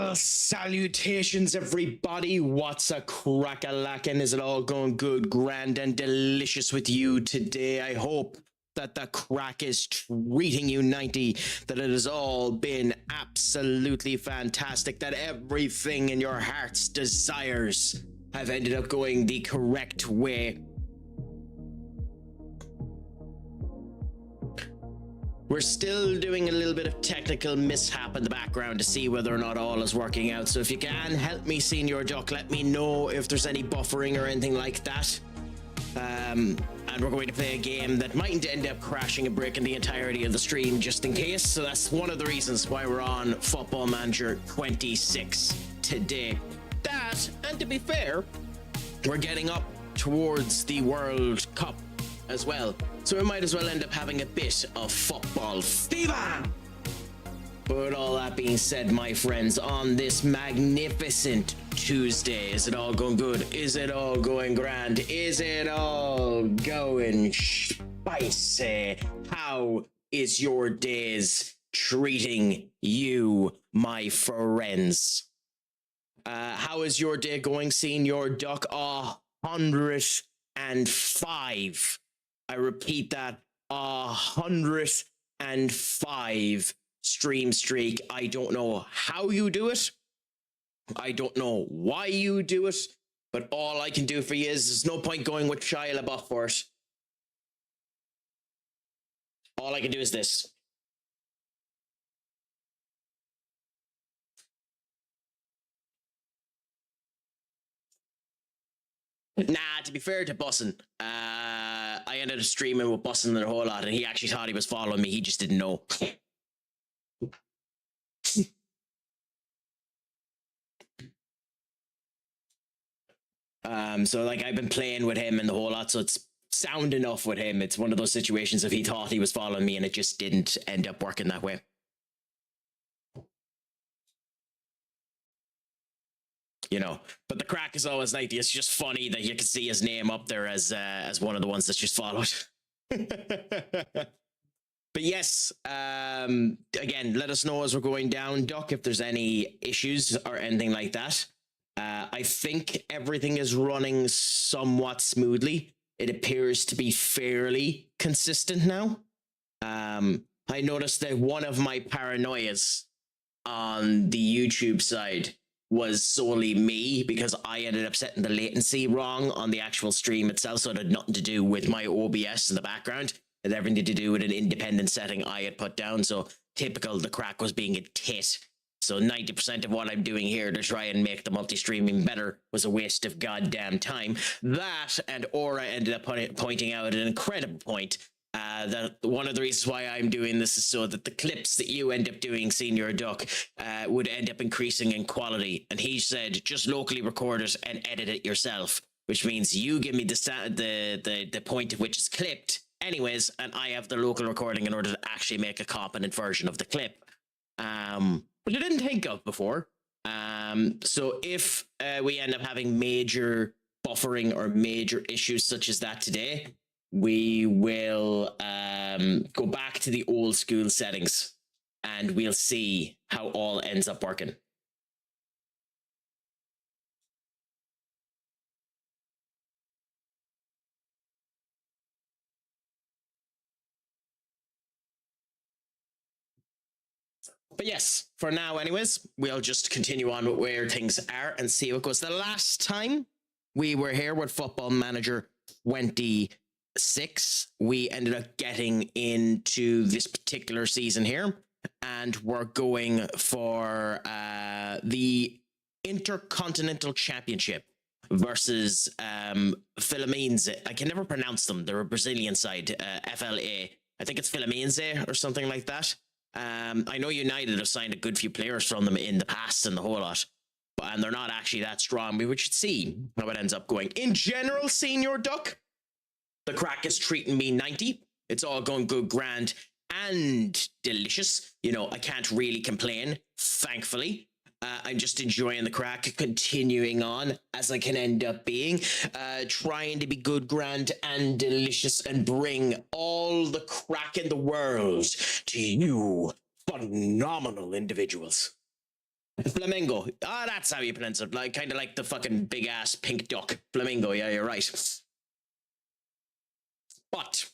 Well, salutations, everybody. What's a crack-a-lackin'? Is it all going good, grand, and delicious with you today? I hope that the crack is treating you 90, that it has all been absolutely fantastic, that everything in your heart's desires have ended up going the correct way. We're still doing a little bit of technical mishap in the background to see whether or not all is working out. So if you can help me, Senior Duck, let me know if there's any buffering or anything like that. And we're going to play a game that mightn't end up crashing and breaking the entirety of the stream just in case. So that's one of the reasons why we're on Football Manager 26 today. That, and to be fair, we're getting up towards the World Cup as well. So we might as well end up having a bit of football fever. But all that being said, my friends, on this magnificent Tuesday, is it all going good? Is it all going grand? Is it all going spicy? How is your days treating you, my friends? How is your day going, Senior Duck? 105. I repeat that, 105 stream streak. I don't know how you do it. I don't know why you do it. But all I can do for you is there's no point going with Shia LaBeouf for it. All I can do is this. Nah, to be fair to Bussin, I ended up streaming with Bussin a whole lot, and he actually thought he was following me. He just didn't know. So like I've been playing with him and the whole lot, so it's sound enough with him. It's one of those situations if he thought he was following me and it just didn't end up working that way. You know, but the crack is always 90. It's just funny that you can see his name up there as one of the ones that's just followed. But yes, again, let us know as we're going down, Duck, if there's any issues or anything like that. I think everything is running somewhat smoothly. It appears to be fairly consistent now. I noticed that one of my paranoias on the YouTube side was solely me because I ended up setting the latency wrong on the actual stream itself, so it had nothing to do with my OBS in the background. It had everything to do with an independent setting I had put down, so typical, the crack was being a tit. So 90% of what I'm doing here to try and make the multi-streaming better was a waste of goddamn time. That, and Aura ended up pointing out an incredible point, that one of the reasons why I'm doing this is so that the clips that you end up doing, Senior Duck, would end up increasing in quality. And he said, just locally record it and edit it yourself, which means you give me the point at which it's clipped anyways, and I have the local recording in order to actually make a competent version of the clip. Which I didn't think of before. So if we end up having major buffering or major issues such as that today, we will go back to the old school settings and we'll see how all ends up working. But yes, for now anyways, we'll just continue on with where things are and see how it goes. The last time we were here with Football Manager 26, we ended up getting into this particular season here, and we're going for the Intercontinental Championship versus Fluminense. I can never pronounce them. They're a Brazilian side, FLA. I think it's Fluminense or something like that. I know United have signed a good few players from them in the past and the whole lot, and they're not actually that strong. We should see how it ends up going. In general, Senior Duck, the crack is treating me 90. It's all going good, grand, and delicious. You know, I can't really complain, thankfully. I'm just enjoying the crack, continuing on as I can end up being, trying to be good, grand, and delicious, and bring all the crack in the world to you phenomenal individuals. Flamingo. Ah, that's how you pronounce it. Like, kind of like the fucking big ass pink duck. Flamingo. Yeah, you're right. But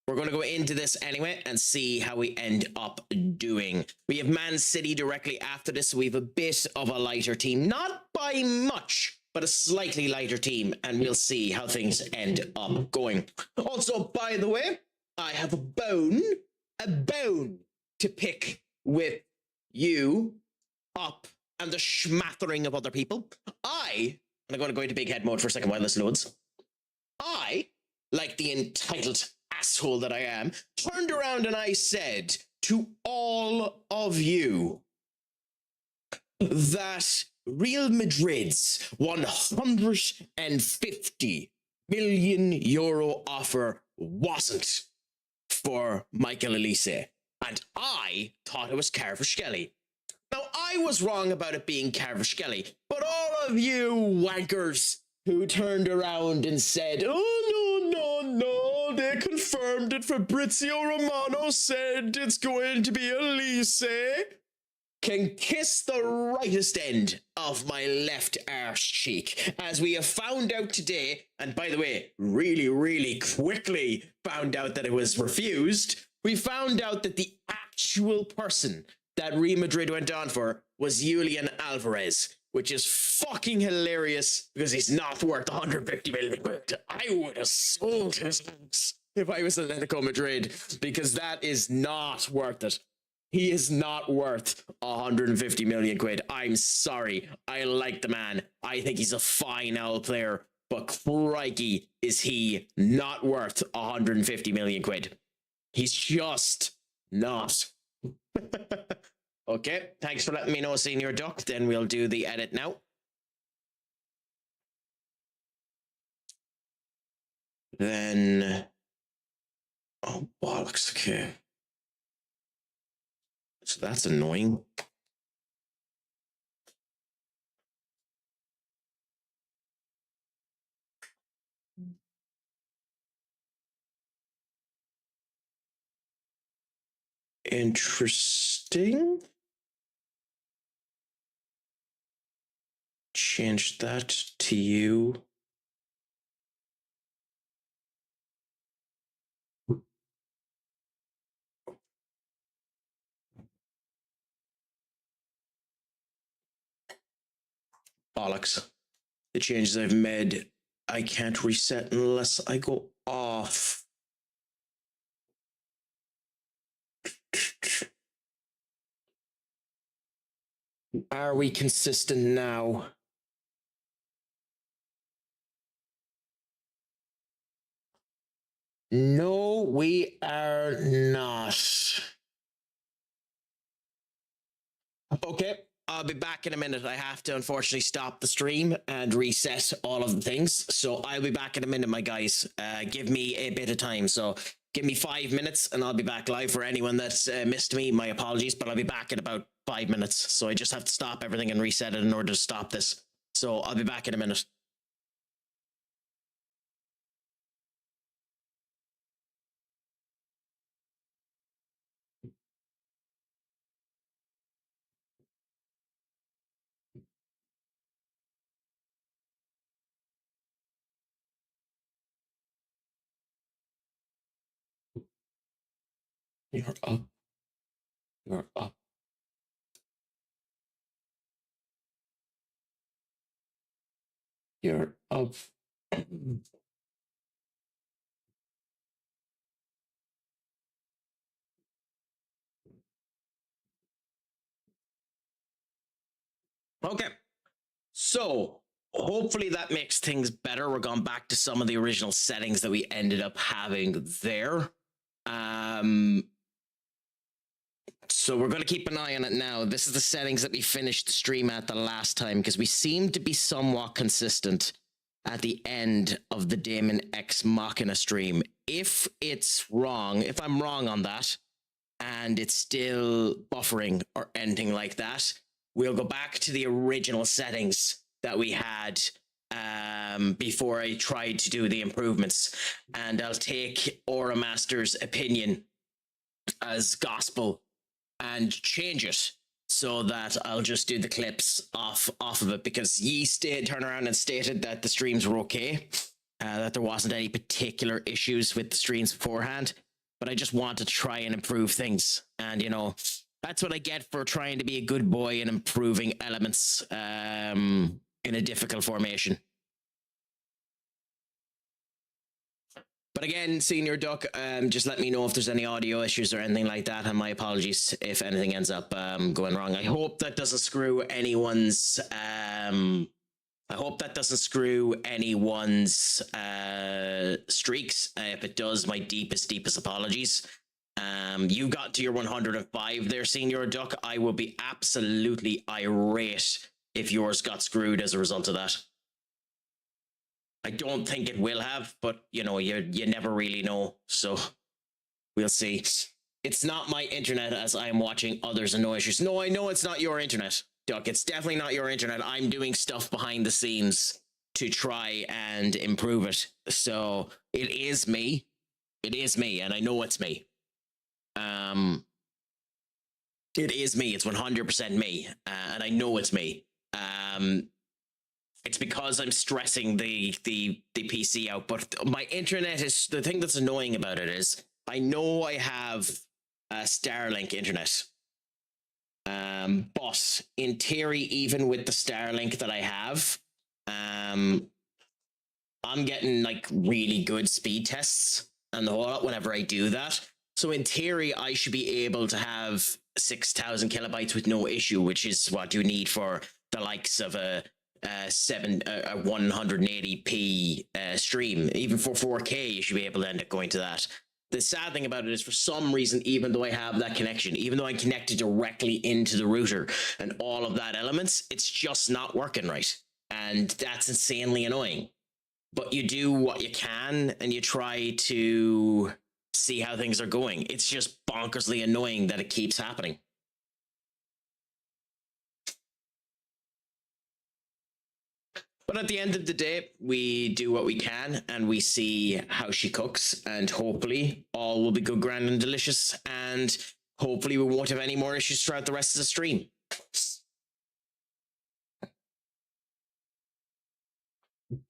we're going to go into this anyway and see how we end up doing. We have Man City directly after this, so we have a bit of a lighter team. Not by much, but a slightly lighter team, and we'll see how things end up going. Also, by the way, I have a bone to pick with you up and the schmattering of other people. I'm going to go into big head mode for a second while this loads. I, like the entitled asshole that I am, turned around and I said to all of you that Real Madrid's 150 million euro offer wasn't for Michael Elise, and I thought it was Kvaratskhelia. Now, I was wrong about it being Kvaratskhelia, but all of you wankers who turned around and said, oh, no, they confirmed it. Fabrizio Romano said it's going to be Elise, can kiss the rightest end of my left arse cheek, as we have found out today, and by the way, really, really quickly found out that it was refused. We found out that the actual person that Real Madrid went on for was Julian Alvarez, which is fucking hilarious because he's not worth 150 million quid. I would have sold his house if I was Atletico Madrid, because that is not worth it. He is not worth 150 million quid. I'm sorry. I like the man. I think he's a fine old player, but crikey, is he not worth 150 million quid. He's just not. Okay, thanks for letting me know, Senior Duck. Then we'll do the edit now. Then, oh bollocks, okay. So that's annoying. Interesting. Change that to you. Bollocks. The changes I've made, I can't reset unless I go off. Are we consistent now? No, we are not. Okay, I'll be back in a minute. I have to unfortunately stop the stream and reset all of the things. So I'll be back in a minute, my guys. Give me a bit of time. So give me 5 minutes and I'll be back live. For anyone that's missed me, my apologies, but I'll be back in about 5 minutes. So I just have to stop everything and reset it in order to stop this. So I'll be back in a minute. You're up. You're up. You're up. Okay. So hopefully that makes things better. We're going back to some of the original settings that we ended up having there. So we're going to keep an eye on it now. This is the settings that we finished the stream at the last time, because we seem to be somewhat consistent at the end of the Damon X Machina stream. If it's wrong, if I'm wrong on that, and it's still buffering or anything like that, we'll go back to the original settings that we had before I tried to do the improvements, and I'll take Aura Master's opinion as gospel and change it so that I'll just do the clips off of it, because ye turned around and stated that the streams were okay, that there wasn't any particular issues with the streams beforehand, but I just want to try and improve things. And, you know, that's what I get for trying to be a good boy and improving elements in a difficult formation. But again, Senior Duck, just let me know if there's any audio issues or anything like that, and my apologies if anything ends up going wrong. I hope that doesn't screw anyone's. I hope that doesn't screw anyone's streaks. If it does, my deepest apologies. You got to your 105 there, Senior Duck. I will be absolutely irate if yours got screwed as a result of that. I don't think it will have, but you know, you never really know. So we'll see. It's not my internet, as I am watching others and no issues. No, I know it's not your internet, Duck. It's definitely not your internet. I'm doing stuff behind the scenes to try and improve it. So it is me. It is me, and I know it's me. It is me. It's 100% me, and I know it's me. It's because I'm stressing the PC out, but my internet is, the thing that's annoying about it is I know I have a Starlink internet, but in theory, even with the Starlink that I have, I'm getting like really good speed tests and the whole lot whenever I do that. So in theory, I should be able to have 6,000 kilobytes with no issue, which is what you need for the likes of a 180p stream. Even for 4K, you should be able to end up going to that. The sad thing about it is, for some reason, even though I have that connection, even though I'm connected directly into the router and all of that elements, it's just not working right. And that's insanely annoying. But you do what you can and you try to see how things are going. It's just bonkersly annoying that it keeps happening. But at the end of the day, we do what we can and we see how she cooks, and hopefully all will be good, grand and delicious, and hopefully we won't have any more issues throughout the rest of the stream.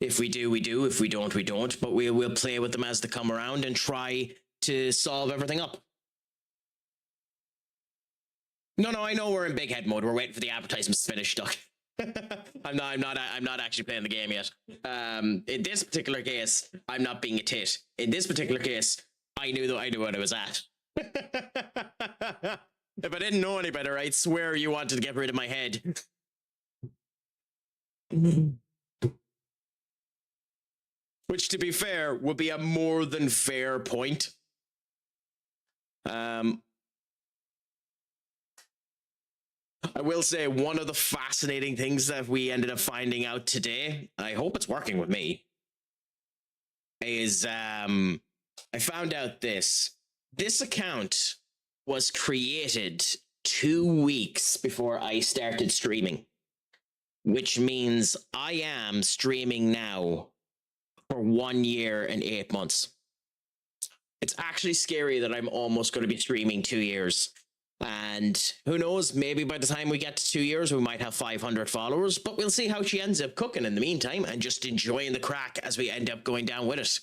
If we do, we do. If we don't, we don't. But we'll play with them as they come around and try to solve everything up. No, I know we're in big head mode. We're waiting for the advertisements to finish, Duck. I'm not actually playing the game yet. In this particular case, I'm not being a tit. In this particular case, I knew what I was at. If I didn't know any better, I'd swear you wanted to get rid of my head. Which, to be fair, would be a more than fair point. I will say, one of the fascinating things that we ended up finding out today, I hope it's working with me, is I found out this account was created 2 weeks before I started streaming, which means I am streaming now for 1 year and 8 months. It's actually scary that I'm almost going to be streaming 2 years. And who knows, maybe by the time we get to 2 years, we might have 500 followers, but we'll see how she ends up cooking in the meantime and just enjoying the crack as we end up going down with it.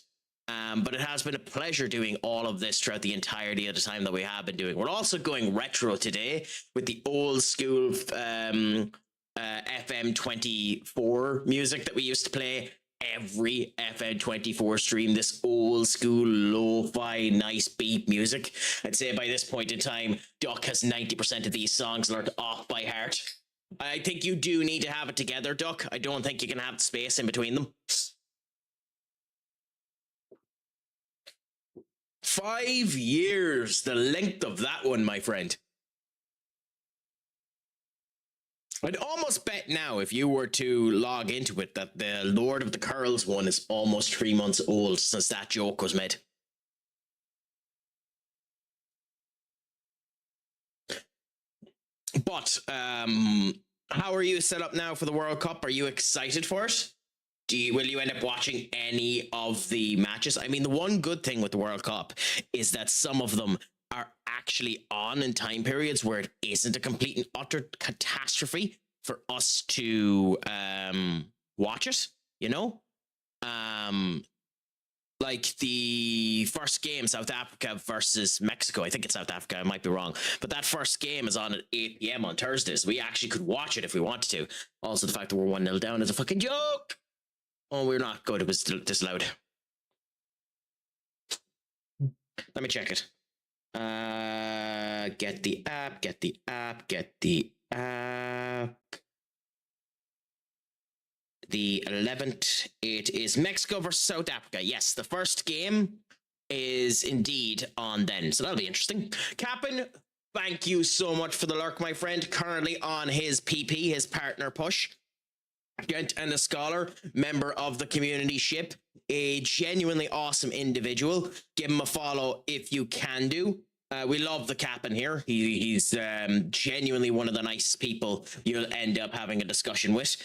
But it has been a pleasure doing all of this throughout the entirety of the time that we have been doing. We're also going retro today with the old school FM24 music that we used to play every FM24 stream, this old school lo-fi nice beat music. I'd say by this point in time, Duck has 90% of these songs learned off by heart. I think you do need to have it together, Duck. I don't think you can have the space in between them. 5 years, the length of that one, my friend. I'd almost bet now, if you were to log into it, that the Lord of the Curls one is almost 3 months old since that joke was made. But how are you set up now for the World Cup? Are you excited for it? Will you end up watching any of the matches? I mean, the one good thing with the World Cup is that some of them are actually on in time periods where it isn't a complete and utter catastrophe for us to watch it, you know? Like the first game, South Africa versus Mexico. I think it's South Africa. I might be wrong. But that first game is on at 8 p.m. on Thursdays. We actually could watch it if we wanted to. Also, the fact that we're 1-0 down is a fucking joke. Oh, we're not good. It was disallowed. Let me check it. Get the app. The 11th, it is Mexico versus South Africa. Yes, the first game is indeed on then. So that'll be interesting. Captain, thank you so much for the lurk, my friend. Currently on his PP, his partner push. Gent and a scholar, member of the community ship. A genuinely awesome individual. Give him a follow if you can do. We love the Captain here. He's genuinely one of the nice people you'll end up having a discussion with.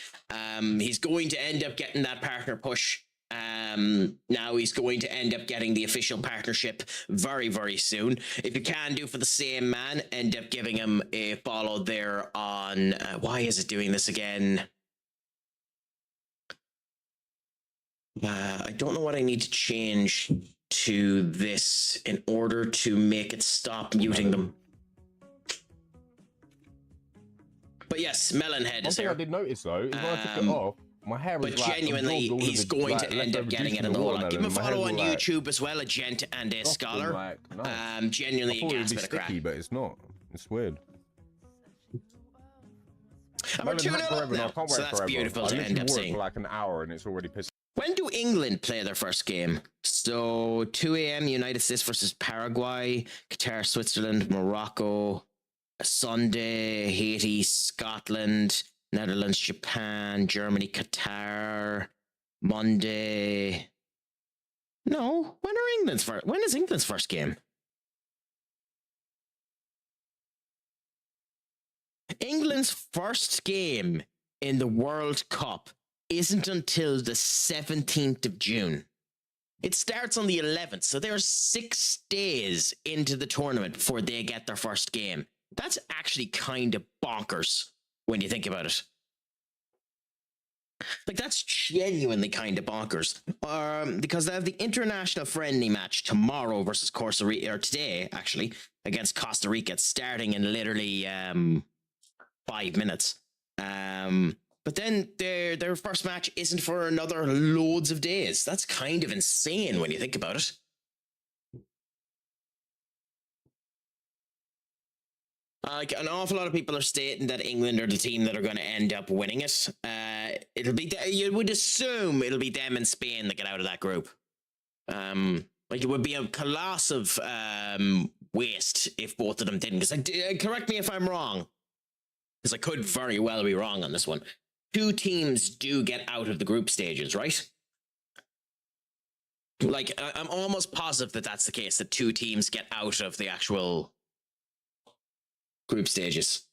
He's going to end up getting that partner push. Now he's going to end up getting the official partnership very, very soon. If you can do for the same man, end up giving him a follow there on... why is it doing this again? I don't know what I need to change to this in order to make it stop muting them. But yes, Melonhead is here. One thing I did notice though is when I took it off, my hair was but genuinely, he's going to end up getting it in the whole lot. Give him a follow on YouTube as well, a gent and a scholar. Genuinely, a gas bit of crap. But it's not. It's weird. And we're 2-0 up now, so that's beautiful to end up seeing. For like an hour and it's already pissed. When do England play their first game? So 2 a.m. United States versus Paraguay, Qatar, Switzerland, Morocco, Sunday, Haiti, Scotland, Netherlands, Japan, Germany, Qatar, Monday. No, when is England's first game? England's first game in the World Cup isn't until the 17th of June. It starts on the 11th, so they're 6 days into the tournament before they get their first game. That's actually kind of bonkers when you think about it. Like, that's genuinely kind of bonkers. Because they have the international friendly match tomorrow versus Costa Rica, or today, actually, against Costa Rica. It's starting in literally 5 minutes. But then their first match isn't for another loads of days. That's kind of insane when you think about it. Like, an awful lot of people are stating that England are the team that are going to end up winning it. It'll be you would assume it'll be them and Spain that get out of that group. Like, it would be a colossal waste if both of them didn't. Because correct me if I'm wrong, because I could very well be wrong on this one. 2 teams do get out of the group stages, right? Like, I'm almost positive that that's the case, that 2 teams get out of the actual group stages.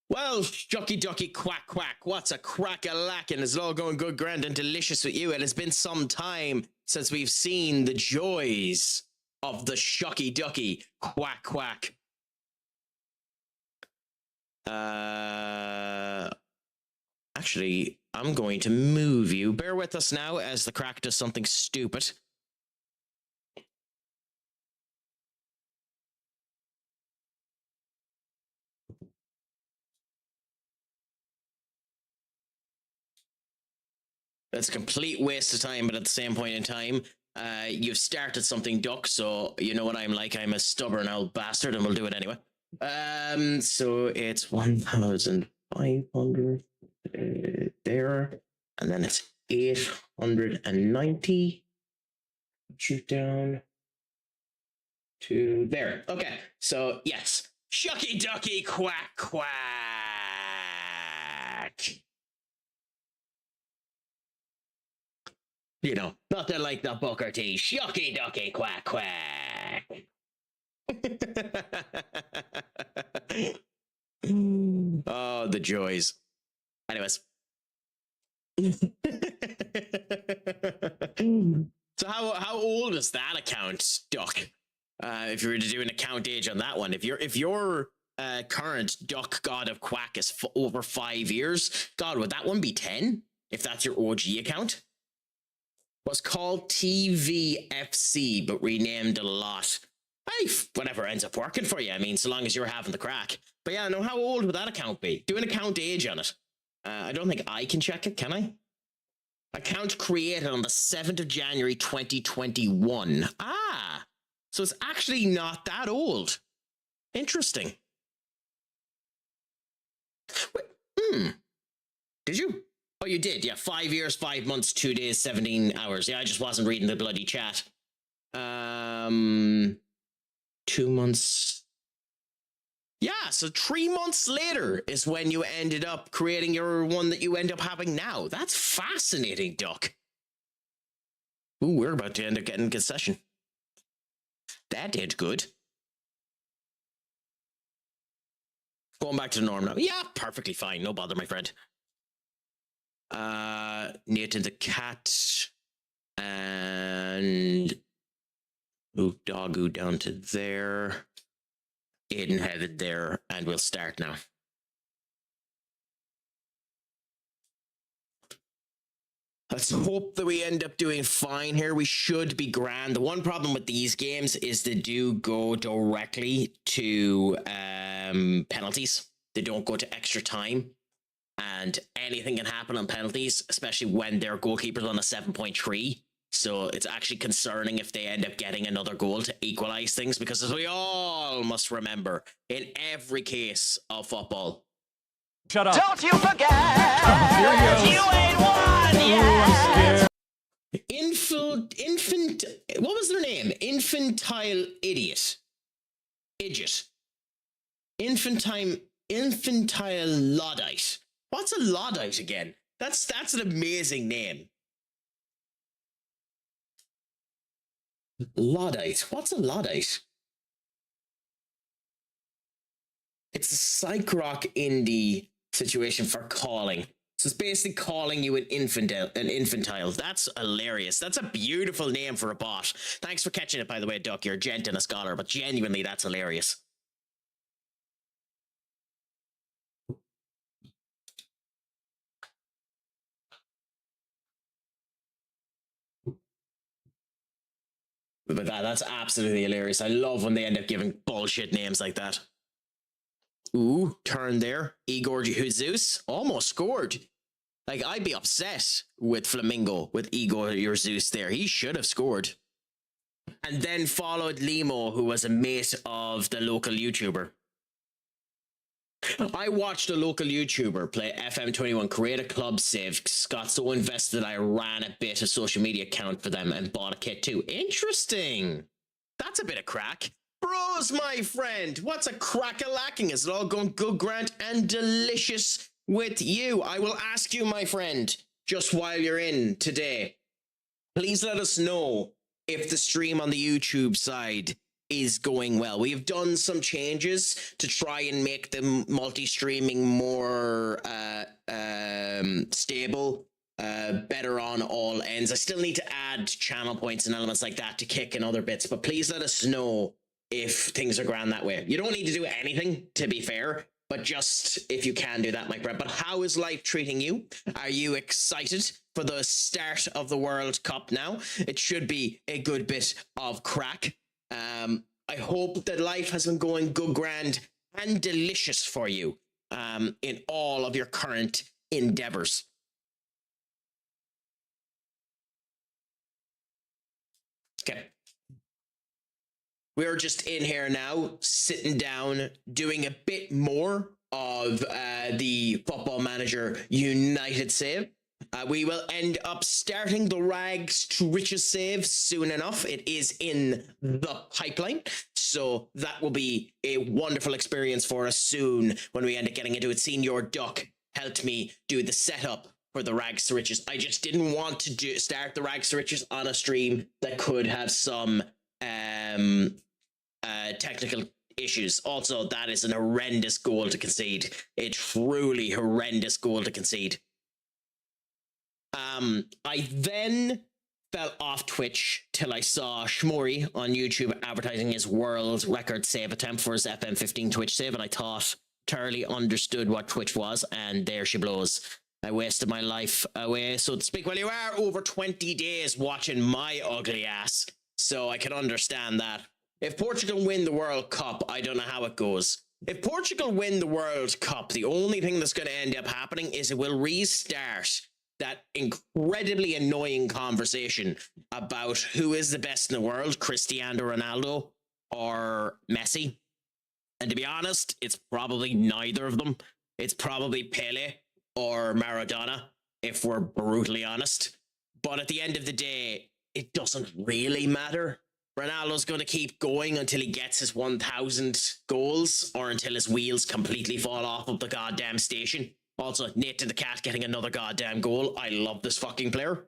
Well, shucky ducky quack quack, what's a crack-a-lackin'? Is it all going good, grand and delicious with you? It has been some time since we've seen the joys of the shucky ducky quack quack. Actually, I'm going to move you. Bear with us now as the Craic does something stupid. That's a complete waste of time, but at the same point in time, you've started something, Duck, so you know what I'm like. I'm a stubborn old bastard, and we'll do it anyway. So it's 1,500 there, and then it's 890. Shoot down to there. Okay, so yes, shucky ducky quack quack. You know, nothing like the Booker T. Shucky ducky quack quack. Oh, the joys. Anyways. So how old is that account, Duck? If you were to do an account age on that one, if your current Duck God of Quack is over 5 years, God, would that one be 10? If that's your OG account? Was called TVFC, but renamed a lot. Hey, whatever ends up working for you. I mean, so long as you're having the crack. But yeah, no, how old would that account be? Do an account age on it. I don't think I can check it, can I? Account created on the 7th of January 2021. Ah, so it's actually not that old. Interesting. Wait, did you? Oh, you did. Yeah, 5 years, 5 months, 2 days, 17 hours. Yeah, I just wasn't reading the bloody chat. 2 months. Yeah, so 3 months later is when you ended up creating your one that you end up having now. That's fascinating, Duck. Ooh, we're about to end up getting a concession. That did good. Going back to the norm now. Yeah, perfectly fine. No bother, my friend. Nathan the cat. And... move Doggo down to there. Aiden headed there, and we'll start now. Let's hope that we end up doing fine here. We should be grand. The one problem with these games is they do go directly to penalties. They don't go to extra time. And anything can happen on penalties, especially when their goalkeeper's on a 7.3. So it's actually concerning if they end up getting another goal to equalize things, because as we all must remember, in every case of football... Shut up. Don't you forget, you ain't won yet. What was their name? Infantile idiot. Infantile Luddite. What's a Luddite again? That's an amazing name. Luddite. What's a Luddite? It's a psych rock indie situation for calling. So it's basically calling you an infantile. That's hilarious. That's a beautiful name for a bot. Thanks for catching it, by the way, Duck. You're a gent and a scholar, but genuinely, that's hilarious. But that's absolutely hilarious. I love when they end up giving bullshit names like that. Ooh, turn there. Igor Jesus almost scored. Like, I'd be upset with Flamingo, with Igor Jesus there. He should have scored. And then followed Limo, who was a mate of the local YouTuber. I watched a local YouTuber play FM21, create a club save, got so invested I ran a bit of social media account for them and bought a kit too. Interesting. That's a bit of crack. Bros, my friend, what's a crack-a-lacking? Is it all going good, grand, and delicious with you? I will ask you, my friend, just while you're in today, please let us know if the stream on the YouTube side is going well. We've done some changes to try and make the multi-streaming more stable, better on all ends. I still need to add channel points and elements like that to Kick and other bits, but please let us know if things are grand that way. You don't need to do anything, to be fair, but just if you can do that, my friend. But how is life treating you? Are you excited for the start of the World Cup now? It should be a good bit of crack. I hope that life has been going good, grand, and delicious for you in all of your current endeavors. Okay. We're just in here now, sitting down, doing a bit more of the Football Manager United save. We will end up starting the rags to riches save soon enough. It is in the pipeline, so that will be a wonderful experience for us soon when we end up getting into it. Senior Duck helped me do the setup for the rags to riches. I just didn't want to start the rags to riches on a stream that could have some technical issues. Also, that is an horrendous goal to concede. A truly horrendous goal to concede. I then fell off Twitch till I saw Shmori on YouTube advertising his world record save attempt for his FM15 Twitch save, and I thought thoroughly understood what Twitch was, and there she blows. I wasted my life away, so to speak. Well, you are over 20 days watching my ugly ass, so I can understand that. If Portugal win the World Cup, I don't know how it goes. If Portugal win the World Cup, the only thing that's going to end up happening is it will restart that incredibly annoying conversation about who is the best in the world, Cristiano Ronaldo or Messi. And to be honest, it's probably neither of them. It's probably Pele or Maradona, if we're brutally honest. But at the end of the day, it doesn't really matter. Ronaldo's going to keep going until he gets his 1,000 goals or until his wheels completely fall off of the goddamn station. Also, Nate the Cat getting another goddamn goal. I love this fucking player.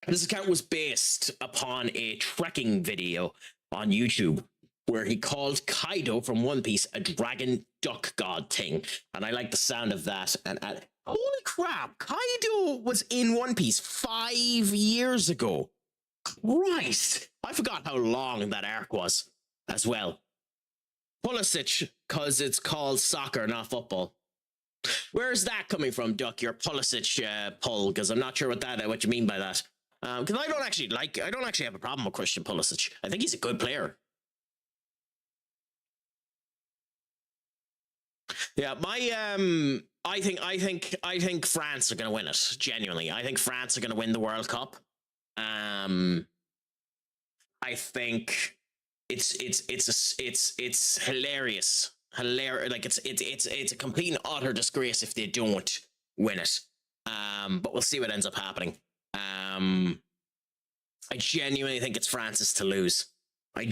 This account was based upon a trekking video on YouTube where he called Kaido from One Piece a dragon duck god thing. And I like the sound of that. And holy crap, Kaido was in One Piece 5 years ago. Christ, I forgot how long that arc was as well. Pulisic, because it's called soccer, not football. Where's that coming from, Duck? Your Pulisic pull, because I'm not sure what you mean by that. Because I don't actually have a problem with Christian Pulisic. I think he's a good player. Yeah, I think France are going to win it. Genuinely, I think France are going to win the World Cup. I think it's hilarious. Like it's a complete and utter disgrace if they don't win it. But we'll see what ends up happening. I genuinely think it's France's to lose. I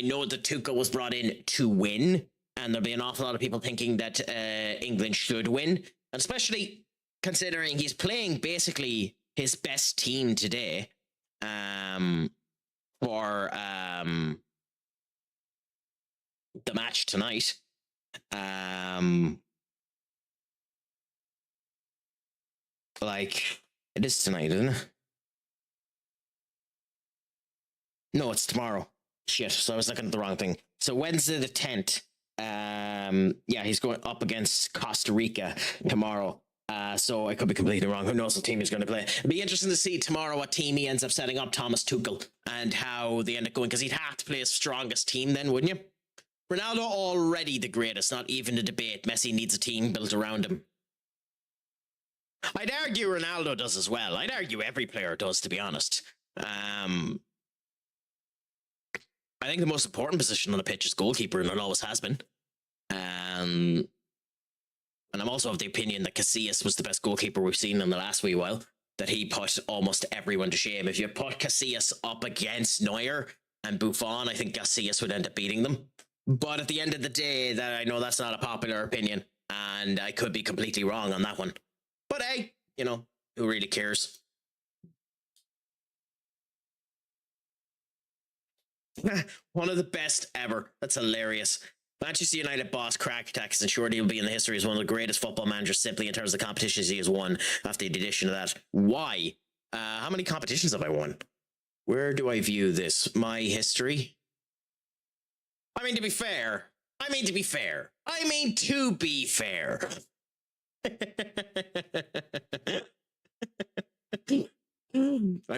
know that Tuchel was brought in to win, and there'll be an awful lot of people thinking that England should win, and especially considering he's playing basically his best team today for the match tonight. Like, it is tonight, isn't it? No, it's tomorrow. Shit, so I was looking at the wrong thing. So Wednesday the 10th. Yeah, he's going up against Costa Rica tomorrow. So I could be completely wrong. Who knows what team he's going to play? It'll be interesting to see tomorrow what team he ends up setting up, Thomas Tuchel, and how they end up going, because he'd have to play his strongest team then, wouldn't you? Ronaldo already the greatest, not even a debate. Messi needs a team built around him. I'd argue Ronaldo does as well. I'd argue every player does, to be honest. I think the most important position on the pitch is goalkeeper, and it always has been. And I'm also of the opinion that Casillas was the best goalkeeper we've seen in the last wee while, that he put almost everyone to shame. If you put Casillas up against Neuer and Buffon, I think Casillas would end up beating them. But at the end of the day, that I know that's not a popular opinion, and I could be completely wrong on that one. But hey, you know, who really cares? One of the best ever. That's hilarious. Manchester United boss CraicAttack has ensured he'll be in the history as one of the greatest football managers simply in terms of the competitions he has won after the addition of that. Why? How many competitions have I won? Where do I view this? My history? I mean, to be fair. I've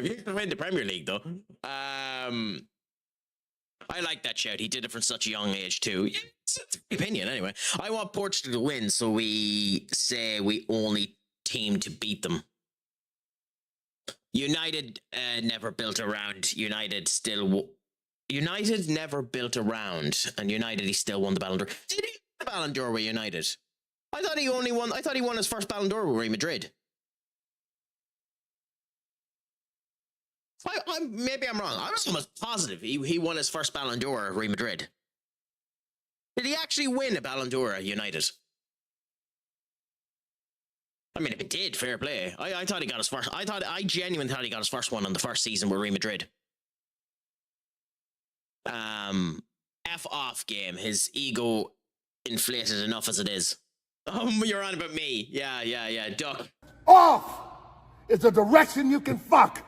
yet to win the Premier League, though. I like that shout. He did it from such a young age, too. Yeah, it's my opinion, anyway. I want Portugal to win, so we say we only team to beat them. United never built around. United never built around, and United, he still won the Ballon d'Or. Did he win the Ballon d'Or with United? I thought he won his first Ballon d'Or with Real Madrid. Maybe I'm wrong. I was almost positive he won his first Ballon d'Or at Real Madrid. Did he actually win a Ballon d'Or at United? I mean, if he did, fair play. I thought he got his first. I genuinely thought he got his first one on the first season with Real Madrid. F off, game. His ego inflated enough as it is. Oh, you're on about me. Yeah. Duck. Off! is a direction you can fuck.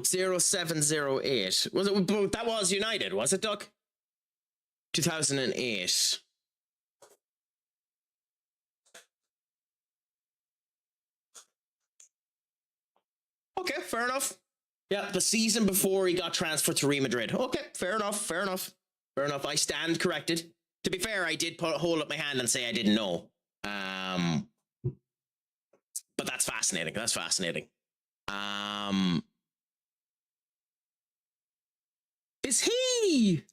0708. Was it? That was United, was it, Doug? 2008. Okay, fair enough. Yeah, the season before he got transferred to Real Madrid. Okay, fair enough, fair enough. Fair enough. I stand corrected. To be fair, I did hold up my hand and say I didn't know. But that's fascinating. That's fascinating. Is he?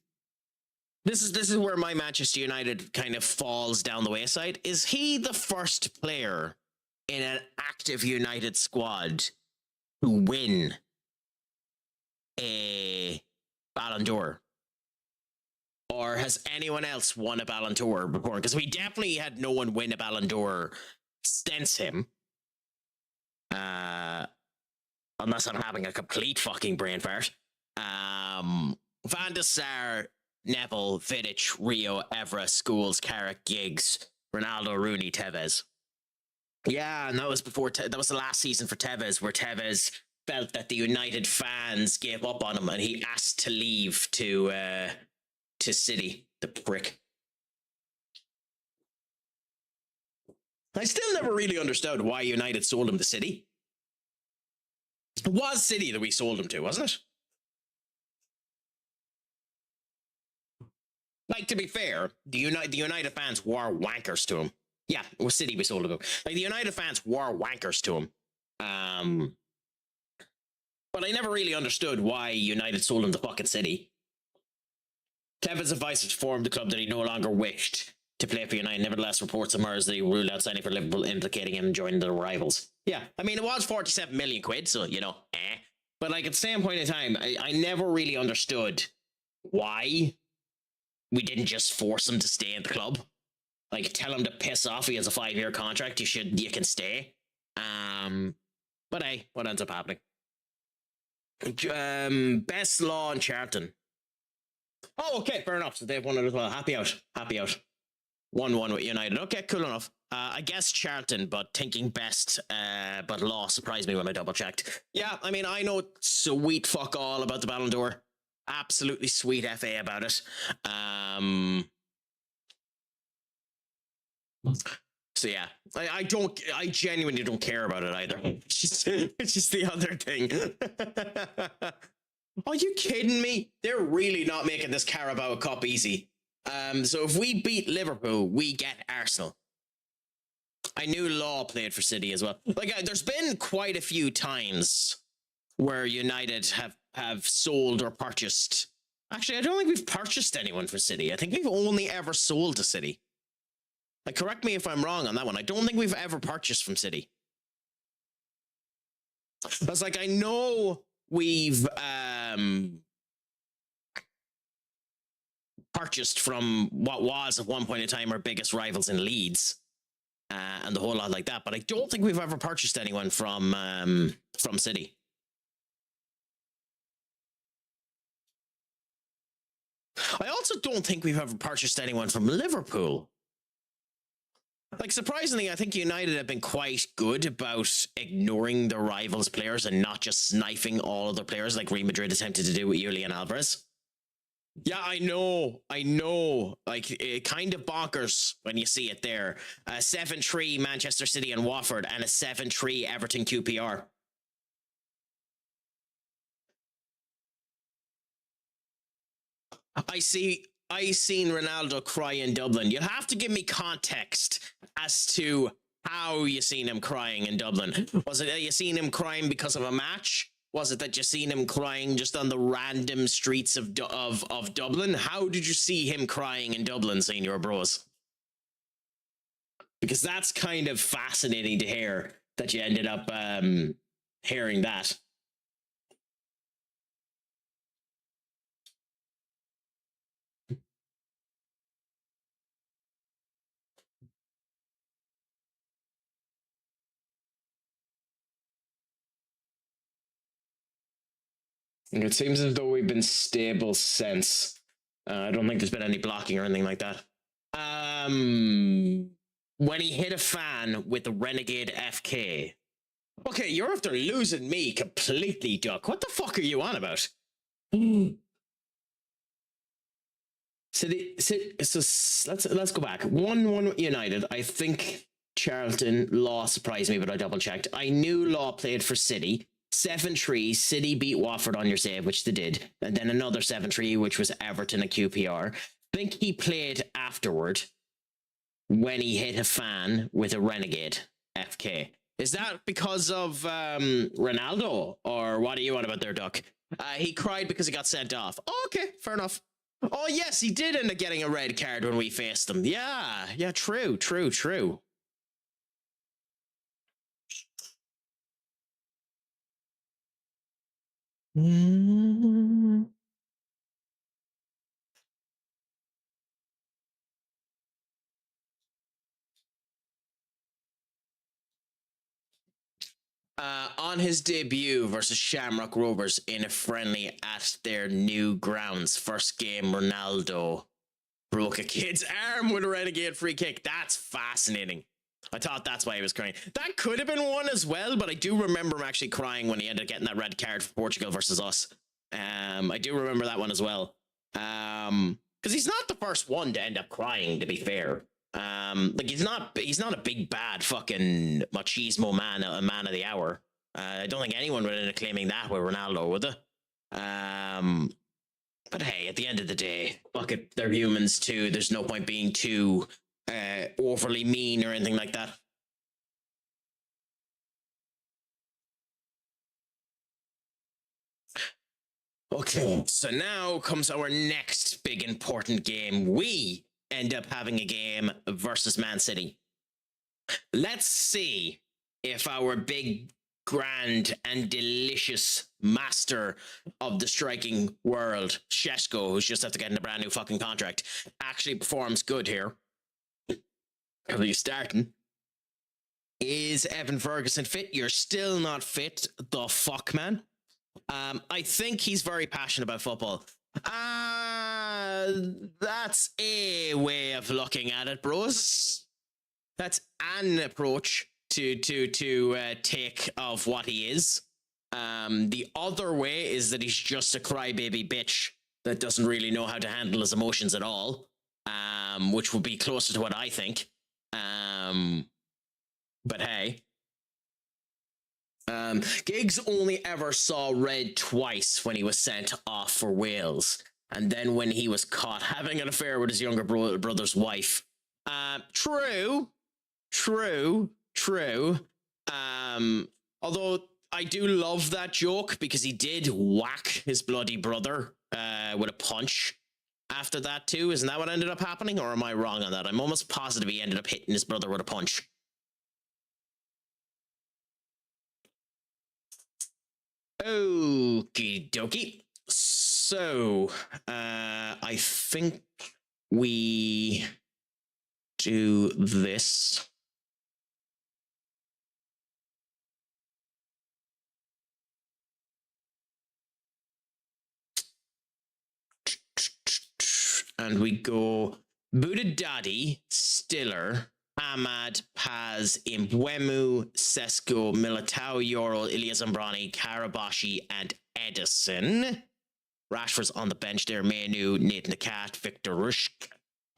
This is where my Manchester United kind of falls down the wayside. Is he the first player in an active United squad to win a Ballon d'Or? Or has anyone else won a Ballon d'Or before? Because we definitely had no one win a Ballon d'Or since him. Unless I'm having a complete fucking brain fart. Van der Sar, Neville, Vidic, Rio, Evra, Scholes, Carrick, Giggs, Ronaldo, Rooney, Tevez. Yeah, and that was before. That was the last season for Tevez, where Tevez felt that the United fans gave up on him, and he asked to leave to City. The prick. I still never really understood why United sold him to City. It was City that we sold him to, wasn't it? Like, to be fair, the United fans were wankers to him. Yeah, it was City we sold him to. Like, the United fans were wankers to him. But I never really understood why United sold him to fucking City. Tevin's advice was formed the club that he no longer wished to play for United. Nevertheless, reports emerged that he ruled out signing for Liverpool, implicating him in joining the rivals. Yeah, I mean, it was 47 million quid, so, you know, But, like, at the same point in time, I never really understood why we didn't just force him to stay in the club. Like, tell him to piss off. He has a 5-year contract. You can stay. But hey, what ends up happening? Best law in Charlton. Oh, okay, fair enough. So they've won it as well. Happy out. 1-1 with United. Okay, cool enough. I guess Charlton, but thinking best, but law surprised me when I double checked. Yeah, I mean, I know sweet fuck all about the Ballon d'Or. Absolutely sweet FA about it. So yeah, I genuinely don't care about it either. It's just the other thing. Are you kidding me? They're really not making this Carabao Cup easy. So if we beat Liverpool, we get Arsenal. I knew Law played for City as well. Like, there's been quite a few times where United have sold or purchased. Actually, I don't think we've purchased anyone for City. I think we've only ever sold to City. Like, correct me if I'm wrong on that one. I don't think we've ever purchased from City. That's like, I know we've purchased from what was at one point in time our biggest rivals in Leeds, and the whole lot like that. But I don't think we've ever purchased anyone from City. I also don't think we've ever purchased anyone from Liverpool. Like, surprisingly, I think United have been quite good about ignoring their rivals' players and not just sniping all of their players like Real Madrid attempted to do with Julian Alvarez. Yeah, I know. Like, it kind of bonkers when you see it there. 7-3 Manchester City and Watford and a 7-3 Everton QPR. I seen Ronaldo cry in Dublin. You'll have to give me context as to how you seen him crying in Dublin. Was it that you seen him crying because of a match? Was it that you seen him crying just on the random streets of Dublin? How did you see him crying in Dublin, Senior Bros? Because that's kind of fascinating to hear that you ended up hearing that. It seems as though we've been stable since. I don't think there's been any blocking or anything like that. when he hit a fan with the Renegade FK. Okay, you're after losing me completely, Duck. What the fuck are you on about? So let's go back. 1-1 United. I think Charlton. Law surprised me, but I double checked. I knew Law played for City. 7-3. City beat Watford on your save, which they did, and then another 7-3, which was Everton and QPR. I think he played afterward when he hit a fan with a Renegade FK. Is that because of Ronaldo, or what are you on about there, Duck? He cried because he got sent off. Oh, okay, fair enough. Oh, yes, he did end up getting a red card when we faced him. Yeah, true. On his debut versus Shamrock Rovers in a friendly at their new grounds, first game, Ronaldo broke a kid's arm with a Renegade free kick. That's fascinating. I thought that's why he was crying. That could have been one as well, but I do remember him actually crying when he ended up getting that red card for Portugal versus us. I do remember that one as well. Because he's not the first one to end up crying, to be fair. Like he's not a big bad fucking machismo man, a man of the hour. I don't think anyone would end up claiming that with Ronaldo, would they? But hey, at the end of the day, fuck it, they're humans too. There's no point being too overly mean or anything like that. Okay, so now comes our next big important game. We end up having a game versus Man City. Let's see if our big, grand, and delicious master of the striking world, Sheshko, who's just after getting a brand new fucking contract, actually performs good here. Are you starting? Is Evan Ferguson fit? You're still not fit. The fuck, man? I think he's very passionate about football. That's a way of looking at it, bros. That's an approach to take of what he is. The other way is that he's just a crybaby bitch that doesn't really know how to handle his emotions at all. Which would be closer to what I think. But hey. Giggs only ever saw red twice when he was sent off for Wales, and then when he was caught having an affair with his younger brother's wife. True. Although I do love that joke because he did whack his bloody brother with a punch after that too. Isn't that what ended up happening, or am I wrong on that? I'm almost positive he ended up hitting his brother with a punch. Okie dokie. So, I think we do this. And we go Budadadi, Stiller, Ahmad, Paz, Mbwemu, Sesko, Militao, Yoro, Ilya Zambrani, Karabashi, and Edison. Rashford's on the bench there. Manu, Nathan the Cat, Victor Rushk,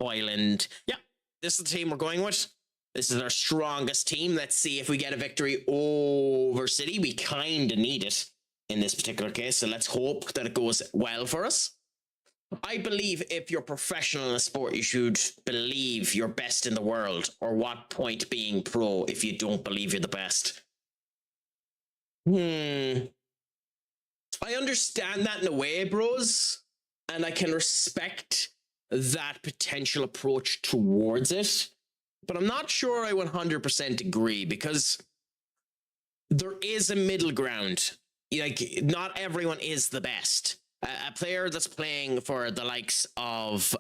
Hoyland. Yeah, this is the team we're going with. This is our strongest team. Let's see if we get a victory over City. We kind of need it in this particular case, so let's hope that it goes well for us. I believe if you're professional in a sport, you should believe you're best in the world, or what point being pro if you don't believe you're the best? I understand that in a way, bros, and I can respect that potential approach towards it, but I'm not sure I 100% agree, because there is a middle ground. Like, not everyone is the best. A player that's playing for the likes of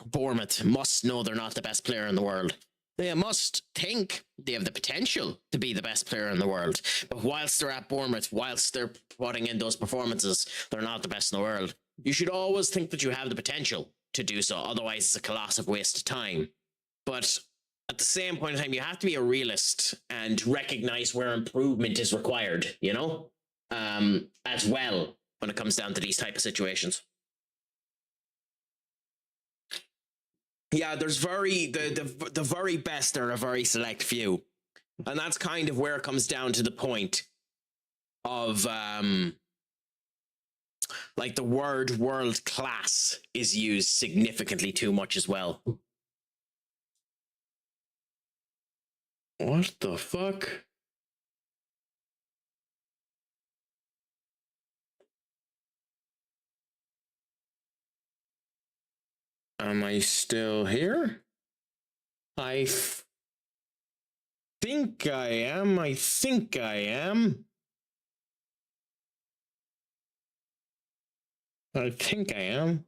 Bournemouth must know they're not the best player in the world. They must think they have the potential to be the best player in the world. But whilst they're at Bournemouth, whilst they're putting in those performances, they're not the best in the world. You should always think that you have the potential to do so. Otherwise, it's a colossal waste of time. But at the same point in time, you have to be a realist and recognize where improvement is required, you know, as well when it comes down to these type of situations. Yeah, there's the very best are a very select few, and that's kind of where it comes down to the point of like the word world class is used significantly too much as well. What the fuck? Am I still here? I think I am. I think I am. I think I am.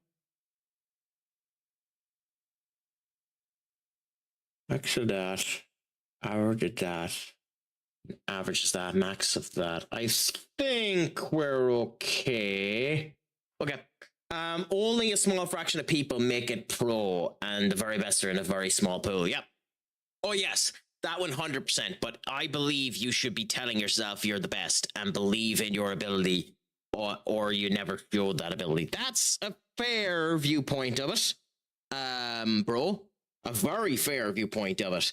Max of that. Average of that. Average is that. Max of that. I think we're okay. Okay. Only a small fraction of people make it pro, and the very best are in a very small pool. Yep. Oh, yes. That 100%. But I believe you should be telling yourself you're the best and believe in your ability, or you never showed that ability. That's a fair viewpoint of it, bro. A very fair viewpoint of it.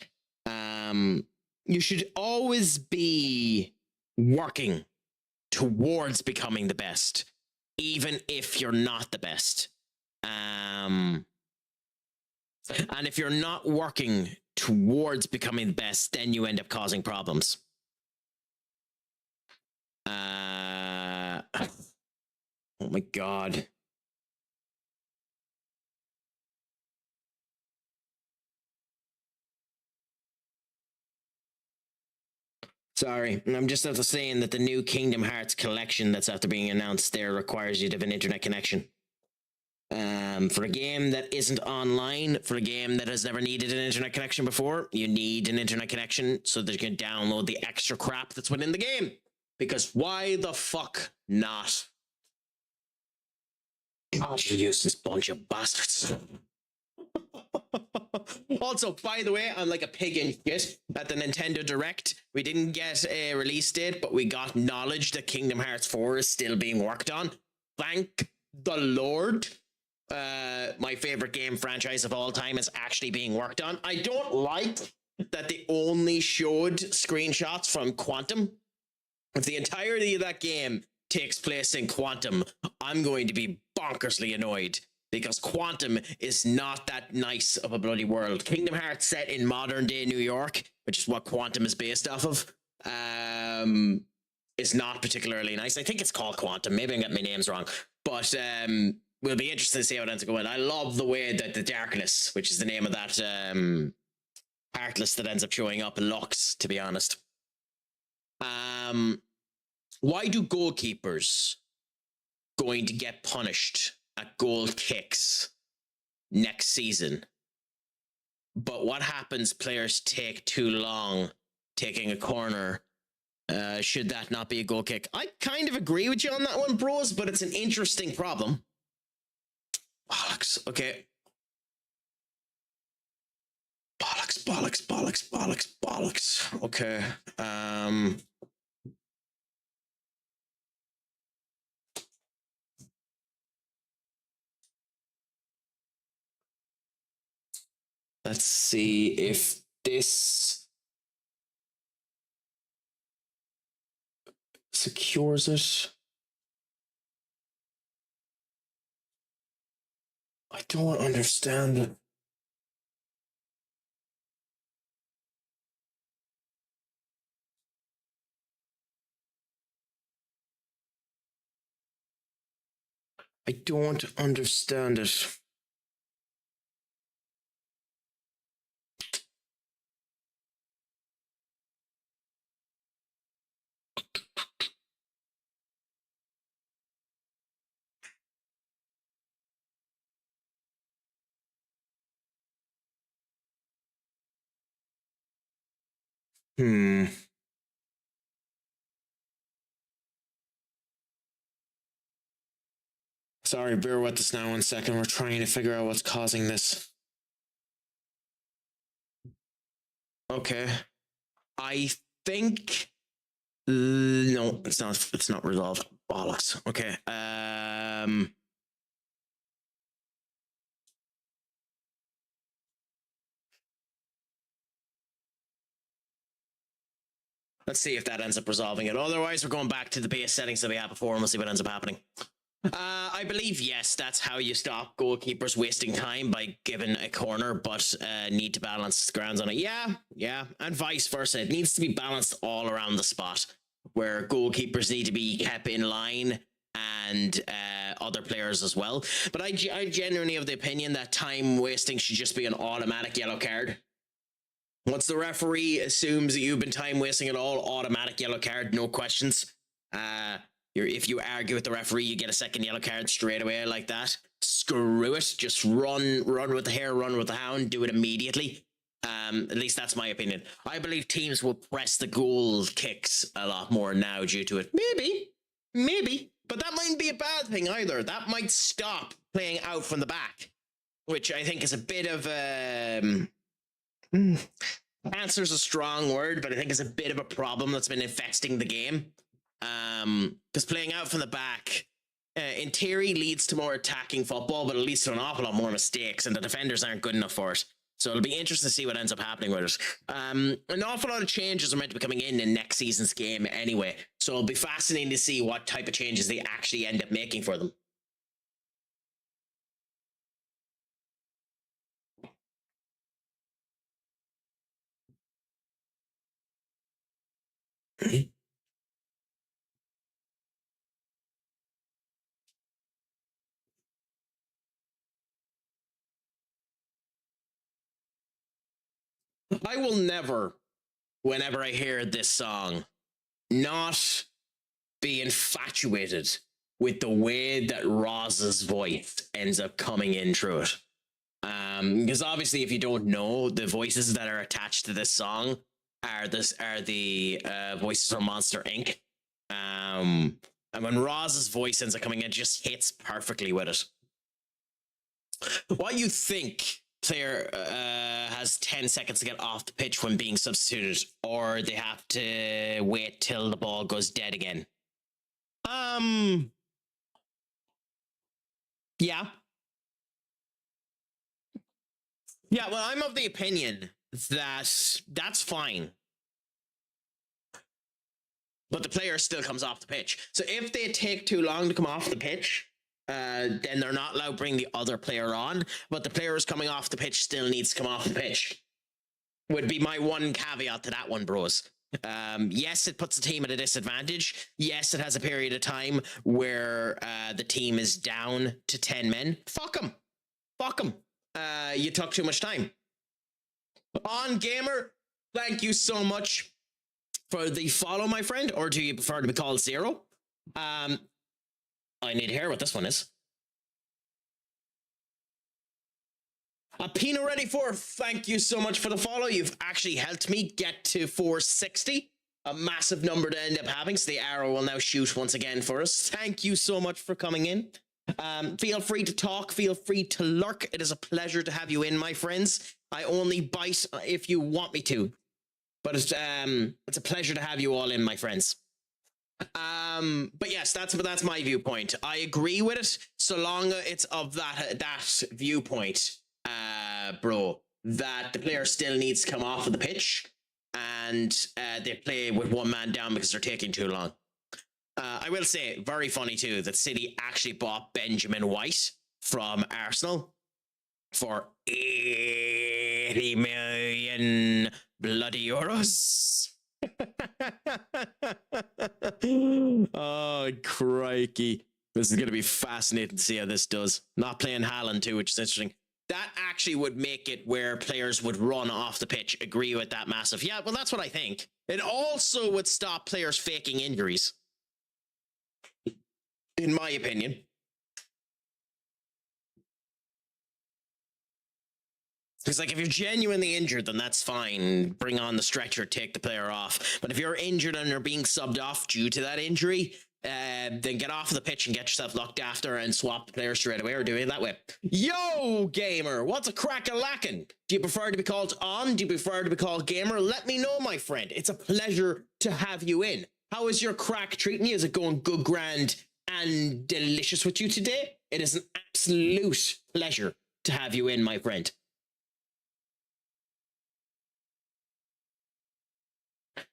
You should always be working towards becoming the best, even if you're not the best. And if you're not working towards becoming the best, then you end up causing problems. Oh my God. Sorry, I'm just after saying that the new Kingdom Hearts collection that's after being announced there requires you to have an internet connection. For a game that isn't online, for a game that has never needed an internet connection before, you need an internet connection so that you can download the extra crap that's within the game. Because why the fuck not? God, you useless bunch of bastards. Also, by the way, I'm like a pig in shit at the Nintendo Direct. We didn't get a release date, but we got knowledge that Kingdom Hearts 4 is still being worked on. Thank the Lord. My favorite game franchise of all time is actually being worked on. I don't like that they only showed screenshots from Quantum. If the entirety of that game takes place in Quantum, I'm going to be bonkersly annoyed, because Quantum is not that nice of a bloody world. Kingdom Hearts set in modern day New York, which is what Quantum is based off of, is not particularly nice. I think it's called Quantum. Maybe I got my names wrong. But we'll be interested to see how it ends up going. I love the way that the Darkness, which is the name of that Heartless that ends up showing up, looks, to be honest. Why do goalkeepers going to get punished at goal kicks next season? But what happens? Players take too long taking a corner. Should that not be a goal kick? I kind of agree with you on that one, bros, but it's an interesting problem. Bollocks. Okay. Bollocks, bollocks, bollocks, bollocks, bollocks. Okay. Let's see if this secures it. I don't understand it. I don't understand it. Sorry, bear with us now 1 second. We're trying to figure out what's causing this. Okay. I think no, it's not. It's not resolved. Bollocks. Okay. Let's see if that ends up resolving it. Otherwise, we're going back to the base settings that we had before, and we'll see what ends up happening. I believe, yes, that's how you stop goalkeepers wasting time, by giving a corner, but need to balance the grounds on it. Yeah, and vice versa. It needs to be balanced all around the spot, where goalkeepers need to be kept in line, and other players as well. But I genuinely have the opinion that time wasting should just be an automatic yellow card. Once the referee assumes that you've been time wasting at all, automatic yellow card, no questions. If you argue with the referee, you get a second yellow card straight away like that. Screw it. Just run with the hare, run with the hound, do it immediately. At least that's my opinion. I believe teams will press the goal kicks a lot more now due to it. Maybe. But that mightn't be a bad thing either. That might stop playing out from the back, which I think is a bit of a... cancer's a strong word, but I think it's a bit of a problem that's been infesting the game. Because playing out from the back, in theory, leads to more attacking football, but it leads to an awful lot more mistakes, and the defenders aren't good enough for it. So it'll be interesting to see what ends up happening with it. An awful lot of changes are meant to be coming in next season's game anyway, so it'll be fascinating to see what type of changes they actually end up making for them. I will never, whenever I hear this song, not be infatuated with the way that Roz's voice ends up coming in through it. Because obviously, if you don't know, the voices that are attached to this song are the voices from Monster Inc. And when Roz's voice ends up coming in, it just hits perfectly with it. What you think player has 10 seconds to get off the pitch when being substituted, or they have to wait till the ball goes dead again? Yeah, well, I'm of the opinion that that's fine, but the player still comes off the pitch. So if they take too long to come off the pitch, then they're not allowed to bring the other player on, but the player who's coming off the pitch still needs to come off the pitch. Would be my one caveat to that one, bros. Yes, it puts the team at a disadvantage. Yes, it has a period of time where the team is down to 10 men. Fuck them. You took too much time. On Gamer, thank you so much for the follow, my friend. Or do you prefer to be called Zero? I need to hear what this one is. A Pino Ready 4, thank you so much for the follow. You've actually helped me get to 460. A massive number to end up having, so the arrow will now shoot once again for us. Thank you so much for coming in. Feel free to talk, feel free to lurk. It is a pleasure to have you in, my friends. I only bite if you want me to. But it's a pleasure to have you all in, my friends. But yes, that's my viewpoint. I agree with it, so long it's of that viewpoint, bro, that the player still needs to come off of the pitch, and they play with one man down because they're taking too long. I will say, very funny too, that City actually bought Benjamin White from Arsenal for 80 million bloody euros. Oh, crikey. This is going to be fascinating to see how this does. Not playing Haaland too, which is interesting. That actually would make it where players would run off the pitch. Agree with that massive. Yeah, well, that's what I think. It also would stop players faking injuries, in my opinion. Because, like, if you're genuinely injured, then that's fine. Bring on the stretcher, take the player off. But if you're injured and you're being subbed off due to that injury, then get off the pitch and get yourself looked after and swap the players straight away, or do it that way. Yo, gamer, what's a crack-a-lackin'? Do you prefer to be called on? Do you prefer to be called gamer? Let me know, my friend. It's a pleasure to have you in. How is your crack treating you? Is it going good, grand, and delicious with you today? It is an absolute pleasure to have you in, my friend.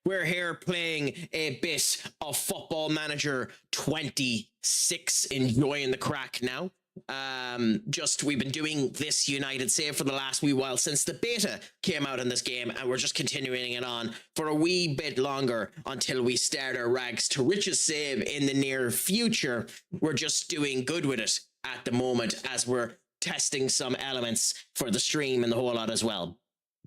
We're here playing a bit of Football Manager 26, enjoying the crack now. We've been doing this United save for the last wee while since the beta came out in this game, and we're just continuing it on for a wee bit longer until we start our rags to riches save in the near future. We're just doing good with it at the moment as we're testing some elements for the stream and the whole lot as well.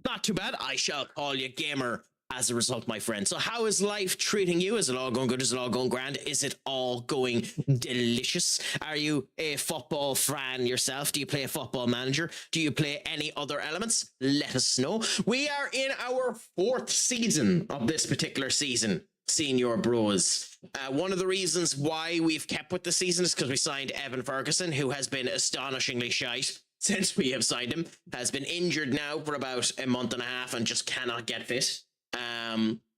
Not too bad. I shall call you gamer as a result, my friend. So how is life treating you? Is it all going good? Is it all going grand? Is it all going delicious? Are you a football fan yourself? Do you play a Football Manager? Do you play any other elements? Let us know. We are in our 4th season of this particular season, Senior Bros. One of the reasons why we've kept with the season is because we signed Evan Ferguson, who has been astonishingly shite since we have signed him. Has been injured now for about a month and a half and just cannot get fit.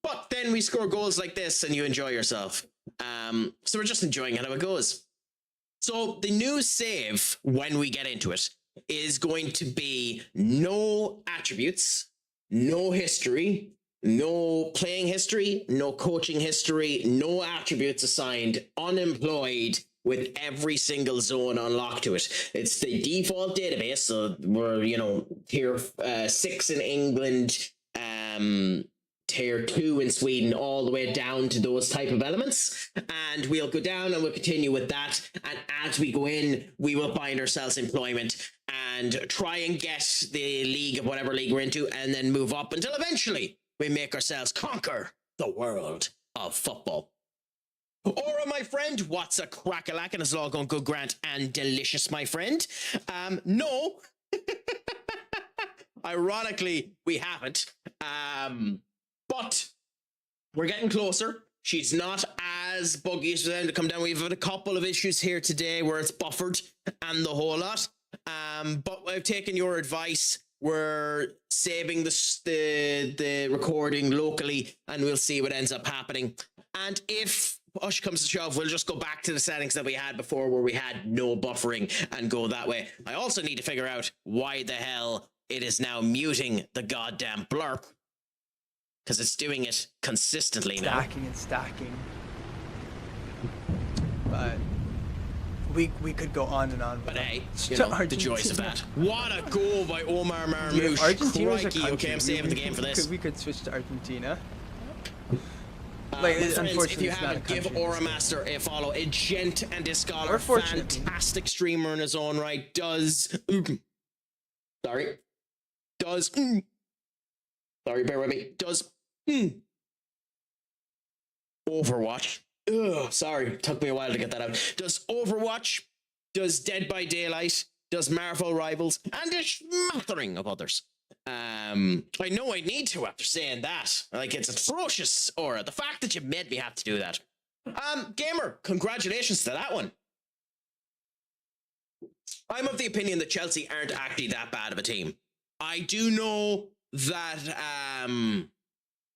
But then we score goals like this and you enjoy yourself. So we're just enjoying how it goes. So the new save, when we get into it, is going to be no attributes, no history, no playing history, no coaching history, no attributes assigned, unemployed, with every single zone unlocked to it. It's the default database, so we're, tier 6 in England, tier 2 in Sweden, all the way down to those type of elements, and we'll go down and we'll continue with that, and as we go in we will find ourselves employment and try and get the league of whatever league we're into, and then move up until eventually we make ourselves conquer the world of football. Aura, my friend, what's a crack-a-lackin'? Is it all going good, grand, and delicious, my friend? No. Ironically, we haven't. But we're getting closer. She's not as buggy as for them to come down. We've had a couple of issues here today where it's buffered and the whole lot. But I've taken your advice. We're saving the recording locally, and we'll see what ends up happening. And if push comes to shove, we'll just go back to the settings that we had before, where we had no buffering, and go that way. I also need to figure out why the hell it is now muting the goddamn blurb, because it's doing it consistently now. Stacking and stacking. But we could go on and on. But hey, the joys of that. What a goal by Omar Marmoush. Crikey, okay, I'm saving the game for this. We could switch to Argentina. Friends, if you haven't, give Aura Master a follow. A gent and a scholar, fantastic streamer in his own right. Sorry, bear with me. Overwatch. Sorry, took me a while to get that out. Does Overwatch, does Dead by Daylight, does Marvel Rivals, and a smattering of others. I know I need to after saying that. Like, it's atrocious, Aura. The fact that you made me have to do that. Gamer, congratulations to that one. I'm of the opinion that Chelsea aren't actually that bad of a team. I do know that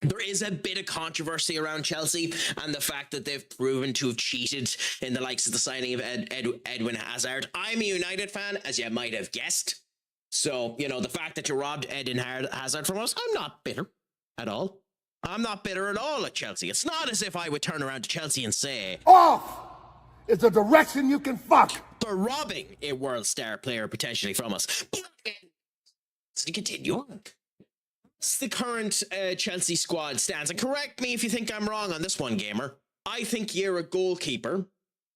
there is a bit of controversy around Chelsea and the fact that they've proven to have cheated in the likes of the signing of Edwin Hazard. I'm a United fan, as you might have guessed. So, the fact that you robbed Eden Hazard from us, I'm not bitter at all. I'm not bitter at all at Chelsea. It's not as if I would turn around to Chelsea and say, Off is a direction you can fuck. For robbing a world star player potentially from us. But to continue on, the current Chelsea squad stands, and correct me if you think I'm wrong on this one, gamer. I think you're a goalkeeper,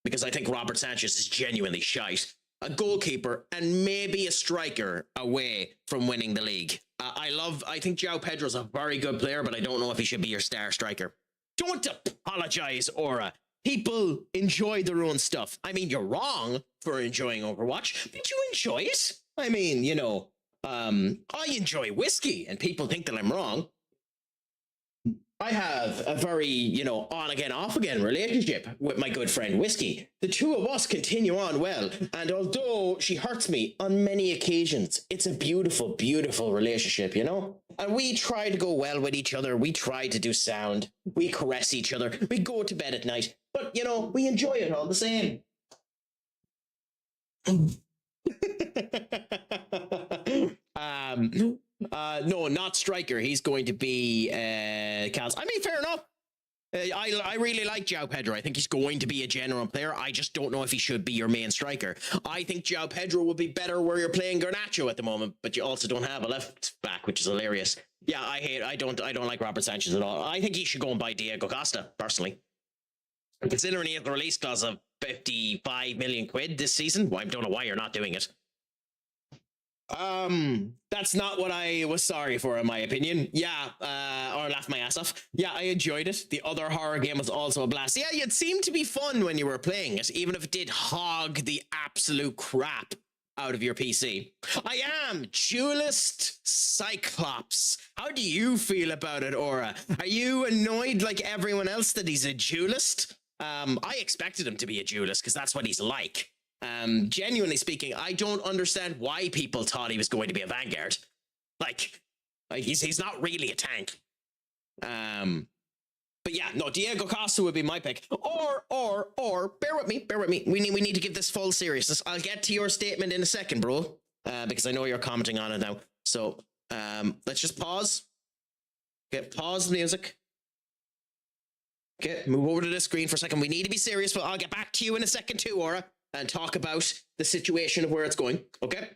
because I think Robert Sanchez is genuinely shite. A goalkeeper and maybe a striker away from winning the league. I think João Pedro's a very good player, but I don't know if he should be your star striker. Don't apologize, Aura. People enjoy their own stuff. I mean, you're wrong for enjoying Overwatch, but you enjoy it. I mean, I enjoy whiskey, and people think that I'm wrong. I have a very, you know, on again, off again relationship with my good friend Whiskey. The two of us continue on well, and although she hurts me on many occasions, it's a beautiful, beautiful relationship, you know? And we try to go well with each other. We try to do sound. We caress each other. We go to bed at night. But, you know, we enjoy it all the same. No, not Striker. He's going to be Cal's. I mean, fair enough. I really like João Pedro. I think he's going to be a general player. I just don't know if he should be your main striker. I think João Pedro would be better where you're playing Garnacho at the moment, but you also don't have a left back, which is hilarious. Yeah, I don't like Robert Sanchez at all. I think he should go and buy Diego Costa, personally. Considering he has the release clause of 55 million quid this season, well, I don't know why you're not doing it. That's not what I was sorry for, in my opinion. Yeah, or laugh my ass off. Yeah, I enjoyed it. The other horror game was also a blast. Yeah, it seemed to be fun when you were playing it, even if it did hog the absolute crap out of your PC. I am Duelist Cyclops. How do you feel about it, Aura? Are you annoyed like everyone else that he's a duelist? I expected him to be a duelist because that's what he's like. Genuinely speaking, I don't understand why people thought he was going to be a Vanguard. Like he's not really a tank. But yeah, no, Diego Costa would be my pick. Or bear with me. We need to give this full seriousness. I'll get to your statement in a second, bro. Because I know you're commenting on it now. So let's just pause. Okay, pause the music. Okay, move over to the screen for a second. We need to be serious, but I'll get back to you in a second too, Aura, and talk about the situation of where it's going. Okay,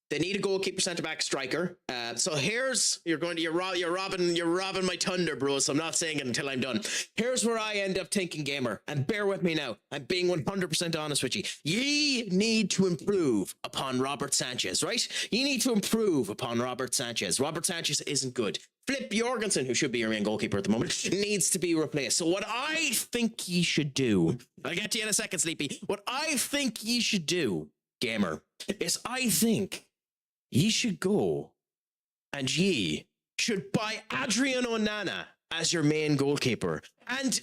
they need a goalkeeper, centre back, striker. So here's you're robbing my thunder, bro. So I'm not saying it until I'm done. Here's where I end up thinking, gamer, and bear with me now. I'm being 100% honest with you. Ye need to improve upon Robert Sanchez, right? You need to improve upon Robert Sanchez. Robert Sanchez isn't good. Flip Jorgensen, who should be your main goalkeeper at the moment, needs to be replaced. So what I think ye should do, I'll get to you in a second, Sleepy. What I think ye should do, gamer, is I think ye should go and ye should buy Adrian Onana as your main goalkeeper and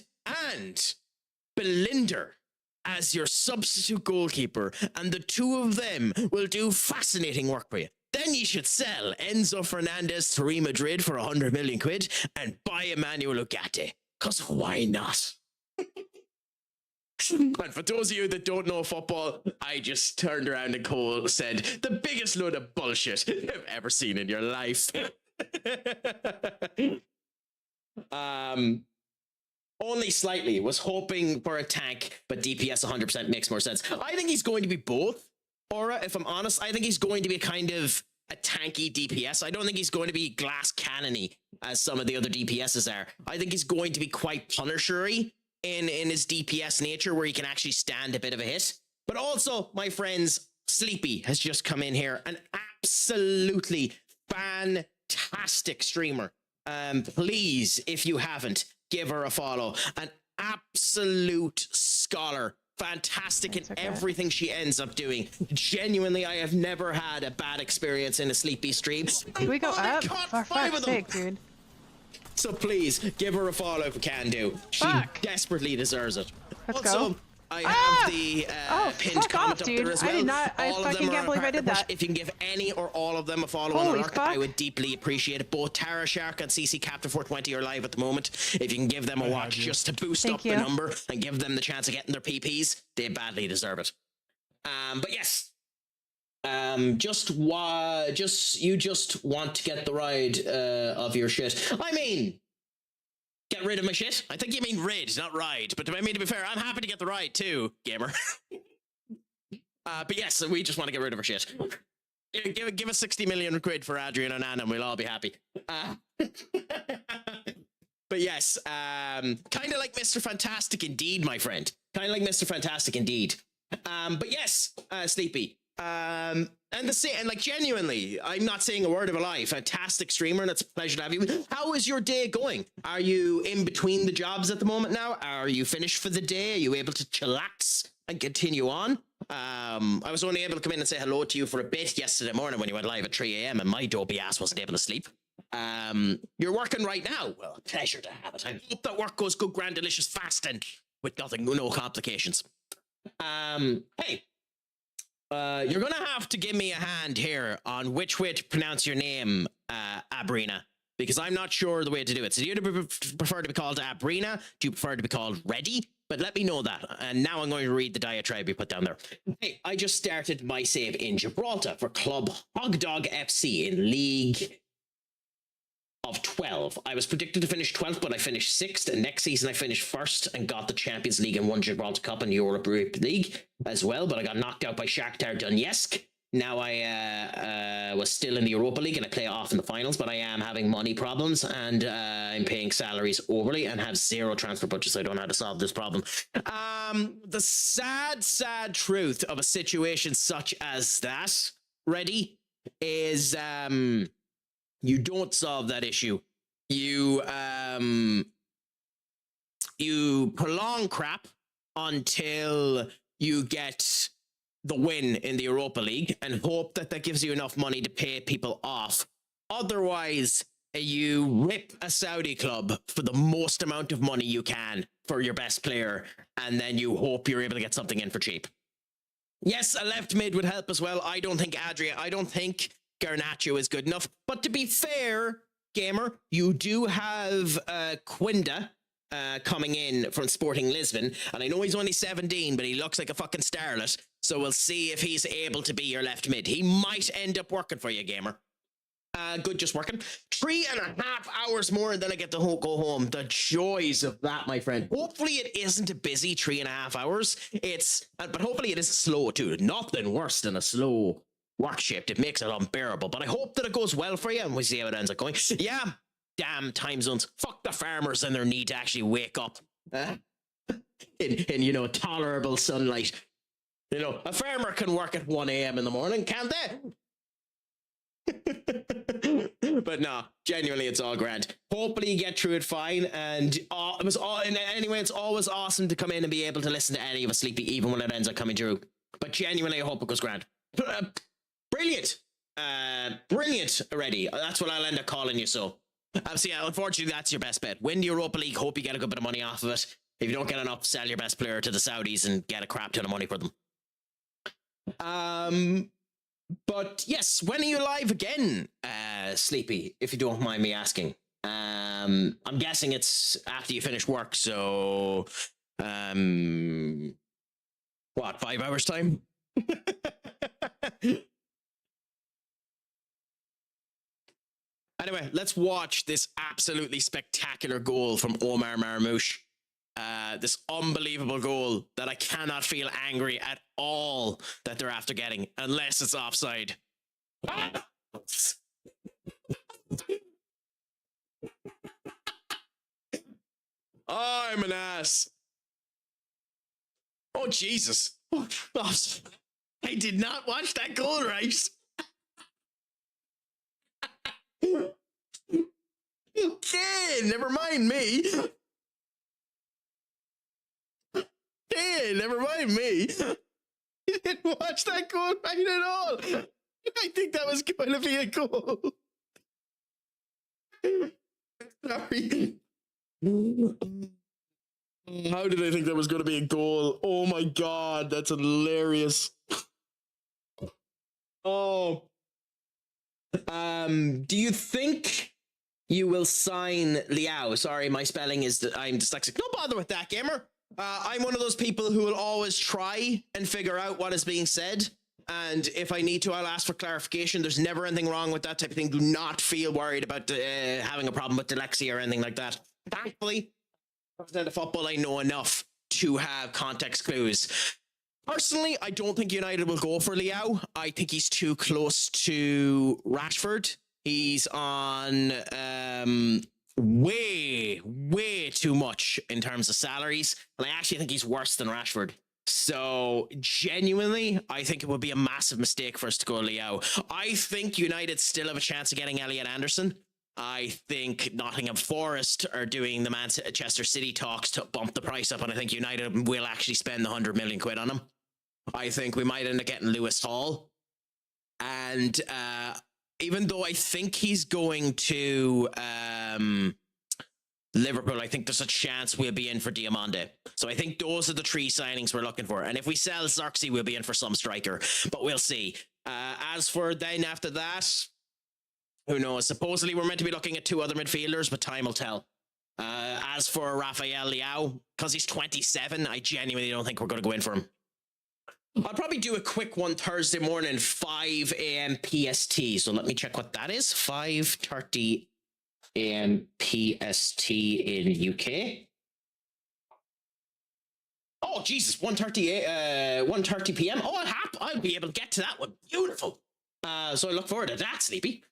Belinder as your substitute goalkeeper, and the two of them will do fascinating work for you. Then you should sell Enzo Fernandez to Real Madrid for 100 million quid and buy Emmanuel Ugarte. Because why not? And for those of you that don't know football, I just turned around and Cole said, the biggest load of bullshit you've ever seen in your life. Only slightly. Was hoping for a tank, but DPS 100% makes more sense. I think he's going to be both. Aura, if I'm honest, I think he's going to be kind of a tanky DPS. I don't think he's going to be glass cannony as some of the other DPSs are. I think he's going to be quite punishery in his DPS nature, where he can actually stand a bit of a hit. But also, my friends, Sleepy has just come in here, an absolutely fantastic streamer. Please, if you haven't, give her a follow. An absolute scholar. Fantastic in everything she ends up doing. Genuinely, I have never had a bad experience in a Sleepy stream. Can we go up? For fuck's sake, dude. So please, give her a follow if you can do. She desperately deserves it. Let's also, go. I have the pinned comment up dude. there as well. I did not. I fucking can't believe I did that. If you can give any or all of them a follow on the lurk, I would deeply appreciate it. Both Tara Shark and CC Captain 420 are live at the moment. If you can give them a watch just to boost up the number and give them the chance of getting their PPs, they badly deserve it. But yes, you just want to get the ride of your shit. I mean, get rid of my shit? I think you mean rid, not ride. But I mean, to be fair, I'm happy to get the ride too, gamer. But yes, we just want to get rid of our shit. Give us 60 million quid for Adrian Onana and we'll all be happy. But yes, kind of like Mr. Fantastic indeed, my friend. Kind of like Mr. Fantastic indeed. But yes, Sleepy. And like genuinely, I'm not saying a word of a lie. Fantastic streamer, and it's a pleasure to have you. How is your day going? Are you in between the jobs at the moment now? Are you finished for the day? Are you able to chillax and continue on? I was only able to come in and say hello to you for a bit yesterday morning when you went live at 3 a.m. and my dopey ass wasn't able to sleep. You're working right now. Well, a pleasure to have it. I hope that work goes good, grand, delicious, fast, and with nothing, no complications. Hey, you're gonna have to give me a hand here on which way to pronounce your name, Abrina, because I'm not sure the way to do it. So do you prefer to be called Abrina? Do you prefer to be called Ready? But let me know that. And now I'm going to read the diatribe you put down there. Hey, I just started my save in Gibraltar for Club Hogdog FC in League of 12. I was predicted to finish 12th, but I finished 6th. And next season I finished 1st and got the Champions League and won Gibraltar Cup and Europa League as well. But I got knocked out by Shakhtar Donetsk. Now I was still in the Europa League and I play off in the finals, but I am having money problems and I'm paying salaries overly and have zero transfer budget, so I don't know how to solve this problem. The sad truth of a situation such as that, Ready, is you don't solve that issue. You prolong crap until you get the win in the Europa League and hope that that gives you enough money to pay people off. Otherwise, you rip a Saudi club for the most amount of money you can for your best player, and then you hope you're able to get something in for cheap. Yes, a left mid would help as well. I don't think Garnacho is good enough. But to be fair, gamer, you do have Quinda coming in from Sporting Lisbon, and I know he's only 17, but he looks like a fucking starlet, so we'll see if he's able to be your left mid. He might end up working for you, gamer. Good, just working. 3.5 hours more, and then I get to go home. The joys of that, my friend. Hopefully it isn't a busy 3.5 hours. But hopefully it isn't slow too. Nothing worse than a slow work shift. It makes it unbearable, but I hope that it goes well for you, and we'll see how it ends up going. Yeah, damn time zones. Fuck the farmers and their need to actually wake up in tolerable sunlight. A farmer can work at 1 a.m. in the morning, can't they? But no, genuinely, it's all grand. Hopefully you get through it fine, and anyway, it's always awesome to come in and be able to listen to any of us sleepy, even when it ends up coming through. But genuinely, I hope it goes grand. Brilliant already. That's what I'll end up calling you. So yeah, unfortunately, that's your best bet. Win the Europa League, hope you get a good bit of money off of it. If you don't get enough, sell your best player to the Saudis and get a crap ton of money for them. But yes, when are you live again, Sleepy, if you don't mind me asking? I'm guessing it's after you finish work, so 5 hours time? Anyway, let's watch this absolutely spectacular goal from Omar Marmoush. This unbelievable goal that I cannot feel angry at all that they're after getting, unless it's offside. I'm an ass. Oh, Jesus. I did not watch that goal right. Okay, never mind me. Hey, never mind me. You didn't watch that goal right at all. I think that was going to be a goal. Sorry. How did I think that was going to be a goal? Oh my God, that's hilarious. Oh. Do you think you will sign Liao? Sorry, my spelling is I'm dyslexic. No bother with that, gamer. I'm one of those people who will always try and figure out what is being said. And if I need to, I'll ask for clarification. There's never anything wrong with that type of thing. Do not feel worried about having a problem with dyslexia or anything like that. Thankfully, outside of football, I know enough to have context clues. Personally, I don't think United will go for Liao. I think he's too close to Rashford. He's on way too much in terms of salaries. And I actually think he's worse than Rashford. So genuinely, I think it would be a massive mistake for us to go Liao. I think United still have a chance of getting Elliot Anderson. I think Nottingham Forest are doing the Manchester City talks to bump the price up, and I think United will actually spend the 100 million quid on him. I think we might end up getting Lewis Hall. And even though I think he's going to Liverpool, I think there's a chance we'll be in for Diamande. So I think those are the 3 signings we're looking for. And if we sell Xerxes, we'll be in for some striker. But we'll see. As for then after that, who knows? Supposedly we're meant to be looking at 2 other midfielders, but time will tell. As for Rafael Leao, because he's 27, I genuinely don't think we're going to go in for him. I'll probably do a quick one Thursday morning, 5 a.m. PST. So let me check what that is. 5:30 a.m. PST in UK. Oh, Jesus, 1:30 p.m. Oh, I'll be able to get to that one. Beautiful. So I look forward to that, Sleepy.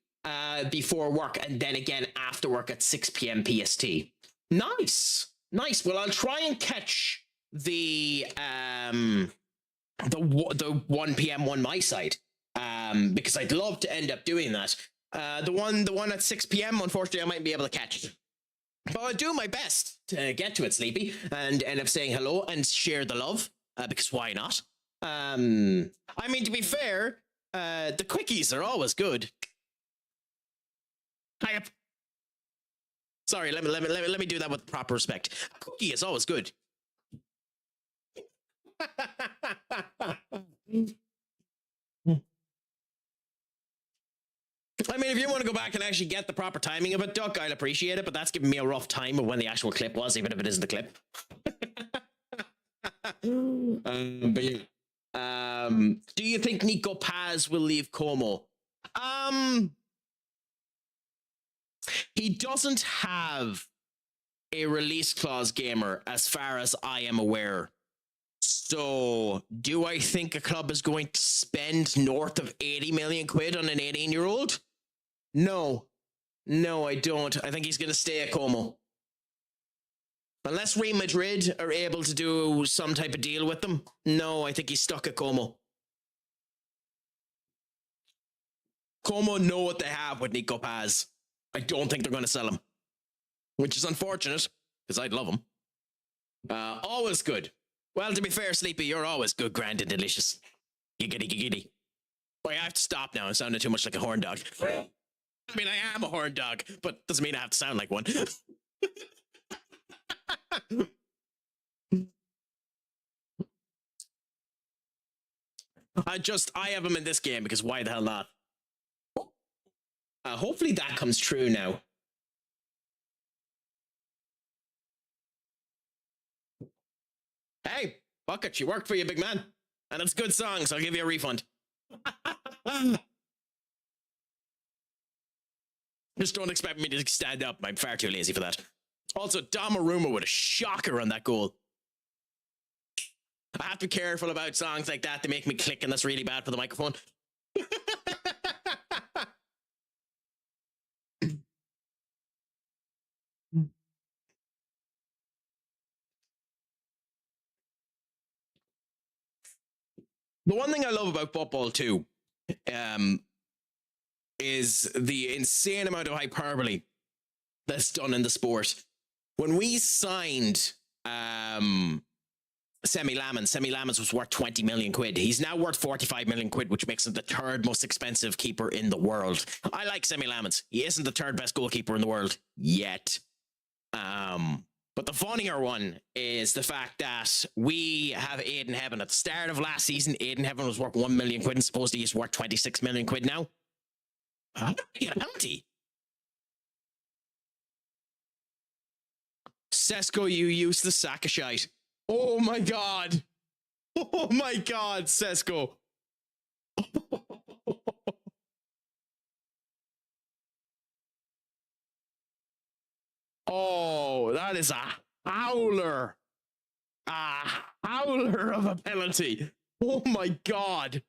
Before work, and then again after work at 6 p.m. PST. Nice. Well, I'll try and catch the 1 p.m. one my side, because I'd love to end up doing that. The one at 6 p.m. unfortunately I might be able to catch it, but I'll do my best to get to it, Sleepy, and end up saying hello and share the love, because why not? I mean, to be fair, the quickies are always good. Hi. Sorry, let me do that with proper respect. A cookie is always good. I mean, if you want to go back and actually get the proper timing of it, Duck, I'd appreciate it, but that's giving me a rough time of when the actual clip was, even if it isn't the clip. But yeah. Do you think Nico Paz will leave Como? He doesn't have a release clause, gamer, as far as I am aware. So, do I think a club is going to spend north of 80 million quid on an 18-year-old? No. No, I don't. I think he's going to stay at Como. Unless Real Madrid are able to do some type of deal with them. No, I think he's stuck at Como. Como know what they have with Nico Paz. I don't think they're going to sell him. Which is unfortunate, because I'd love him. Always good. Well, to be fair, Sleepy, you're always good, grand and delicious. Giggity. Boy, I have to stop now. I'm sounding too much like a horn dog. I mean, I am a horn dog, but doesn't mean I have to sound like one. I have him in this game, because why the hell not? Hopefully that comes true now. Hey, Bucket, you worked for you, big man. And it's good songs. I'll give you a refund. Just don't expect me to stand up. I'm far too lazy for that. Also, Donnarumma with a shocker on that goal. I have to be careful about songs like that. They make me click, and that's really bad for the microphone. The one thing I love about football too, is the insane amount of hyperbole that's done in the sport. When we signed Semi Lamens was worth 20 million quid. He's now worth 45 million quid, which makes him the 3rd most expensive keeper in the world. I like Semi Lamens. He isn't the 3rd best goalkeeper in the world yet. But the funnier one is the fact that we have Aiden Heaven. At the start of last season, Aiden Heaven was worth 1 million quid, and supposedly he's worth 26 million quid now. How did he get a penalty? Sesko, you useless sack of shite. Oh my god. Oh my god, Sesko. Oh, that is a howler. A howler of a penalty. Oh my god.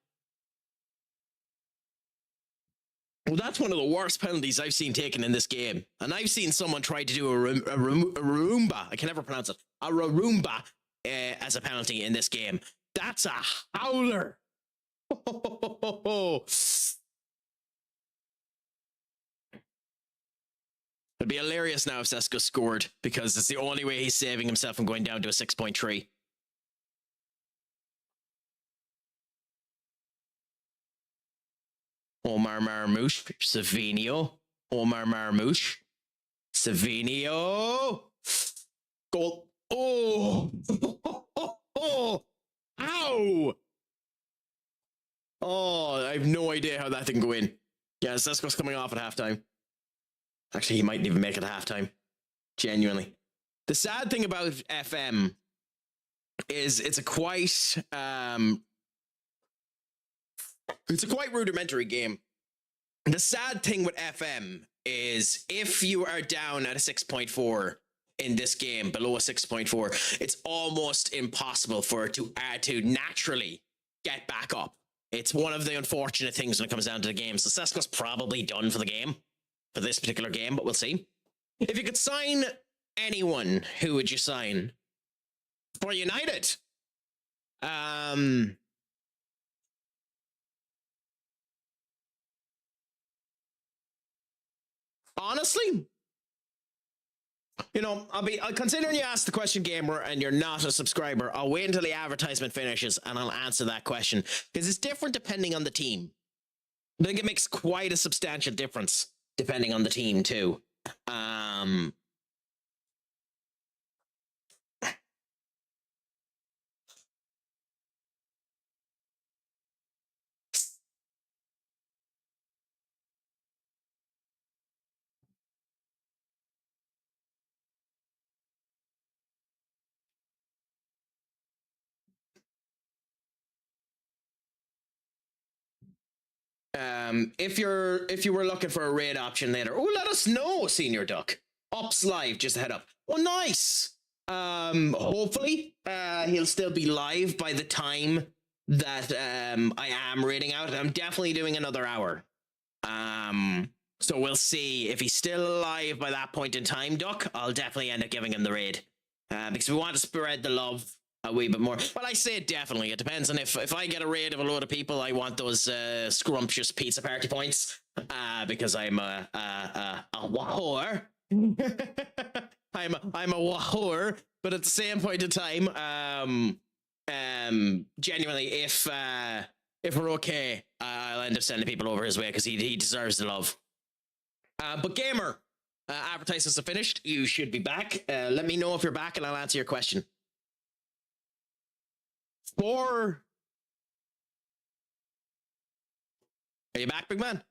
Well, that's one of the worst penalties I've seen taken in this game. And I've seen someone try to do a Roomba. I can never pronounce it. A Roomba as a penalty in this game. That's a howler. It'd be hilarious now if Sesko scored, because it's the only way he's saving himself from going down to a 6.3. Omar Marmouche, Savinio, Omar Marmouche, Savinio, goal. Oh, ow! Oh, I have no idea how that thing go in. Yeah, Sesko's coming off at halftime. Actually, he mightn't even make it halftime. Genuinely. The sad thing about FM is it's a quite rudimentary game. The sad thing with FM is if you are down at a 6.4 in this game, below a 6.4, it's almost impossible for it to naturally get back up. It's one of the unfortunate things when it comes down to the game. So Sesko's probably done for the game, for this particular game, but we'll see. If you could sign anyone, who would you sign for United? Honestly, you know, considering you asked the question, Gamer, and you're not a subscriber, I'll wait until the advertisement finishes and I'll answer that question, because it's different depending on the team. I think it makes quite a substantial difference depending on the team too. If you were looking for a raid option later, oh, let us know, Senior Duck. Ups live, just a head up. Oh, nice. Hopefully, he'll still be live by the time that I am raiding out. I'm definitely doing another hour. So we'll see if he's still alive by that point in time, Duck. I'll definitely end up giving him the raid, because we want to spread the love a wee bit more. Well, I say definitely. It depends on if I get a raid of a load of people, I want those scrumptious pizza party points, because I'm a whore. I'm a whore, but at the same point in time, genuinely, if we're okay, I'll end up sending people over his way because he deserves the love. But Gamer, advertisements are finished. You should be back. Let me know if you're back, and I'll answer your question. Are you back, big man?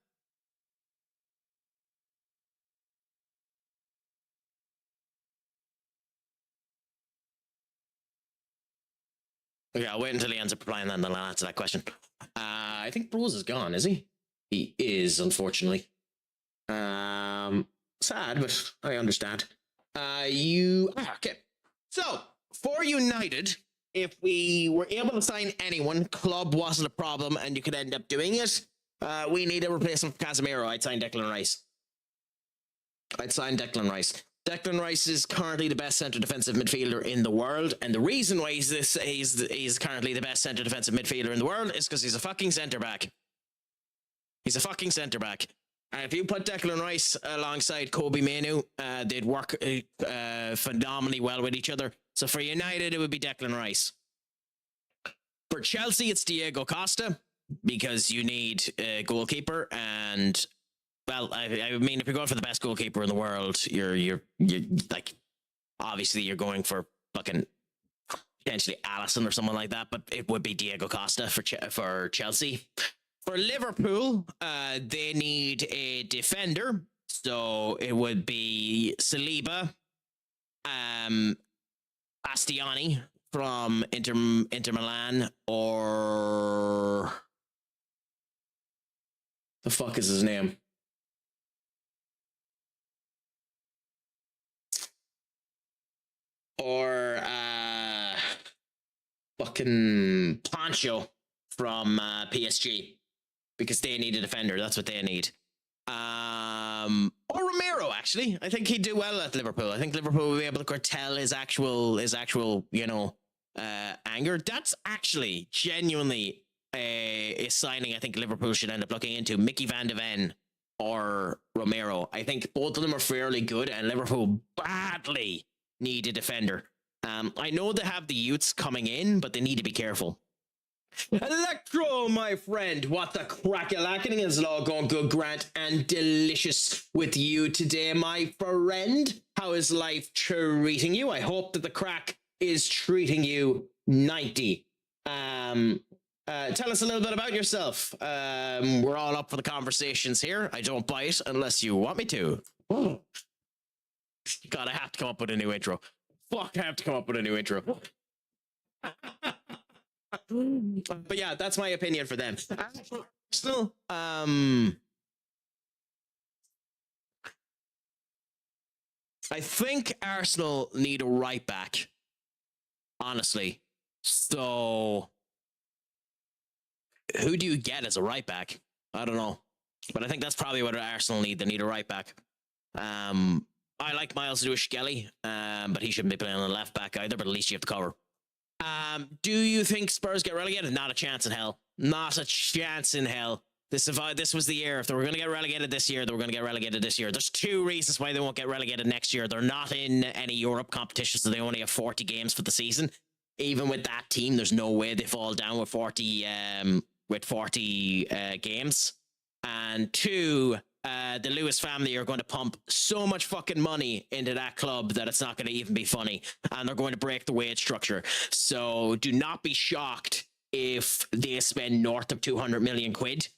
Okay, I'll wait until he ends up replying, then I'll answer that question. I think Bros is gone, is he? He is, unfortunately. Sad, but I understand. Okay. So, for United, if we were able to sign anyone, club wasn't a problem, and you could end up doing it, we need a replacement for Casemiro. I'd sign Declan Rice. Declan Rice is currently the best centre defensive midfielder in the world, and the reason why he's currently the best centre defensive midfielder in the world is because he's a fucking centre back. He's a fucking centre back. And if you put Declan Rice alongside Kobe Mainoo, they'd work phenomenally well with each other. So for United, it would be Declan Rice. For Chelsea, it's Diego Costa, because you need a goalkeeper, and well, I mean, if you're going for the best goalkeeper in the world, you're like, obviously you're going for fucking potentially Alisson or someone like that, but it would be Diego Costa for Chelsea. For Liverpool, they need a defender, so it would be Saliba, Bastiani from Inter Milan, or the fuck is his name? Or fucking Pancho from PSG, because they need a defender. That's what they need. Or Romero, actually. I think he'd do well at Liverpool. I think Liverpool will be able to curtail his actual, you know, anger. That's actually genuinely a signing I think Liverpool should end up looking into. Mickey van de Ven or Romero. I think both of them are fairly good, and Liverpool badly need a defender. I know they have the youths coming in, but they need to be careful. Electro, my friend, what the crack-a-lackening is all going good, Grant, and delicious with you today, my friend. How is life treating you? I hope that the crack is treating you 90. Tell us a little bit about yourself. We're all up for the conversations here. I don't bite unless you want me to. God, I have to come up with a new intro. Fuck, I have to come up with a new intro. But yeah, that's my opinion for them. Still, I think Arsenal need a right back. Honestly. So who do you get as a right back? I don't know. But I think that's probably what Arsenal need. They need a right back. I like Miles Lewis-Skelly, but he shouldn't be playing on the left back either, but at least you have to cover. Do you think Spurs get relegated? Not a chance in hell. Not a chance in hell. This was the year. If they were going to get relegated this year, they were going to get relegated this year. There's two reasons why they won't get relegated next year. They're not in any Europe competition, so they only have 40 games for the season. Even with that team, there's no way they fall down with 40 games. And two, the Lewis family are going to pump so much fucking money into that club that it's not going to even be funny. And they're going to break the wage structure. So do not be shocked if they spend north of 200 million quid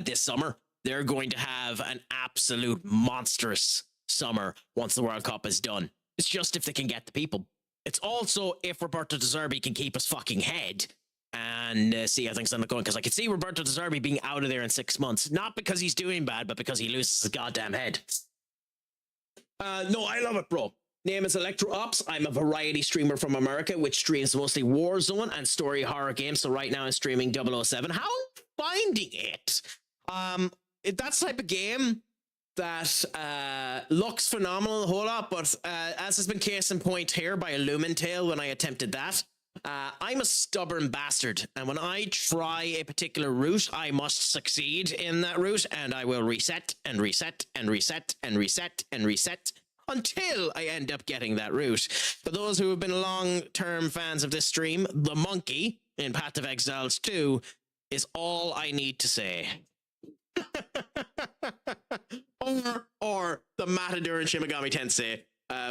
this summer. They're going to have an absolute monstrous summer once the World Cup is done. It's just if they can get the people. It's also if Roberto De Zerbi can keep his fucking head and see how things end up going. Because I could see Roberto De Zerbi being out of there in 6 months. Not because he's doing bad, but because he loses his goddamn head. No, I love it, bro. Name is Electro Ops. I'm a variety streamer from America, which streams mostly Warzone and story horror games. So right now I'm streaming 007. How are you finding it? That's the type of game that looks phenomenal a whole lot, but as has been case in point here by Illumintale when I attempted that, I'm a stubborn bastard, and when I try a particular route, I must succeed in that route, and I will reset and reset and reset and reset and reset until I end up getting that route. For those who have been long-term fans of this stream, the monkey in Path of Exiles 2 is all I need to say. or the Matador in Shin Megami Tensei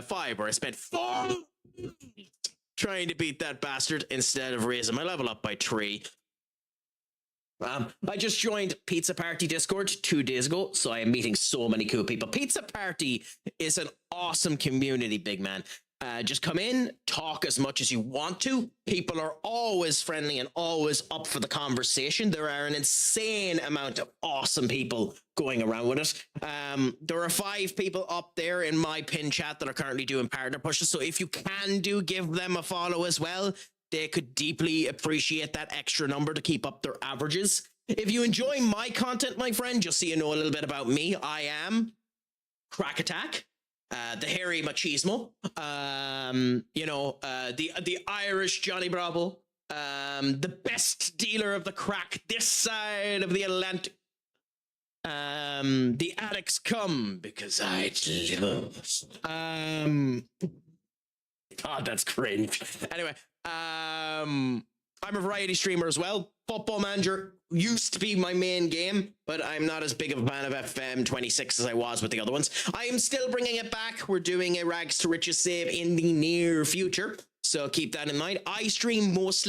5, where I spent 4 trying to beat that bastard instead of raising my level up by 3. I just joined Pizza Party Discord 2 days ago, so I am meeting so many cool people. Pizza Party is an awesome community, big man. Just come in, talk as much as you want to. People are always friendly and always up for the conversation. There are an insane amount of awesome people going around with it. There are 5 people up there in my pin chat that are currently doing partner pushes. So if you can give them a follow as well. They could deeply appreciate that extra number to keep up their averages. If you enjoy my content, my friend, just so you know a little bit about me, I am Craic Attack. The hairy machismo, the Irish Johnny Bravo, the best dealer of the crack this side of the Atlantic. The addicts come because I deliver. God, that's cringe. Anyway, I'm a variety streamer as well. Football Manager used to be my main game, but I'm not as big of a fan of FM26 as I was with the other ones. I am still bringing it back. We're doing a Rags to Riches save in the near future, so keep that in mind. I stream most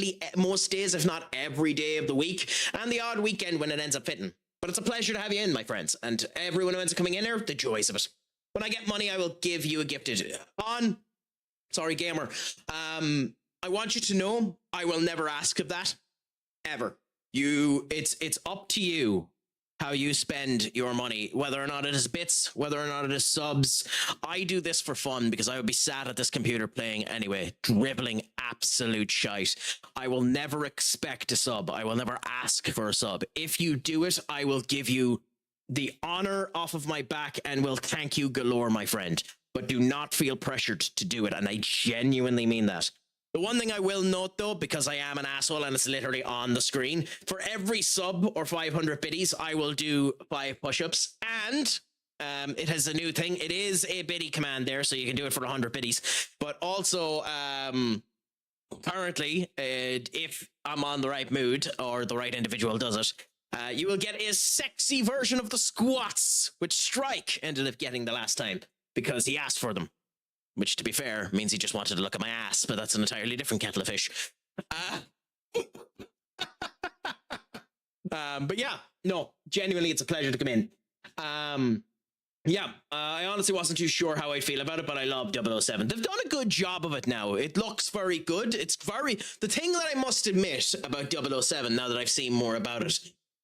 days, if not every day of the week, and the odd weekend when it ends up fitting. But it's a pleasure to have you in, my friends, and everyone who ends up coming in there, the joys of it. When I get money, I will give you a gifted Sorry, gamer. I want you to know I will never ask of that. Ever. It's up to you how you spend your money, whether or not it is bits, whether or not it is subs. I do this for fun because I would be sat at this computer playing anyway, dribbling absolute shite. I will never expect a sub. I will never ask for a sub. If you do it, I will give you the honor off of my back and will thank you galore, my friend. But do not feel pressured to do it, and I genuinely mean that. The one thing I will note, though, because I am an asshole and it's literally on the screen, for every sub or 500 biddies, I will do 5 push-ups. And it has a new thing. It is a biddy command there, so you can do it for 100 biddies. But also, currently, if I'm on the right mood or the right individual does it, you will get a sexy version of the squats, which Strike ended up getting the last time because he asked for them. Which, to be fair, means he just wanted to look at my ass, but that's an entirely different kettle of fish. But yeah, no, genuinely, it's a pleasure to come in. I honestly wasn't too sure how I feel about it, but I love 007. They've done a good job of it now. It looks very good. The thing that I must admit about 007, now that I've seen more about it,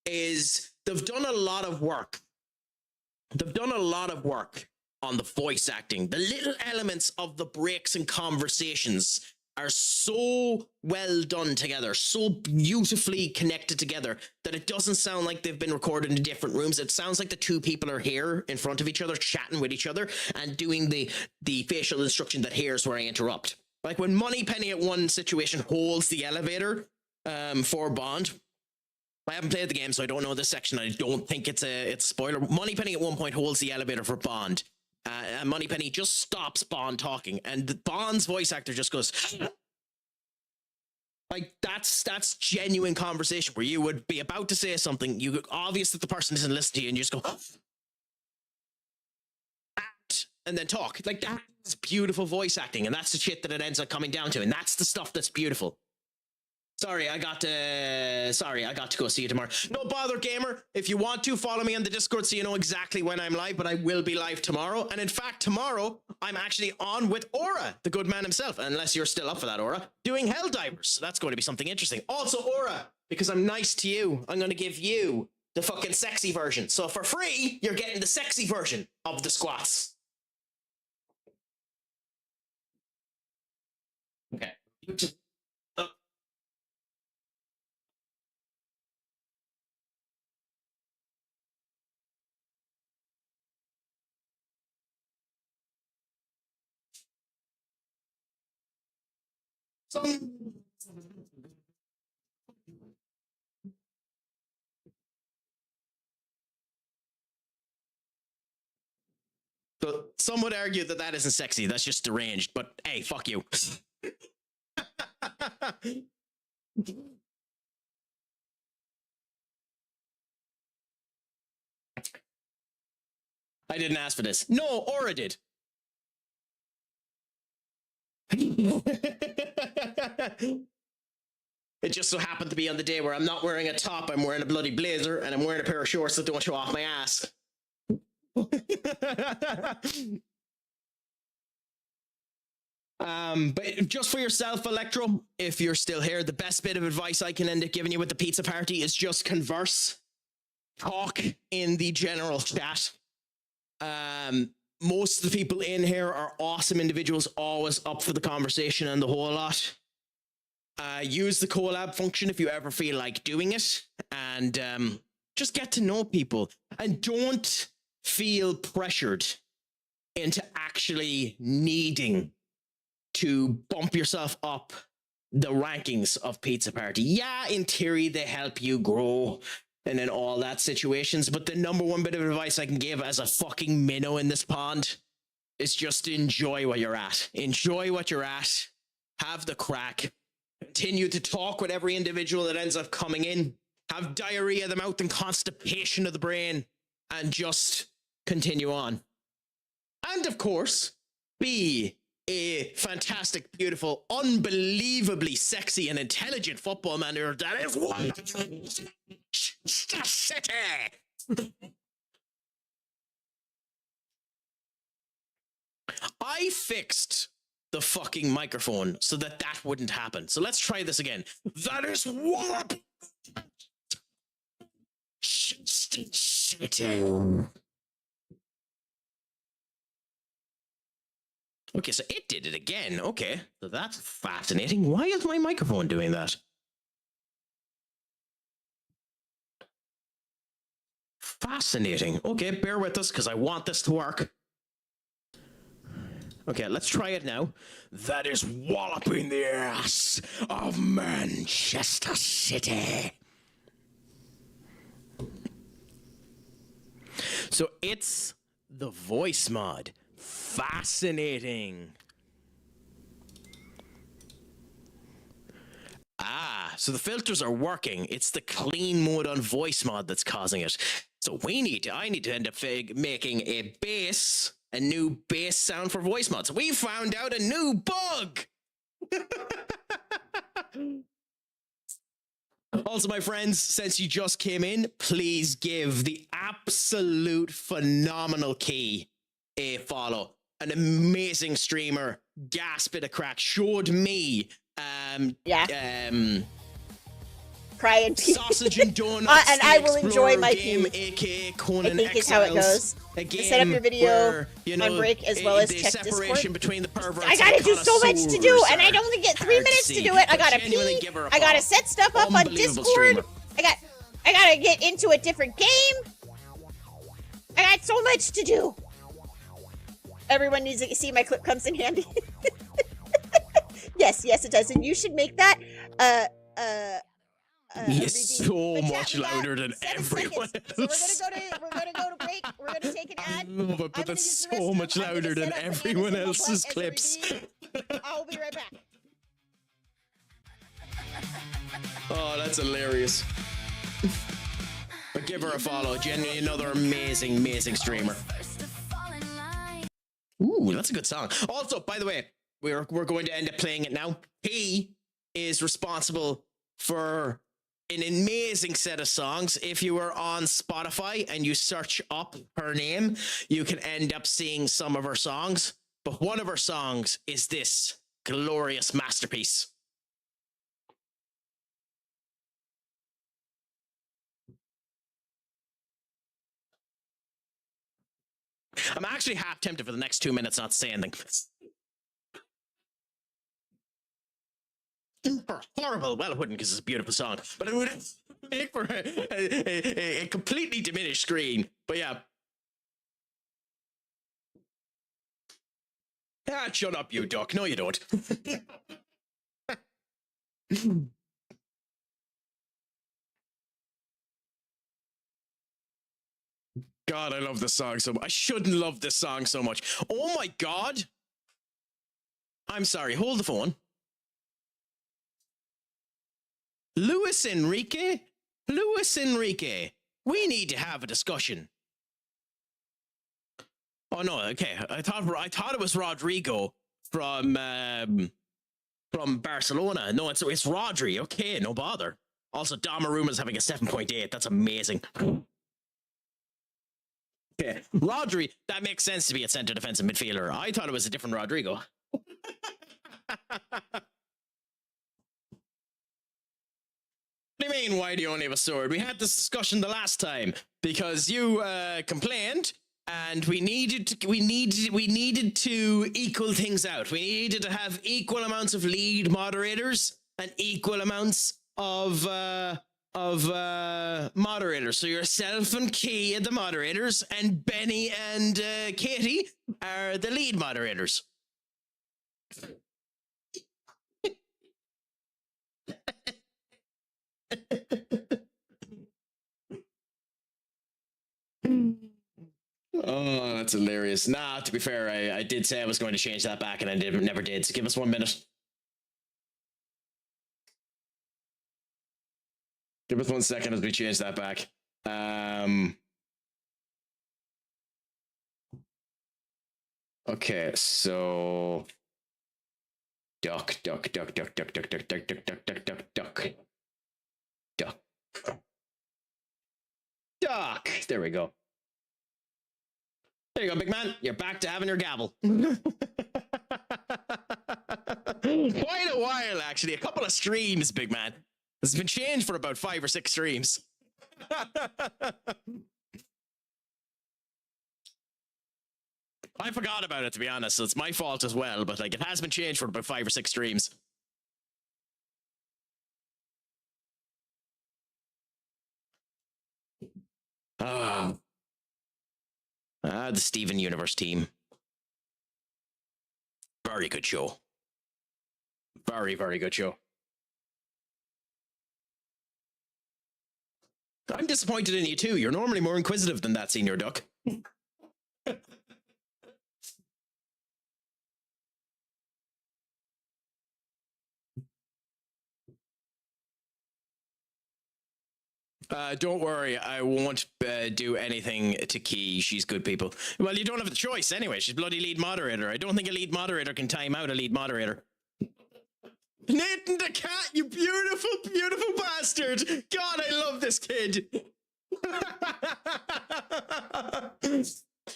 is they've done a lot of work. They've done a lot of work on the voice acting. The little elements of the breaks and conversations are so well done together, so beautifully connected together that it doesn't sound like they've been recorded in different rooms. It sounds like the two people are here in front of each other, chatting with each other and doing the facial instruction that here's where I interrupt. Like when Moneypenny at one situation holds the elevator for Bond. I haven't played the game, so I don't know this section. I don't think it's a spoiler. Moneypenny at one point holds the elevator for Bond. And Moneypenny just stops Bond talking, and Bond's voice actor just goes, like, that's genuine conversation where you would be about to say something, you obvious that the person doesn't listen to you, and you just go, and then talk. Like, that's beautiful voice acting, and that's the shit that it ends up coming down to, and that's the stuff that's beautiful. Sorry, I got to go see you tomorrow. No bother, gamer. If you want to, follow me on the Discord so you know exactly when I'm live, but I will be live tomorrow. And in fact, tomorrow, I'm actually on with Aura, the good man himself, unless you're still up for that, Aura, doing Helldivers. So that's going to be something interesting. Also, Aura, because I'm nice to you, I'm going to give you the fucking sexy version. So for free, you're getting the sexy version of the squats. Okay. So some would argue that that isn't sexy. That's just deranged. But hey, fuck you. I didn't ask for this. No, Aura did. It just so happened to be on the day where I'm not wearing a top, I'm wearing a bloody blazer, and I'm wearing a pair of shorts that don't show off my ass. But just for yourself, Electro, if you're still here, the best bit of advice I can end up giving you with the pizza party is just converse. Talk in the general chat. Most of the people in here are awesome individuals, always up for the conversation and the whole lot. Use the collab function if you ever feel like doing it, and just get to know people, and don't feel pressured into actually needing to bump yourself up the rankings of Pizza Party. Yeah, in theory, they help you grow and in all that situations, but the number one bit of advice I can give as a fucking minnow in this pond is just enjoy what you're at. Enjoy what you're at. Have the crack. Continue to talk with every individual that ends up coming in. Have diarrhea of the mouth and constipation of the brain, and just continue on. And of course, be a fantastic, beautiful, unbelievably sexy and intelligent football manager that is City. I fixed the fucking microphone so that wouldn't happen. So let's try this again. That is what City. Okay, so it did it again. Okay, so that's fascinating. Why is my microphone doing that? Fascinating. Okay, bear with us because I want this to work. Okay, let's try it now. That is walloping the ass of Manchester City. So it's the voice mod. Fascinating. Ah, so the filters are working. It's the clean mode on voice mod that's causing it. So I need to end up making a new bass sound for voice mods. We found out a new bug. Also, my friends, since you just came in, please give the absolute phenomenal Key a follow. An amazing streamer, gas bit of crack, showed me Crying sausage and donuts, and I will enjoy my game, pee. aka Conan I think is how it goes. Set up your video where, on break as well as the check separation Discord. between the perverts. I gotta do so much to do, and I only get 3 minutes to do it. I gotta pee. I gotta set stuff up on Discord. Streamer. I gotta get into a different game. I got so much to do. Everyone needs to see my clip comes in handy. Yes, it does, and you should make that. He's so much louder than everyone else. So we're gonna go to break. We're gonna take an ad. No, but that's so much louder than everyone else's clips. I'll be right back. Oh, that's hilarious. But give her a follow. Genuinely another amazing streamer. Ooh, that's a good song. Also, by the way, we're going to end up playing it now. He is responsible for an amazing set of songs. If you are on Spotify and you search up her name, you can end up seeing some of her songs. But one of her songs is this glorious masterpiece. I'm actually half tempted for the next 2 minutes not to say anything. Horrible. Well, it wouldn't because it's a beautiful song, but it would make for a completely diminished screen. But yeah. Ah, shut up, you duck. No, you don't. God, I love this song so much. I shouldn't love this song so much. Oh my God. I'm sorry. Hold the phone. Luis Enrique, we need to have a discussion. Oh no, okay. I thought it was Rodrigo from Barcelona. No, it's Rodri. Okay, no bother. Also, Donnarumma's having a 7.8. That's amazing. Okay, Rodri. That makes sense to be a center defensive midfielder. I thought it was a different Rodrigo. What do you mean, why do you only have a sword? We had this discussion the last time because you complained and we needed to equal things out. We needed to have equal amounts of lead moderators and equal amounts of moderators. So yourself and Key are the moderators, and Benny and Katie are the lead moderators. Oh, that's hilarious. Nah, to be fair, I did say I was going to change that back, and I never did. So give us 1 minute. Give us 1 second as we change that back. Okay, so duck. There we go. There you go, big man. You're back to having your gavel. Quite a while, actually. A couple of streams, big man. This has been changed for about 5 or 6 streams. I forgot about it, to be honest, so it's my fault as well, but like it has been changed for about 5 or 6 streams. The Steven Universe team. Very good show. Very, very good show. I'm disappointed in you too. You're normally more inquisitive than that, Senior Duck. Don't worry, I won't do anything to Key. She's good people. Well, you don't have the choice anyway. She's bloody lead moderator. I don't think a lead moderator can time out a lead moderator. Nathan the cat, you beautiful, beautiful bastard! God, I love this kid.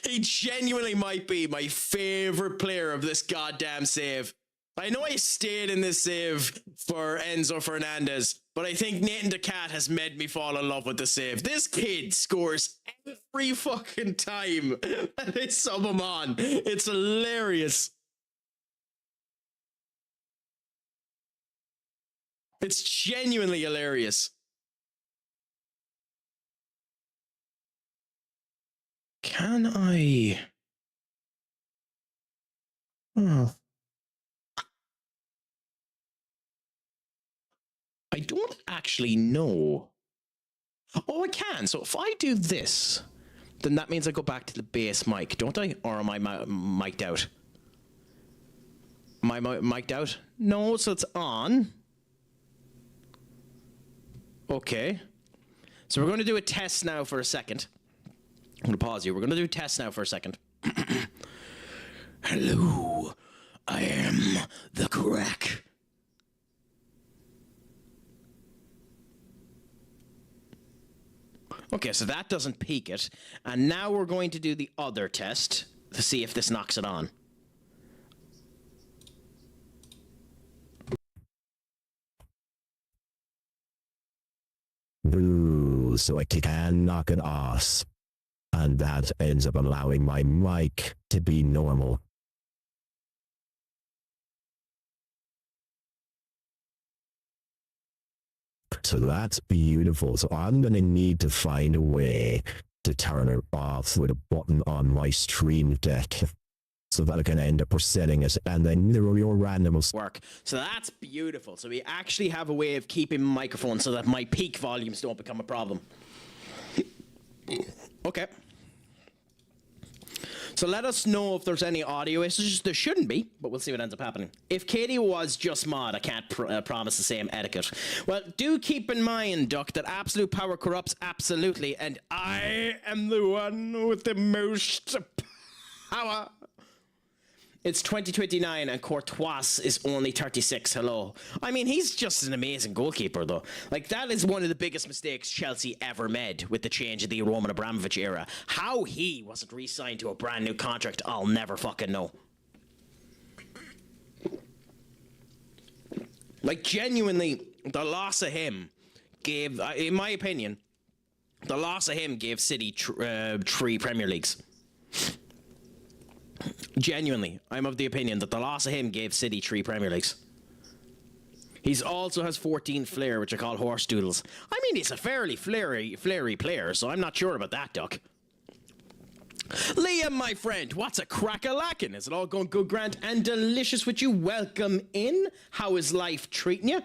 He genuinely might be my favorite player of this goddamn save. I know I stayed in this save for Enzo Fernandez, but I think Nathan the cat has made me fall in love with the save. This kid scores every fucking time that they sub him on. It's hilarious. It's genuinely hilarious. Can I? Oh. I don't actually know. Oh, I can. So if I do this, then that means I go back to the base mic, don't I? Or am I mic'd out? Am I mic'd out? No, so it's on. Okay. So we're going to do a test now for a second. I'm going to pause you. We're going to do a test now for a second. Hello. I am the Craic. Okay, so that doesn't peak it. And now we're going to do the other test to see if this knocks it on. Boo, so I can knock it off. And that ends up allowing my mic to be normal. So that's beautiful. So I'm going to need to find a way to turn it off with a button on my stream deck so that I can end up resetting it, and then there are your randomals work. So that's beautiful. So we actually have a way of keeping my microphone so that my peak volumes don't become a problem. Okay. So let us know if there's any audio issues. There shouldn't be, but we'll see what ends up happening. If Katie was just mod, I can't promise the same etiquette. Well, do keep in mind, Duck, that absolute power corrupts absolutely, and I am the one with the most power. It's 2029 and Courtois is only 36. Hello. I mean, he's just an amazing goalkeeper, though. Like, that is one of the biggest mistakes Chelsea ever made with the change of the Roman Abramovich era. How he wasn't re-signed to a brand new contract, I'll never fucking know. Like, genuinely, the loss of him gave, in my opinion, the loss of him gave City 3 Premier Leagues. Genuinely, I'm of the opinion that the loss of him gave City 3 Premier Leagues. He's also has 14 flair, which I call horse doodles. I mean, he's a fairly flary player, so I'm not sure about that, Duck. Liam, my friend, what's a crack-a-lackin'? Is it all going good, grand, and delicious with you? Welcome in. How is life treating you?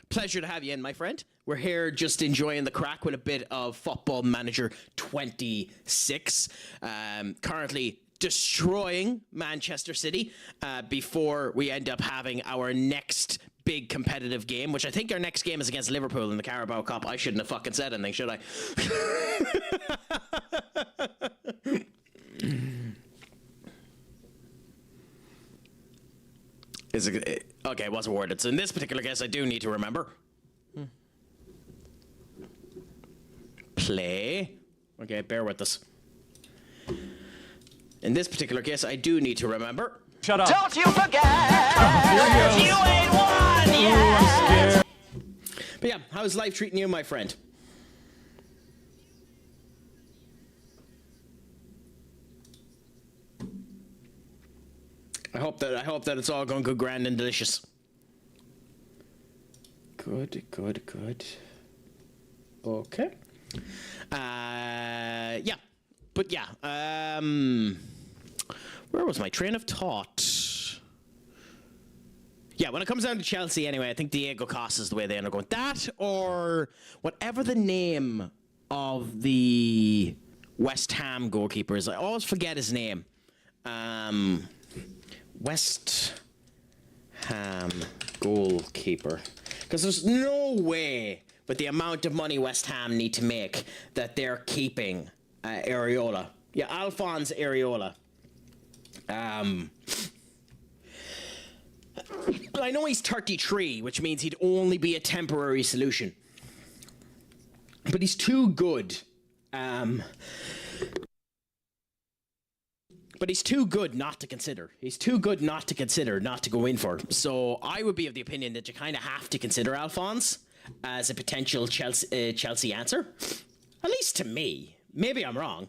Pleasure to have you in, my friend. We're here just enjoying the crack with a bit of Football Manager 26. Currently destroying Manchester City before we end up having our next big competitive game, which I think our next game is against Liverpool in the Carabao Cup. I shouldn't have fucking said anything, should I? Okay, it wasn't worded. So in this particular case, I do need to remember. Play. Okay, bear with us. In this particular case, I do need to remember. Shut up. Don't you forget, you ain't won yet. But yeah, how's life treating you, my friend? I hope that it's all going good, grand, and delicious. Good. Okay. Yeah. But yeah. Where was my train of thought? Yeah, when it comes down to Chelsea, anyway, I think Diego Costa is the way they end up going. That or whatever the name of the West Ham goalkeeper is. I always forget his name. West Ham goalkeeper. Because there's no way with the amount of money West Ham need to make, that they're keeping Areola. Yeah, Alphonse Areola. I know he's 33, which means he'd only be a temporary solution. But he's too good. But he's too good not to consider. He's too good not to consider, not to go in for. So I would be of the opinion that you kind of have to consider Alphonse as a potential Chelsea answer. At least to me. Maybe I'm wrong.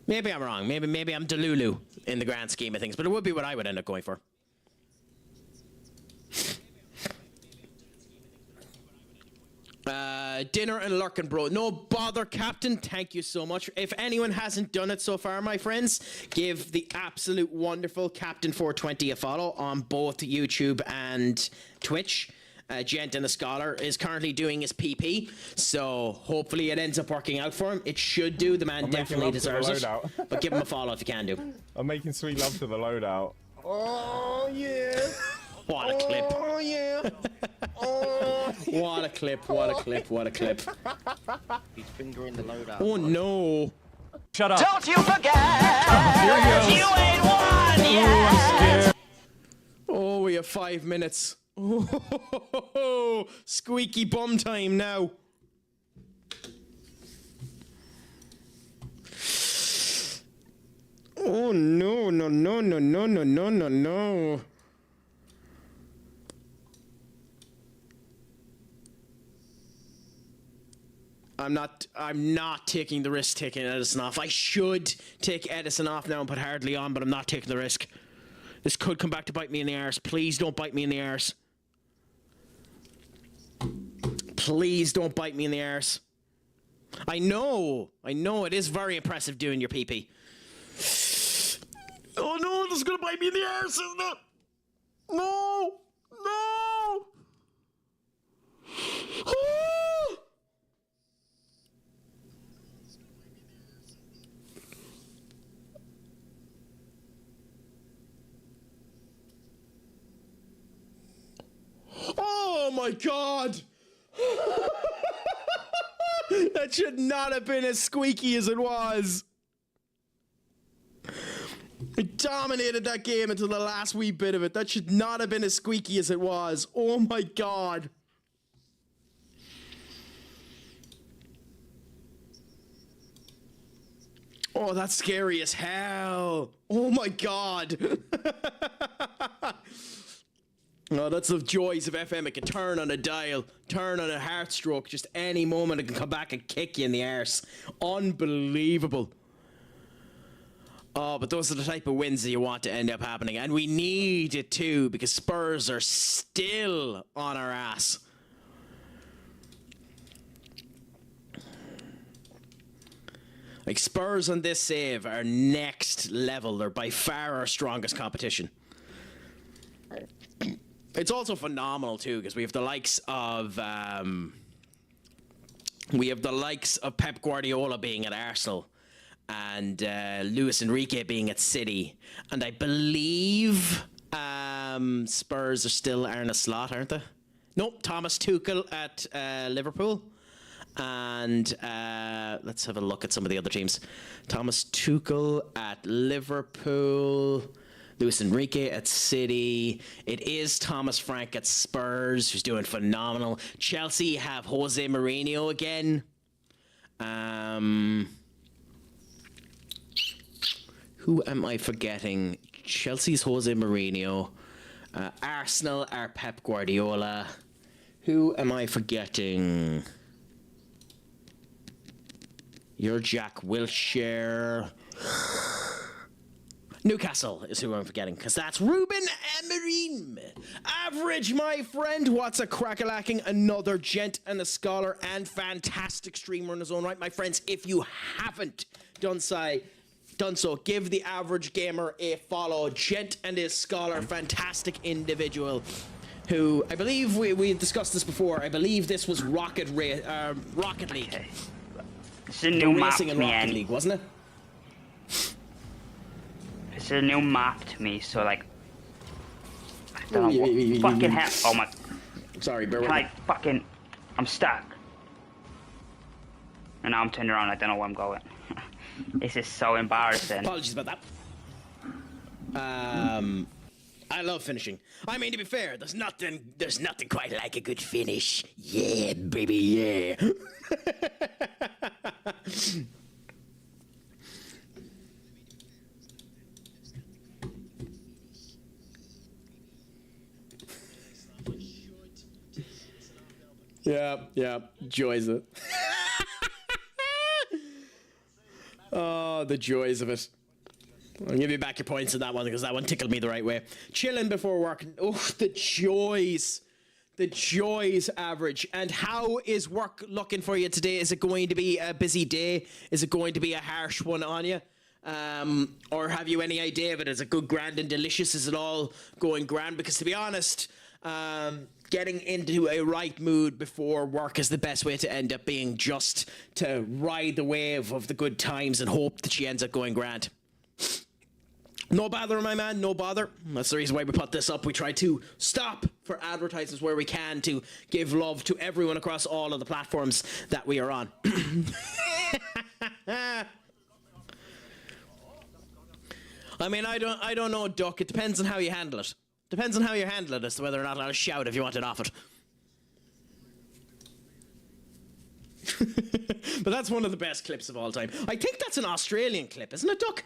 Maybe I'm wrong. Maybe I'm Delulu in the grand scheme of things. But it would be what I would end up going for. Dinner and lurking, bro. No bother, Captain. Thank you so much. If anyone hasn't done it so far, my friends, give the absolute wonderful Captain420 a follow on both YouTube and Twitch. Gent and the Scholar is currently doing his PP, so hopefully it ends up working out for him. It should do. The man definitely deserves it. But give him a follow if you can do. I'm making sweet love to the loadout. Oh yeah. What a clip. Oh yeah. Oh. What a clip, what a clip, what a clip. He's fingering the loadout. Oh no. Shut up. Don't you forget, Here he goes. you ain't won yet. I'm scared. Oh, we have 5 minutes. Oh, squeaky bum time now. Oh no, no, no, no, no, no, no, no, no. I'm not taking the risk taking Edison off. I should take Edison off now and put Hardley on, but I'm not taking the risk. This could come back to bite me in the arse. Please don't bite me in the arse. Please don't bite me in the arse. I know it is very impressive doing your PP. Oh no, this is gonna bite me in the arse, isn't it? No! No! Oh my god! That should not have been as squeaky as it was. I dominated that game until the last wee bit of it. That should not have been as squeaky as it was. Oh my god. Oh, that's scary as hell. Oh my god. Oh, that's the joys of FM. It can turn on a dial, turn on a heart stroke. Just any moment it can come back and kick you in the arse. Unbelievable. Oh, but those are the type of wins that you want to end up happening. And we need it too, because Spurs are still on our ass. Like, Spurs on this save are next level. They're by far our strongest competition. It's also phenomenal too, because we have the likes of Pep Guardiola being at Arsenal, and Luis Enrique being at City, and I believe Spurs are still Arne Slot, aren't they? Nope, Thomas Tuchel at Liverpool, and let's have a look at some of the other teams. Thomas Tuchel at Liverpool. Luis Enrique at City. It is Thomas Frank at Spurs, who's doing phenomenal. Chelsea have Jose Mourinho again. Who am I forgetting? Chelsea's Jose Mourinho. Arsenal are Pep Guardiola. Who am I forgetting? You're Jack Wilshere. Newcastle is who I'm forgetting, because that's Ruben Amorim. Average, my friend. What's a crack-a-lacking? Another gent and a scholar and fantastic streamer in his own right. My friends, if you haven't done so, give the average gamer a follow. Gent and his scholar, fantastic individual, who I believe we discussed this before. I believe this was Rocket League. It's a new map Racing to in me, Rocket League, wasn't it? It's a new map to me, so like, I don't know what fucking hell. Oh my. Sorry, bear with Can me. I fucking I'm stuck. And now I'm turned around, I don't know where I'm going. This is so embarrassing. Apologies about that. I love finishing. I mean, to be fair, there's nothing quite like a good finish. Yeah, baby, yeah. Yeah, joys of it. Oh, the joys of it. I'll give you back your points on that one because that one tickled me the right way. Chilling before work. Oh, the joys. The joys, Average. And how is work looking for you today? Is it going to be a busy day? Is it going to be a harsh one on you? Or have you any idea of it? Is it good, grand, and delicious? Is it all going grand? Because to be honest, getting into a right mood before work is the best way to end up being, just to ride the wave of the good times and hope that she ends up going grand. No bother, my man, no bother. That's the reason why we put this up. We try to stop for advertisers where we can to give love to everyone across all of the platforms that we are on. I mean, I don't know, Duck. It depends on how you handle it. Depends on how you handle it as to whether or not I'll shout if you want it off it. But that's one of the best clips of all time. I think that's an Australian clip, isn't it, Duck?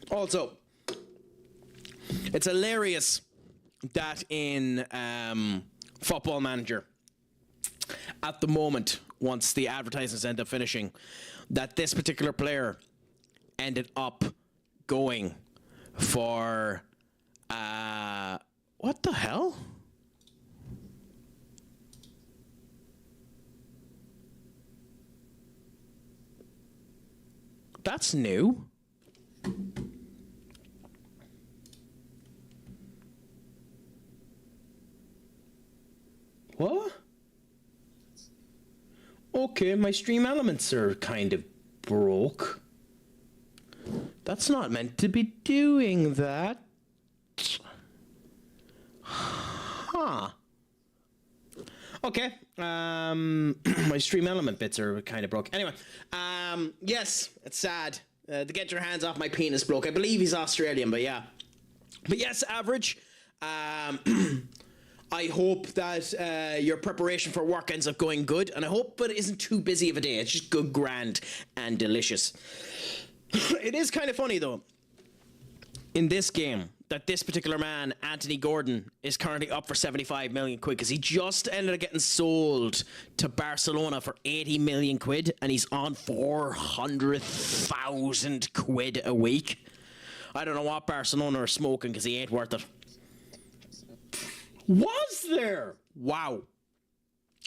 Also, it's hilarious that in Football Manager, at the moment, once the advertisements end up finishing, that this particular player ended up going for what the hell? That's new. What? Okay, my stream elements are kind of broke. That's not meant to be doing that. Huh. Okay. My stream element bits are kind of broke. Anyway, yes, it's sad. The get your hands off my penis bloke. I believe he's Australian, but yeah. But yes, Average. I hope that your preparation for work ends up going good, and I hope it isn't too busy of a day. It's just good, grand, and delicious. It is kind of funny, though, in this game, that this particular man, Anthony Gordon, is currently up for 75 million quid, because he just ended up getting sold to Barcelona for 80 million quid, and he's on 400,000 quid a week. I don't know what Barcelona are smoking, because he ain't worth it. Was there? Wow.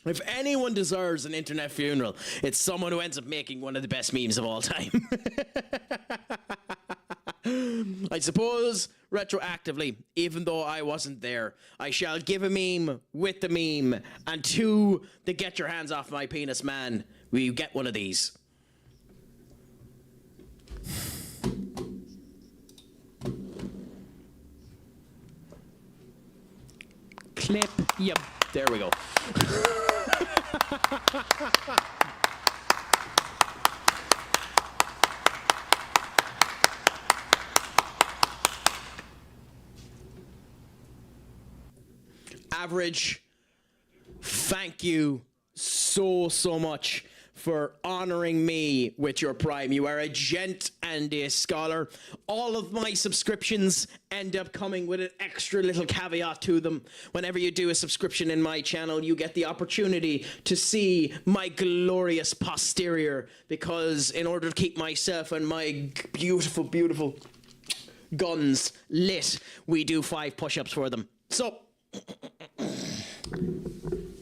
If anyone deserves an internet funeral, it's someone who ends up making one of the best memes of all time. I suppose, retroactively, even though I wasn't there, I shall give a meme with the meme, and to the get your hands off my penis man, will you get one of these? Clip. Yep. There we go. Average, thank you so much for honoring me with your Prime. You are a gent and a scholar. All of my subscriptions end up coming with an extra little caveat to them. Whenever you do a subscription in my channel, you get the opportunity to see my glorious posterior, because in order to keep myself and my beautiful, beautiful guns lit, we do 5 push-ups for them. So,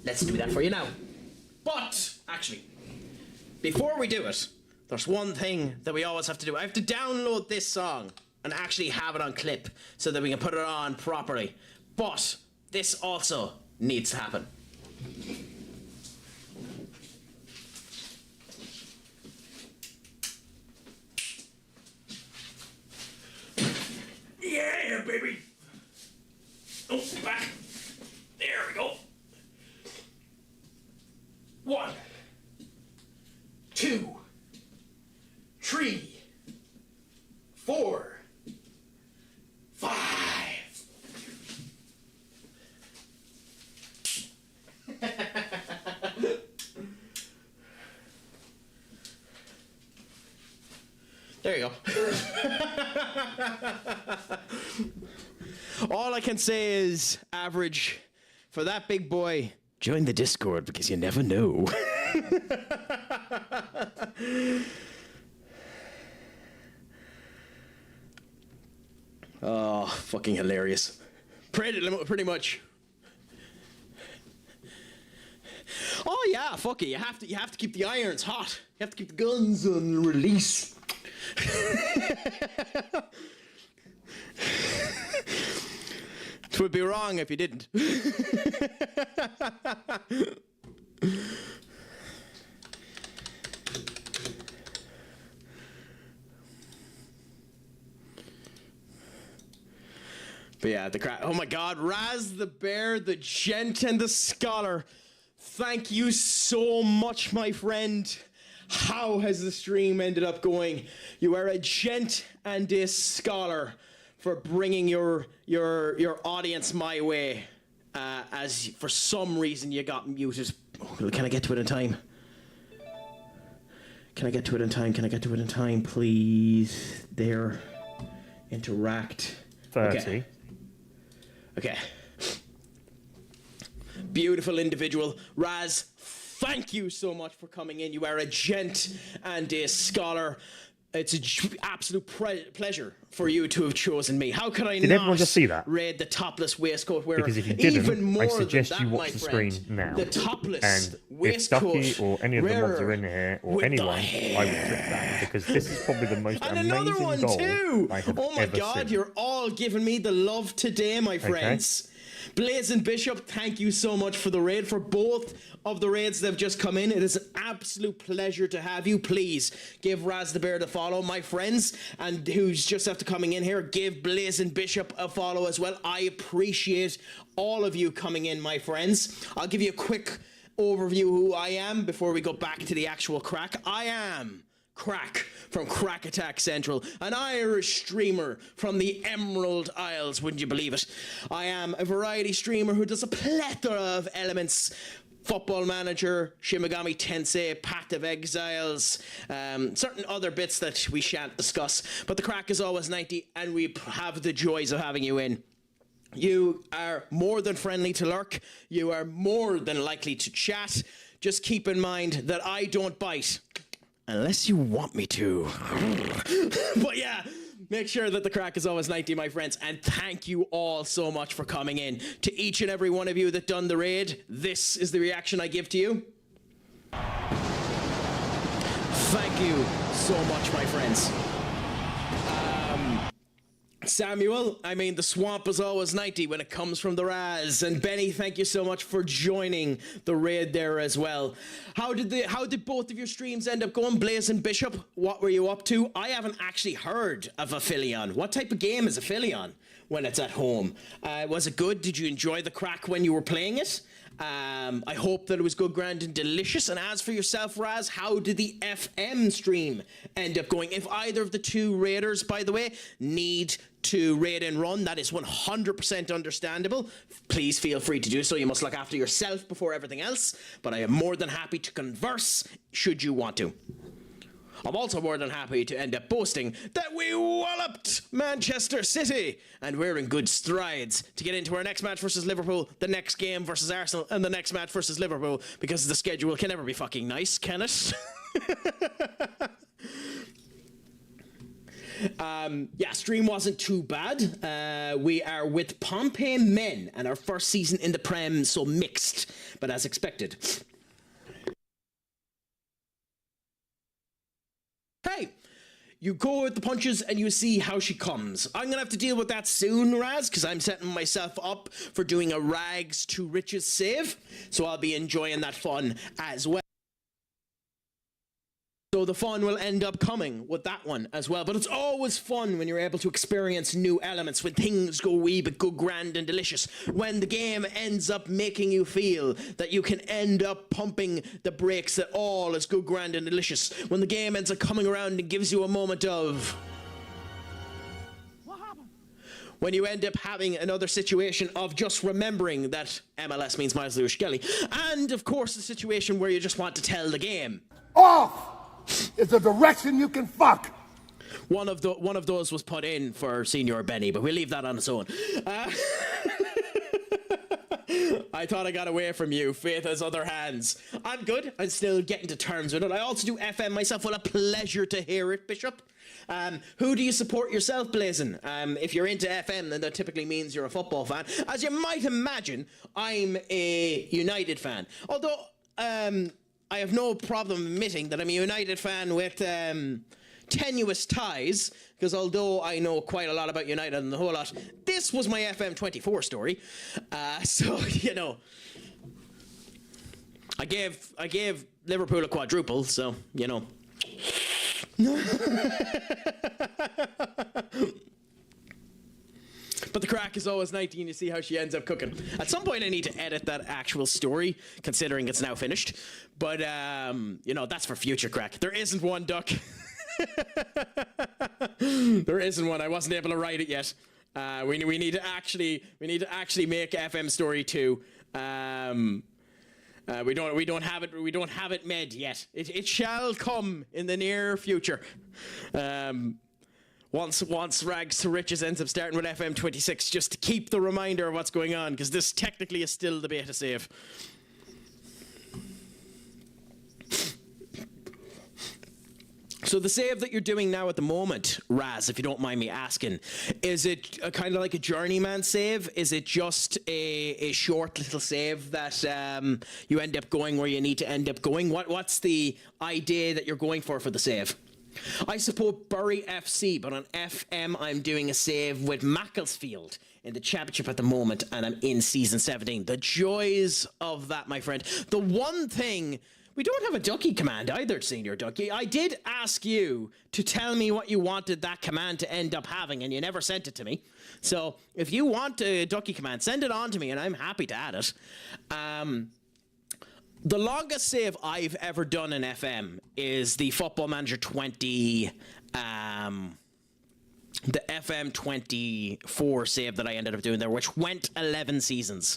let's do that for you now. But, actually, before we do it, there's one thing that we always have to do. I have to download this song and actually have it on clip so that we can put it on properly. But this also needs to happen. 1, 2, 3, 4, 5. There you go. All I can say is average for that big boy. Join the Discord because you never know. Oh, fucking hilarious. Pretty much. Oh yeah, fuck it. You have to keep the irons hot. You have to keep the guns on release. It would be wrong if you didn't. But yeah, the crowd. Oh my God, Raz the Bear, the Gent, and the Scholar. Thank you so much, my friend. How has the stream ended up going? You are a gent and a scholar for bringing your audience my way. As for some reason you got muted. Oh, can I get to it in time? Can I get to it in time? Can I get to it in time, please? There. Interact. 30. Okay. Beautiful individual. Raz, thank you so much for coming in. You are a gent and a scholar. It's an absolute pleasure for you to have chosen me. How could I Did everyone just see that? Raid the topless waistcoat wearer? Because if you didn't, even more I suggest than you that, watch my the friend, screen now. The topless And if waistcoat Ducky or any of the mods are in here, or with anyone, the I would click that because this is probably the most and amazing another one goal too. I have Oh my ever God, seen. you're all giving me the love today, my friends. Blazing Bishop, thank you so much for the raid, for both of the raids that have just come in. It is an absolute pleasure to have you. Please give Raz the Bear the follow, my friends, and who's just after coming in here, give Blazing Bishop a follow as well. I appreciate all of you coming in, my friends. I'll give you a quick overview who I am before we go back to the actual crack. I am Craic from CraicAttackCentral, an Irish streamer from the Emerald Isles, wouldn't you believe it? I am a variety streamer who does a plethora of elements. Football Manager, Shin Megami Tensei, Path of Exiles, certain other bits that we shan't discuss. But the crack is always 90, and we have the joys of having you in. You are more than friendly to lurk. You are more than likely to chat. Just keep in mind that I don't bite. Unless you want me to. But yeah, make sure that the crack is always 90, my friends. And thank you all so much for coming in. To each and every one of you that done the raid, this is the reaction I give to you. Thank you so much, my friends. Samuel, I mean, the swamp is always 90 when it comes from the Raz. And Benny, thank you so much for joining the raid there as well. How did both of your streams end up going? Blazing Bishop, what were you up to? I haven't actually heard of Aphelion. What type of game is Aphelion when it's at home? Was it good? Did you enjoy the crack when you were playing it? I hope that it was good, grand, and delicious. And as for yourself, Raz, how did the FM stream end up going? If either of the two raiders, by the way, need to raid and run, that is 100% understandable. Please feel free to do so. You must look after yourself before everything else, but I am more than happy to converse should you want to. I'm also more than happy to end up boasting that we walloped Manchester City, and we're in good strides to get into our next match versus Liverpool, the next game versus Arsenal, and the next match versus Liverpool, because the schedule can never be fucking nice, can it? Yeah, stream wasn't too bad. We are with Pompey Men, and our first season in the Prem, so mixed, but as expected. Hey, you go with the punches and you see how she comes. I'm gonna have to deal with that soon, Raz, because I'm setting myself up for doing a rags to riches save, so I'll be enjoying that fun as well. So the fun will end up coming with that one as well. But it's always fun when you're able to experience new elements, when things go wee bit good, grand and delicious, when the game ends up making you feel that you can end up pumping the brakes that all is good, grand and delicious, when the game ends up coming around and gives you a moment of... when you end up having another situation of just remembering that MLS means Miles Lewis Skelly, and of course the situation where you just want to tell the game. Off is a direction you can fuck. One of those was put in for Senior Benny, but we'll leave that on its own. I thought I got away from you. Faith has other hands. I'm good. I'm still getting to terms with it. I also do FM myself. What a pleasure to hear it, Bishop. Who do you support yourself, Blazin? If you're into FM, then that typically means you're a football fan. As you might imagine, I'm a United fan. Although, I have no problem admitting that I'm a United fan with tenuous ties, because although I know quite a lot about United and the whole lot, this was my FM24 story. So, you know, I gave Liverpool a quadruple, so, you know. But the Craic is always 19. You see how she ends up cooking. At some point I need to edit that actual story, considering it's now finished. But you know, that's for future Craic. There isn't one, Duck. There isn't one. I wasn't able to write it yet. We need to actually make FM story 2. We don't have it made yet. It shall come in the near future. Once Rags to Riches ends up starting with FM26, just to keep the reminder of what's going on, because this technically is still the beta save. So the save that you're doing now at the moment, Raz, if you don't mind me asking, is it kind of like a journeyman save? Is it just a short little save that you end up going where you need to end up going? What's the idea that you're going for the save? I support Bury FC, but on FM I'm doing a save with Macclesfield in the championship at the moment, and I'm in season 17. The joys of that, my friend. The one thing... we don't have a ducky command either, Senior Ducky. I did ask you to tell me what you wanted that command to end up having, and you never sent it to me. So if you want a ducky command, send it on to me, and I'm happy to add it. The longest save I've ever done in FM is the Football Manager 20... the FM24 save that I ended up doing there, which went 11 seasons.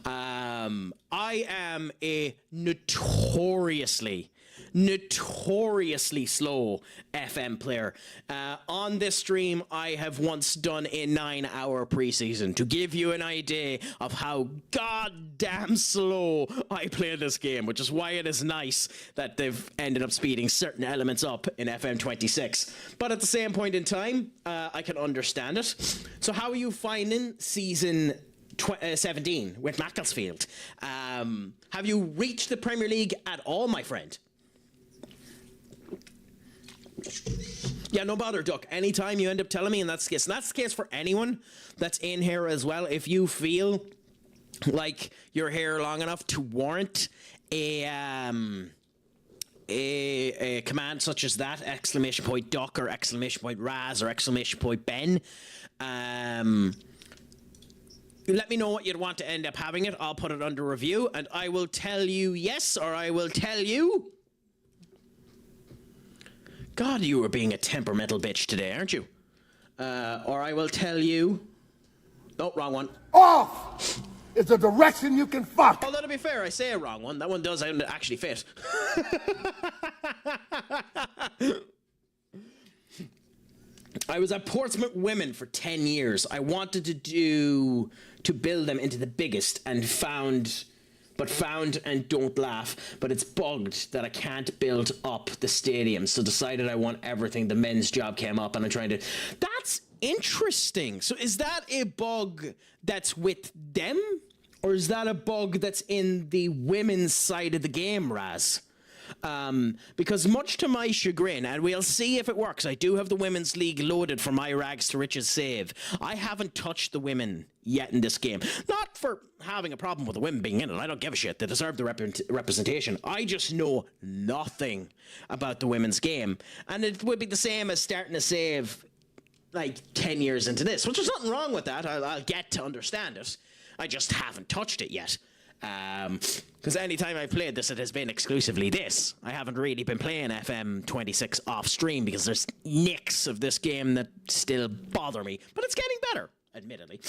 I am a notoriously slow FM player. On this stream, I have once done a 9-hour preseason to give you an idea of how goddamn slow I play this game, which is why it is nice that they've ended up speeding certain elements up in FM26. But at the same point in time, I can understand it. So how are you finding season 17 with Macclesfield? Have you reached the Premier League at all, my friend? Yeah, no bother, Duck. Anytime you end up telling me, and that's the case. And that's the case for anyone that's in here as well. If you feel like you're here long enough to warrant a command such as that, !Duck or !Raz or !Ben, let me know what you'd want to end up having it. I'll put it under review, and I will tell you yes, or I will tell you... God, you were being a temperamental bitch today, aren't you? Or I will tell you... Oh, wrong one. Off is a direction you can fuck. Although, to be fair, I say a wrong one. That one does actually fit. I was at Portsmouth Women for 10 years. I wanted to build them into the biggest, and found and don't laugh, but it's bugged that I can't build up the stadium, so decided I want everything. The men's job came up, and I'm trying to... That's interesting. So is that a bug that's with them, or is that a bug that's in the women's side of the game, Raz? Because much to my chagrin, and we'll see if it works, I do have the Women's League loaded for my Rags to Riches save. I haven't touched the women yet in this game. Not for having a problem with the women being in it. I don't give a shit. They deserve the representation. I just know nothing about the women's game. And it would be the same as starting a save like 10 years into this, which there's nothing wrong with that. I'll get to understand it. I just haven't touched it yet. Because anytime I've played this, it has been exclusively this. I haven't really been playing FM26 off stream because there's nicks of this game that still bother me. But it's getting better, admittedly.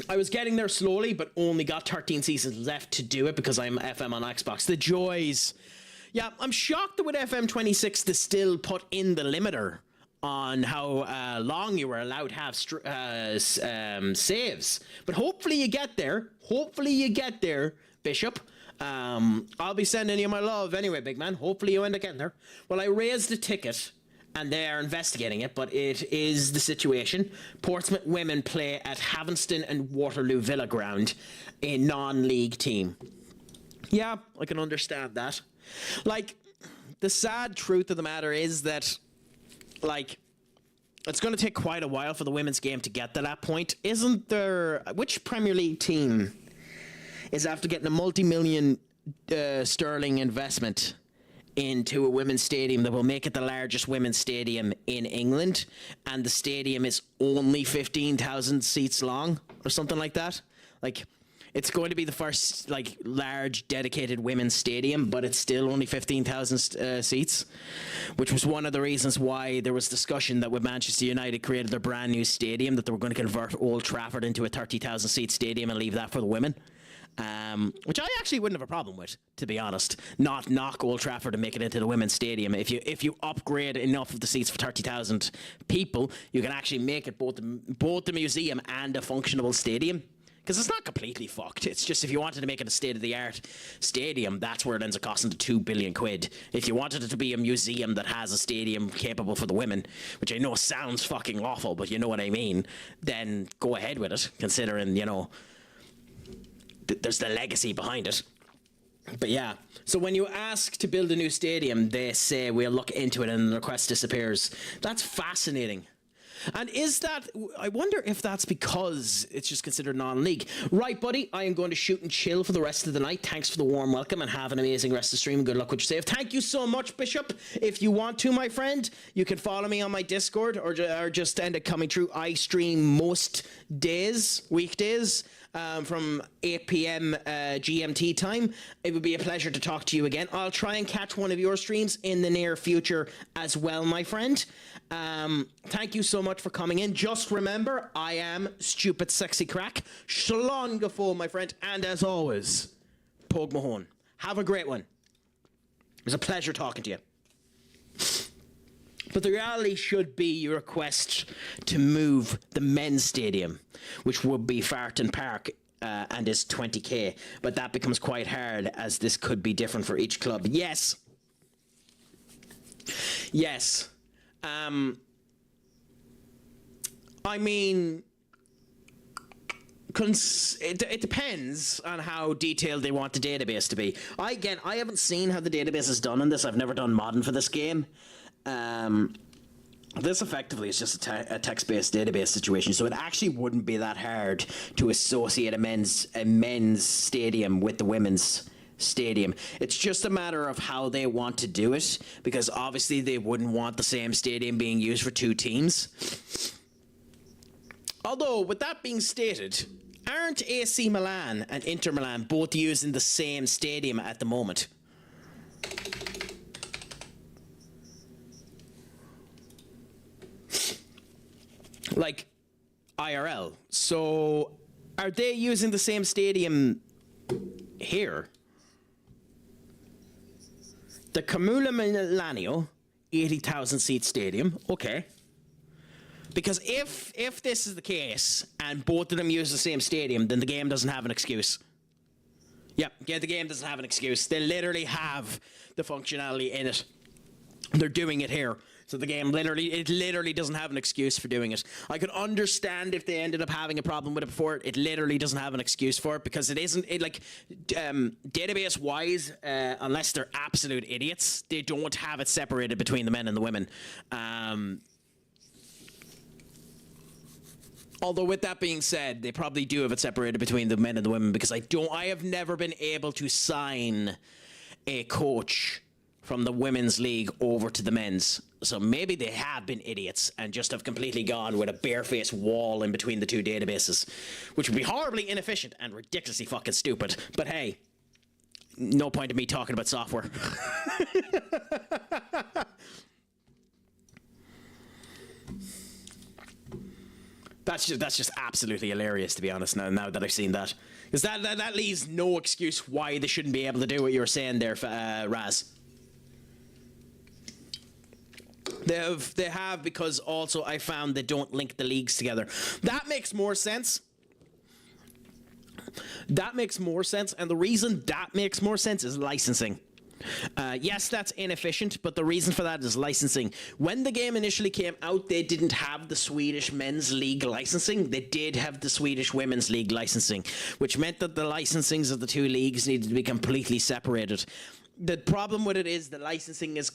I was getting there slowly, but only got 13 seasons left to do it because I'm FM on Xbox. The joys. Yeah, I'm shocked that with FM26 they still put in the limiter on how long you were allowed to have saves. But hopefully you get there. Hopefully you get there, Bishop. I'll be sending you my love anyway, big man. Hopefully you end up getting there. Well, I raised a ticket, and they are investigating it, but it is the situation. Portsmouth women play at Havenston and Waterloo Villa Ground, a non-league team. Yeah, I can understand that. Like, the sad truth of the matter is that, like, it's going to take quite a while for the women's game to get to that point. Isn't there... Which Premier League team is after getting a multi-million sterling investment into a women's stadium that will make it the largest women's stadium in England, and the stadium is only 15,000 seats long or something like that? Like, it's going to be the first, like, large dedicated women's stadium, but it's still only 15,000 seats, which was one of the reasons why there was discussion that when Manchester United created their brand new stadium, that they were going to convert Old Trafford into a 30,000 seat stadium and leave that for the women. Which I actually wouldn't have a problem with, to be honest. Not knock Old Trafford and make it into the women's stadium. If you upgrade enough of the seats for 30,000 people, you can actually make it both the museum and a functionable stadium. Because it's not completely fucked. It's just if you wanted to make it a state-of-the-art stadium, that's where it ends up costing £2 billion. If you wanted it to be a museum that has a stadium capable for the women, which I know sounds fucking awful, but you know what I mean, then go ahead with it, considering, you know, there's the legacy behind it. But yeah, so when you ask to build a new stadium, they say we'll look into it and the request disappears. That's fascinating. And is that, I wonder if that's because it's just considered non-league. Right, buddy, I am going to shoot and chill for the rest of the night. Thanks for the warm welcome and have an amazing rest of the stream. Good luck with your save. Thank you so much, Bishop. If you want to, my friend, you can follow me on my Discord or just end up coming through. I stream most days, weekdays, from 8 p.m. GMT time. It would be a pleasure to talk to you again. I'll try and catch one of your streams in the near future as well, my friend. Thank you so much for coming in. Just remember, I am Stupid Sexy Craic. Shlán go fóill, my friend. And as always, Póg Mahone. Have a great one. It was a pleasure talking to you. But the reality should be your request to move the men's stadium, which would be Farton Park, and is 20k. But that becomes quite hard, as this could be different for each club. Yes. Yes. I mean, it depends on how detailed they want the database to be. I haven't seen how the database is done on this. I've never done modding for this game. This effectively is just a text-based database situation, so it actually wouldn't be that hard to associate a men's stadium with the women's stadium. It's just a matter of how they want to do it, because obviously they wouldn't want the same stadium being used for two teams. Although, with that being stated, aren't AC Milan and Inter Milan both using the same stadium at the moment? Like, IRL. So, are they using the same stadium here? The Comune Milano, 80,000 seat stadium, okay. Because if this is the case, and both of them use the same stadium, then the game doesn't have an excuse. Yep, yeah, the game doesn't have an excuse. They literally have the functionality in it. They're doing it here. So the game literally doesn't have an excuse for doing it. I could understand if they ended up having a problem with it before. It literally doesn't have an excuse for it because it isn't database wise, unless they're absolute idiots, they don't have it separated between the men and the women. Although with that being said, they probably do have it separated between the men and the women because I have never been able to sign a coach from the women's league over to the men's. So maybe they have been idiots and just have completely gone with a barefaced wall in between the two databases, which would be horribly inefficient and ridiculously fucking stupid. But hey, no point in me talking about software. That's just absolutely hilarious, to be honest, now that I've seen that. Because that leaves no excuse why they shouldn't be able to do what you were saying there, Raz. They have because also I found they don't link the leagues together. That makes more sense. That makes more sense, and the reason that makes more sense is licensing. Yes, that's inefficient, but the reason for that is licensing. When the game initially came out, they didn't have the Swedish men's league licensing. They did have the Swedish women's league licensing, which meant that the licensings of the two leagues needed to be completely separated. The problem with it is the licensing is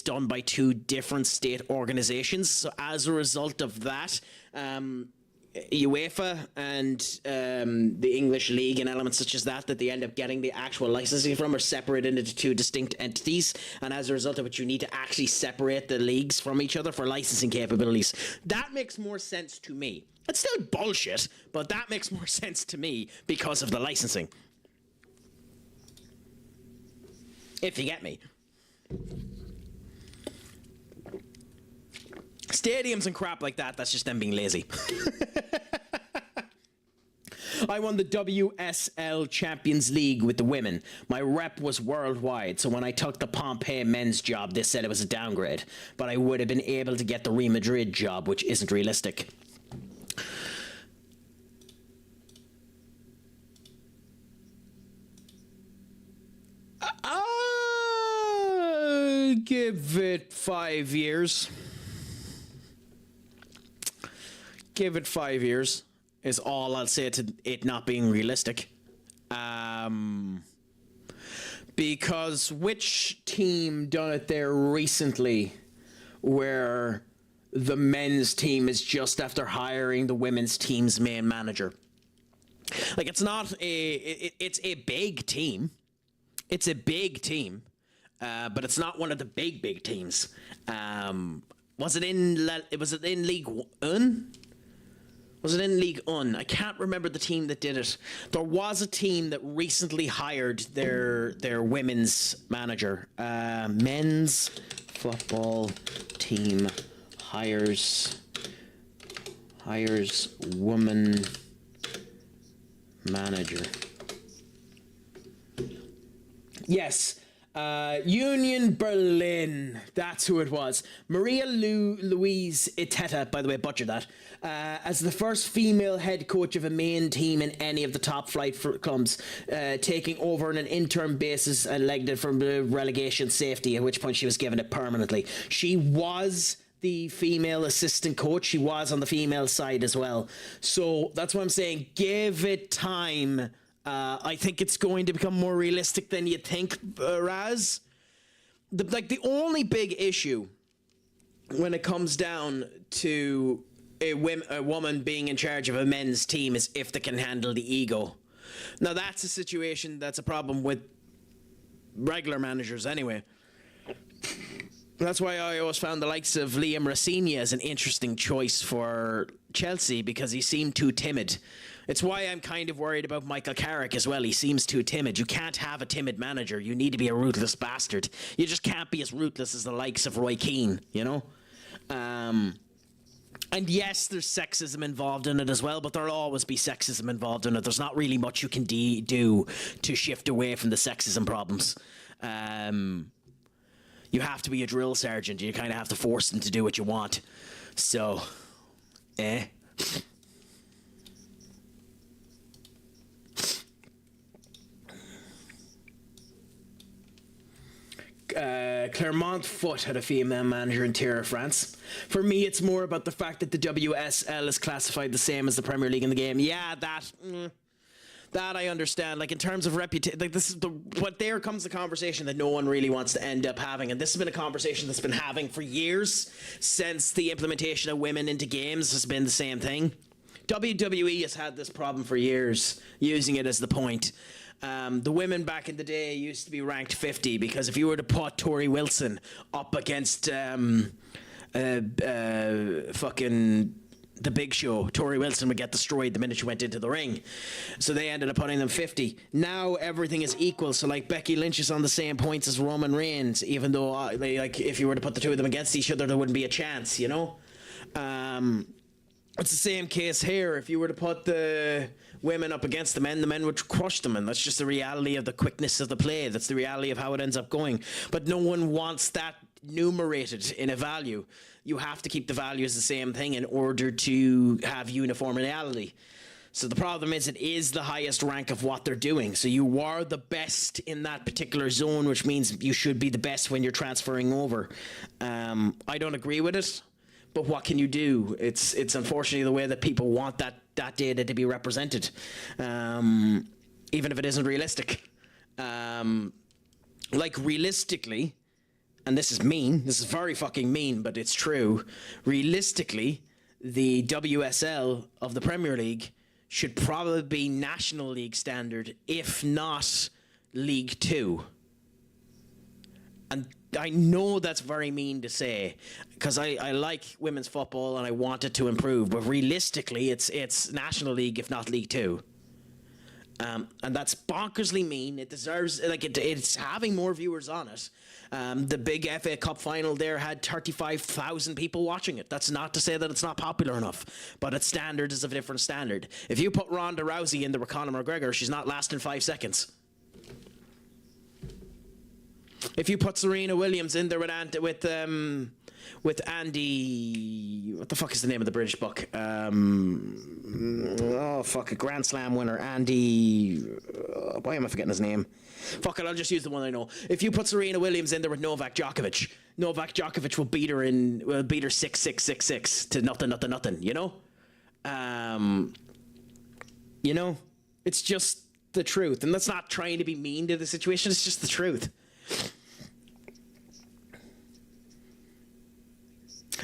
done by two different state organizations. So as a result of that, UEFA and the English League and elements such as that they end up getting the actual licensing from are separated into two distinct entities, and as a result of it you need to actually separate the leagues from each other for licensing capabilities. That makes more sense to me. It's still bullshit, but that makes more sense to me because of the licensing. If you get me. Stadiums and crap like that, that's just them being lazy. I won the WSL Champions League with the women. My rep was worldwide, so when I took the Pompeii men's job, they said it was a downgrade. But I would have been able to get the Real Madrid job, which isn't realistic. Give it 5 years. Give it 5 years is all I'll say to it not being realistic. Because which team done it there recently where the men's team is just after hiring the women's team's main manager? Like, it's not it's a big team. It's a big team. But it's not one of the big teams. Was it in League One? Was it in League One? I can't remember the team that did it. There was a team that recently hired their women's manager. Men's football team hires woman manager. Yes. Union Berlin, that's who it was. Maria Louise Iteta, by the way, butchered that, as the first female head coach of a main team in any of the top flight clubs, taking over on an interim basis and legged it from the relegation safety, at which point she was given it permanently. She was the female assistant coach. She was on the female side as well. So that's what I'm saying. Give it time. I think it's going to become more realistic than you think, Raz. The only big issue when it comes down to a woman being in charge of a men's team is if they can handle the ego. Now, that's a situation that's a problem with regular managers anyway. That's why I always found the likes of Liam Rossigna as an interesting choice for Chelsea, because he seemed too timid. It's why I'm kind of worried about Michael Carrick as well. He seems too timid. You can't have a timid manager. You need to be a ruthless bastard. You just can't be as ruthless as the likes of Roy Keane, you know? And yes, there's sexism involved in it as well, but there'll always be sexism involved in it. There's not really much you can do to shift away from the sexism problems. You have to be a drill sergeant. You kind of have to force them to do what you want. So, Clermont Foot had a female manager in Terre France. For me, it's more about the fact that the WSL is classified the same as the Premier League in the game. Yeah, that I understand. Like, in terms of reputation, like, this is what there comes the conversation that no one really wants to end up having, and this has been a conversation that's been having for years since the implementation of women into games has been the same thing. WWE has had this problem for years, using it as the point. The women back in the day used to be ranked 50 because if you were to put Tori Wilson up against fucking The Big Show, Tori Wilson would get destroyed the minute she went into the ring. So they ended up putting them 50. Now everything is equal. So like Becky Lynch is on the same points as Roman Reigns, even though like if you were to put the two of them against each other, there wouldn't be a chance, you know? It's the same case here. If you were to put the women up against the men would crush them, and that's just the reality of the quickness of the play. That's the reality of how it ends up going. But no one wants that numerated in a value. You have to keep the values the same thing in order to have uniformity. So the problem is it is the highest rank of what they're doing. So you are the best in that particular zone, which means you should be the best when you're transferring over. I don't agree with it. But what can you do? It's unfortunately the way that people want that data to be represented, even if it isn't realistic. Like realistically, and this is mean, this is very fucking mean, but it's true. Realistically, the WSL of the Premier League should probably be National League standard, if not League 2. And I know that's very mean to say, because I like women's football and I want it to improve, but realistically it's National League if not League 2. And that's bonkersly mean. It deserves, like, it's having more viewers on it. The big FA Cup final there had 35,000 people watching it. That's not to say that it's not popular enough, but its standard is of a different standard. If you put Ronda Rousey in there with Conor McGregor, she's not lasting 5 seconds. If you put Serena Williams in there with Andy, what the fuck is the name of the British buck? A Grand Slam winner, Andy. Why am I forgetting his name? Fuck it, I'll just use the one I know. If you put Serena Williams in there with Novak Djokovic will beat her 6-6-6-6 to nothing. You know, it's just the truth, and that's not trying to be mean to the situation. It's just the truth.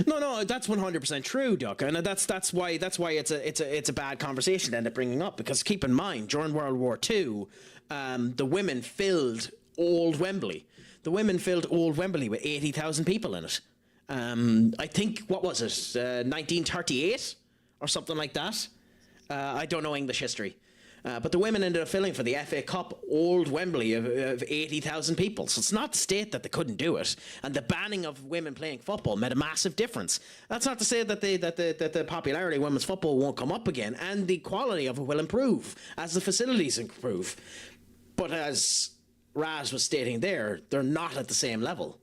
No, that's 100% true, Duck, and that's why it's a bad conversation to end up bringing up, because keep in mind during World War II, the women filled Old Wembley. The women filled Old Wembley with 80,000 people in it. I think, what was it, 1938 or something like that? I don't know English history. But the women ended up filling for the FA Cup Old Wembley of 80,000 people. So it's not the state that they couldn't do it. And the banning of women playing football made a massive difference. That's not to say that the popularity of women's football won't come up again, and the quality of it will improve as the facilities improve. But as Raz was stating there, they're not at the same level.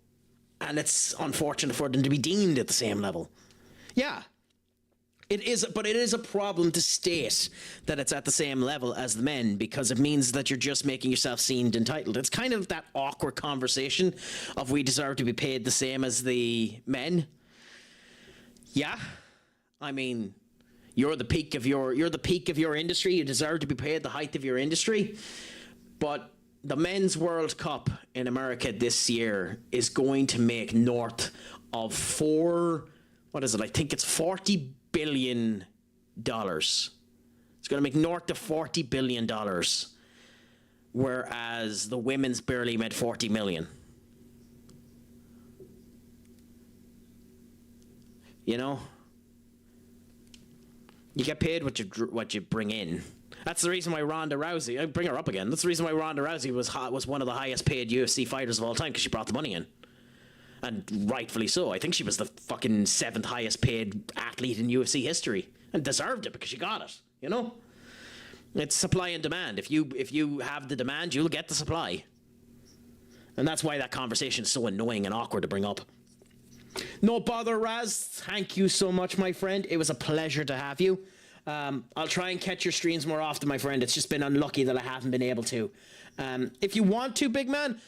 And it's unfortunate for them to be deemed at the same level. Yeah. It is a problem to state that it's at the same level as the men, because it means that you're just making yourself seemed entitled. It's kind of that awkward conversation of we deserve to be paid the same as the men. Yeah, I mean, you're the peak of your industry. You deserve to be paid the height of your industry. But the Men's World Cup in America this year is going to make north of I think it's $40 billion. It's going to make north of $40 billion, whereas the women's barely made 40 million. You know, you get paid what you bring in. That's the reason why Ronda Rousey, I bring her up again. That's the reason why Ronda Rousey was one of the highest paid UFC fighters of all time, because she brought the money in. And rightfully so. I think she was the fucking 7th highest paid athlete in UFC history, and deserved it because she got it. You know, it's supply and demand. If you have the demand, you'll get the supply, and that's why that conversation is so annoying and awkward to bring up. No bother, Raz. Thank you so much, my friend. It was a pleasure to have you. I'll try and catch your streams more often, my friend. It's just been unlucky that I haven't been able to. If you want to, big man,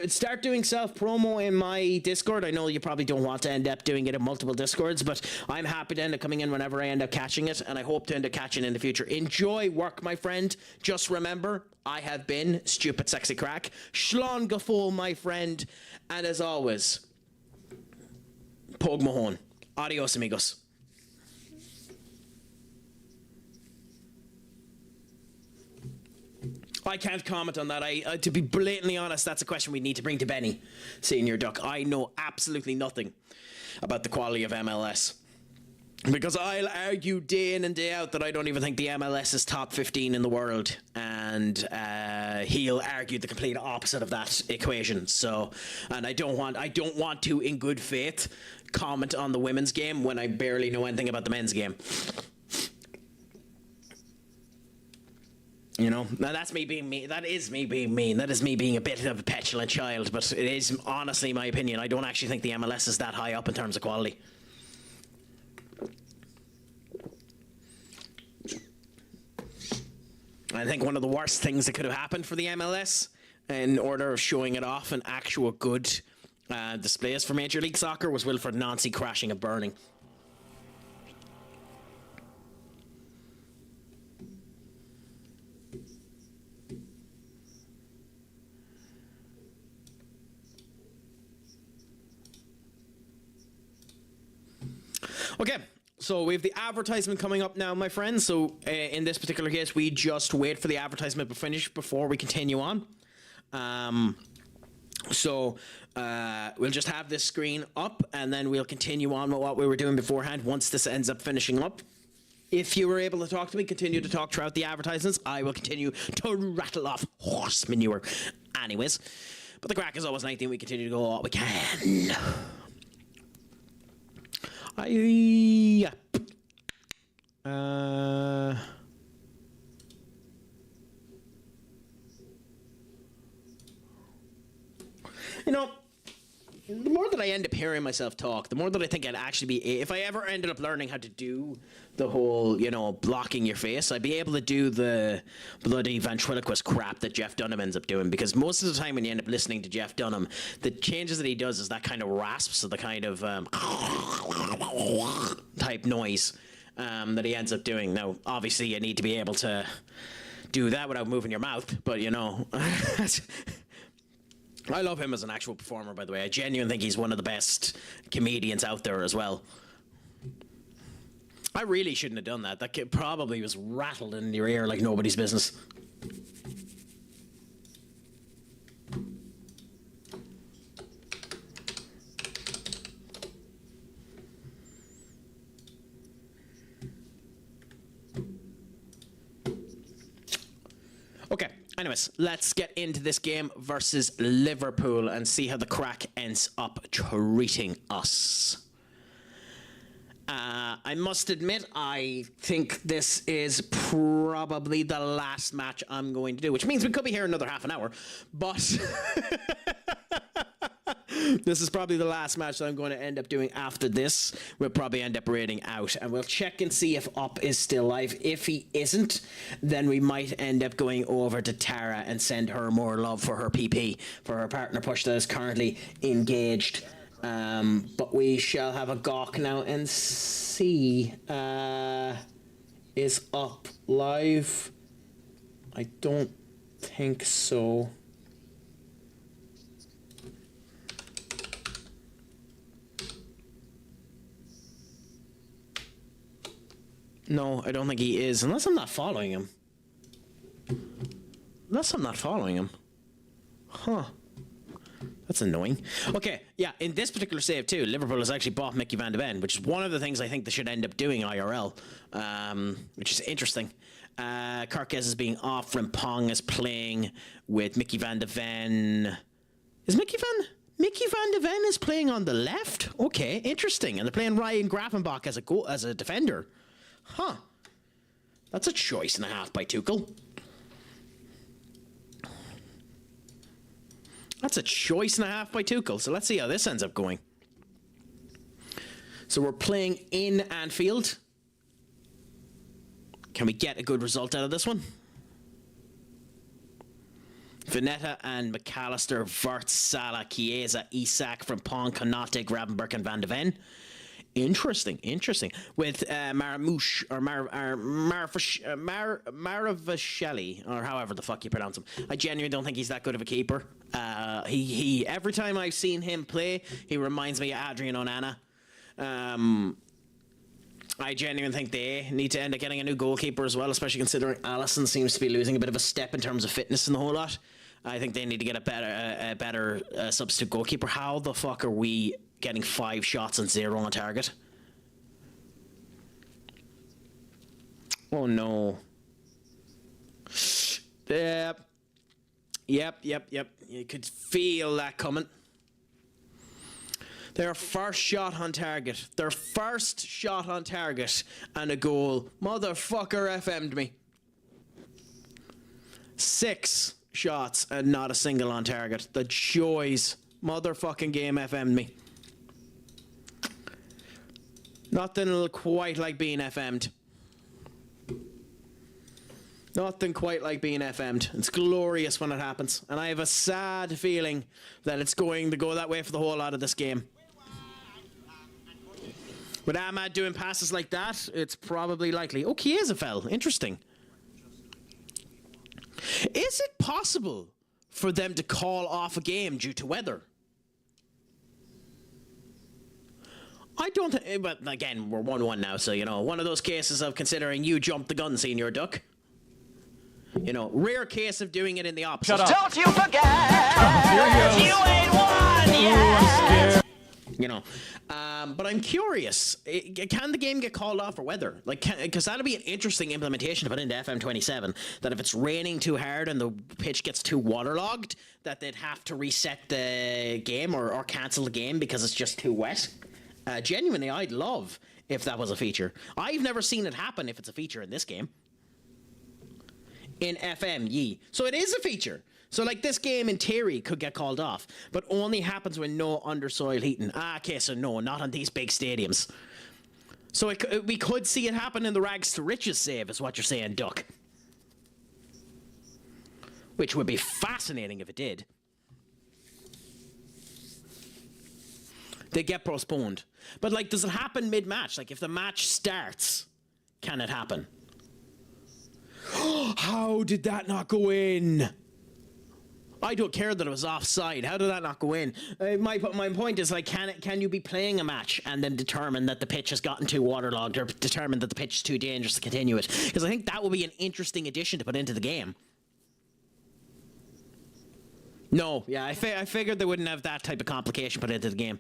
start doing self-promo in my Discord. I know you probably don't want to end up doing it in multiple Discords, but I'm happy to end up coming in whenever I end up catching it, and I hope to end up catching it in the future. Enjoy work, my friend. Just remember, I have been Stupid Sexy Craic. Shlán go fóill, my friend. And as always, Póg Mahone. Adios, amigos. I can't comment on that. To be blatantly honest, that's a question we need to bring to Benny, Senior Duck. I know absolutely nothing about the quality of MLS. Because I'll argue day in and day out that I don't even think the MLS is top 15 in the world. And he'll argue the complete opposite of that equation. So, and I don't want to, in good faith, comment on the women's game when I barely know anything about the men's game. You know, now that's me being mean. That is me being mean. That is me being a bit of a petulant child. But it is honestly my opinion. I don't actually think the MLS is that high up in terms of quality. I think one of the worst things that could have happened for the MLS in order of showing it off in actual good displays for Major League Soccer was Wilfred Nancy crashing and burning. Okay, so we have the advertisement coming up now, my friends. So in this particular case, we just wait for the advertisement to finish before we continue on. So we'll just have this screen up, and then we'll continue on with what we were doing beforehand once this ends up finishing up. If you were able to talk to me, continue to talk throughout the advertisements. I will continue to rattle off horse manure. Anyways, but the crack is always 19. We continue to go all we can. You know, the more that I end up hearing myself talk, the more that I think I'd actually be, if I ever ended up learning how to do the whole, you know, blocking your face, I'd be able to do the bloody ventriloquist crap that Jeff Dunham ends up doing, because most of the time when you end up listening to Jeff Dunham, the changes that he does is that kind of rasp, so the kind of type noise that he ends up doing. Now, obviously, you need to be able to do that without moving your mouth, but, you know... I love him as an actual performer, by the way. I genuinely think he's one of the best comedians out there as well. I really shouldn't have done that. That kid probably was rattled in your ear like nobody's business. Okay. Anyways, let's get into this game versus Liverpool and see how the crack ends up treating us. I must admit, I think this is probably the last match I'm going to do, which means we could be here another half an hour, but this is probably the last match that I'm going to end up doing after this. We'll probably end up raiding out, and we'll check and see if Up is still alive. If he isn't, then we might end up going over to Tara and send her more love for her PP, for her partner push that is currently engaged. But we shall have a gawk now and see. Is Up live? I don't think so. No, I don't think he is, unless I'm not following him. Huh. That's annoying. Okay, yeah, in this particular save too, Liverpool has actually bought Mickey van de Ven, which is one of the things I think they should end up doing IRL, which is interesting. Carquez is being off, Frimpong is playing with Mickey van de Ven. Is Mickey van de Ven is playing on the left? Okay, interesting. And they're playing Ryan Gravenbach as a defender. Huh. That's a choice and a half by Tuchel. That's a choice and a half by Tuchel. So let's see how this ends up going. So we're playing in Anfield. Can we get a good result out of this one? Vinetta and McAllister, Vert, Salah, Chiesa, Isak, from Pong, Konate, Gravenberg, and Van de Ven. Interesting. With Maravasheli, or however the fuck you pronounce him. I genuinely don't think he's that good of a keeper. He every time I've seen him play, he reminds me of Adrian Onana. I genuinely think they need to end up getting a new goalkeeper as well, especially considering Alisson seems to be losing a bit of a step in terms of fitness in the whole lot. I think they need to get a better substitute goalkeeper. How the fuck are we getting 5 shots and 0 on target? Oh no. Yep. You could feel that coming. Their first shot on target. And a goal. Motherfucker FM'd me. 6 shots and not a single on target. The joys. Motherfucking game FM'd me. Nothing quite like being FM'd. Nothing quite like being FM'd. It's glorious when it happens. And I have a sad feeling that it's going to go that way for the whole lot of this game. With Ahmad doing passes like that, it's probably likely. Oh, Chiesa fell. Interesting. Is it possible for them to call off a game due to weather? I don't think, but again, we're 1-1 now, so, you know, one of those cases of considering you jumped the gun, Senior Duck. You know, rare case of doing it in the opposite. Shut up. Don't you forget, you ain't won yet. You know, but I'm curious, can the game get called off for weather? Like, because that'd be an interesting implementation to put into FM27, that if it's raining too hard and the pitch gets too waterlogged, that they'd have to reset the game or cancel the game because it's just too wet. Genuinely, I'd love if that was a feature. I've never seen it happen if it's a feature in this game. In FM, so it is a feature. So like this game in theory could get called off, but only happens when no undersoil heating. Okay, so no, not on these big stadiums. So we could see it happen in the rags to riches save, is what you're saying, Duck. Which would be fascinating if it did. They get postponed. But like, does it happen mid-match? Like if the match starts, can it happen? How did that not go in? I don't care that it was offside. How did that not go in? My point is, like, can you be playing a match and then determine that the pitch has gotten too waterlogged, or determine that the pitch is too dangerous to continue it? Because I think that would be an interesting addition to put into the game. No, yeah, I figured they wouldn't have that type of complication put into the game.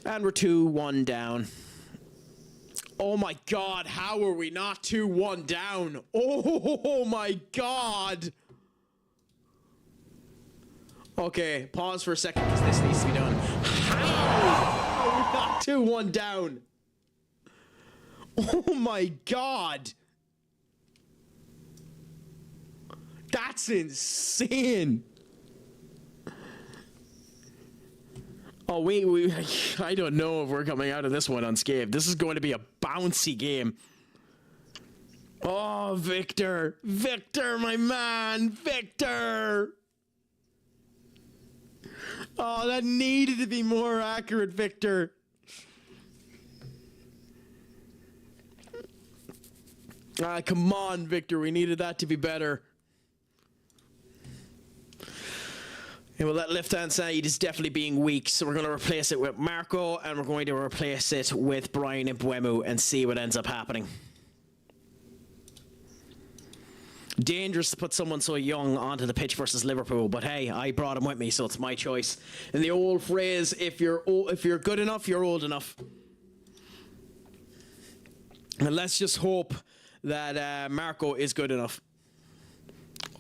And we're 2-1 down. Oh my god, how are we not 2-1 down? Oh my god! Okay, pause for a second because this needs to be done. How are we not 2-1 down? Oh my god! That's insane! Oh, I don't know if we're coming out of this one unscathed. This is going to be a bouncy game. Oh, Victor. Victor, my man. Victor. Oh, that needed to be more accurate, Victor. Come on, Victor. We needed that to be better. Yeah, well, that left-hand side is definitely being weak, so we're going to replace it with Marco, and we're going to replace it with Brian Mbeumo and see what ends up happening. Dangerous to put someone so young onto the pitch versus Liverpool, but hey, I brought him with me, so it's my choice. And the old phrase, if you're good enough, you're old enough. And let's just hope that Marco is good enough.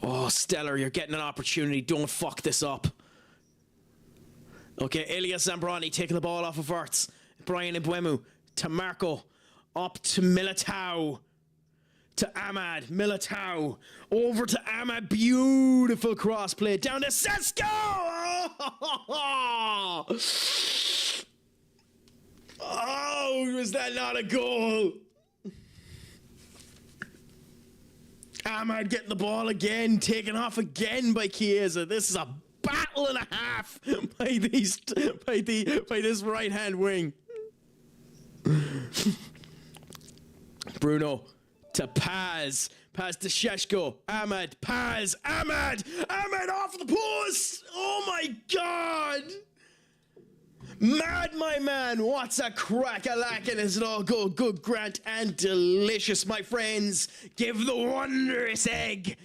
Oh, Stellar, you're getting an opportunity. Don't fuck this up. Okay, Elias Zambrani taking the ball off of Verts. Brian Mbeumo to Marco. Up to Militao. To Ahmad. Militao. Over to Ahmad. Beautiful cross play. Down to Sesko. Oh! Oh, was that not a goal? Ahmad getting the ball again, taken off again by Chiesa. This is a battle and a half by this right hand wing. Bruno to Paz. Paz to Sheshko. Ahmad. Paz. Ahmad. Ahmad off the post. Oh my God. Mad, my man. What's a crack-a-lackin'? Is it all good, Grant, and delicious, my friends? Give the wondrous egg.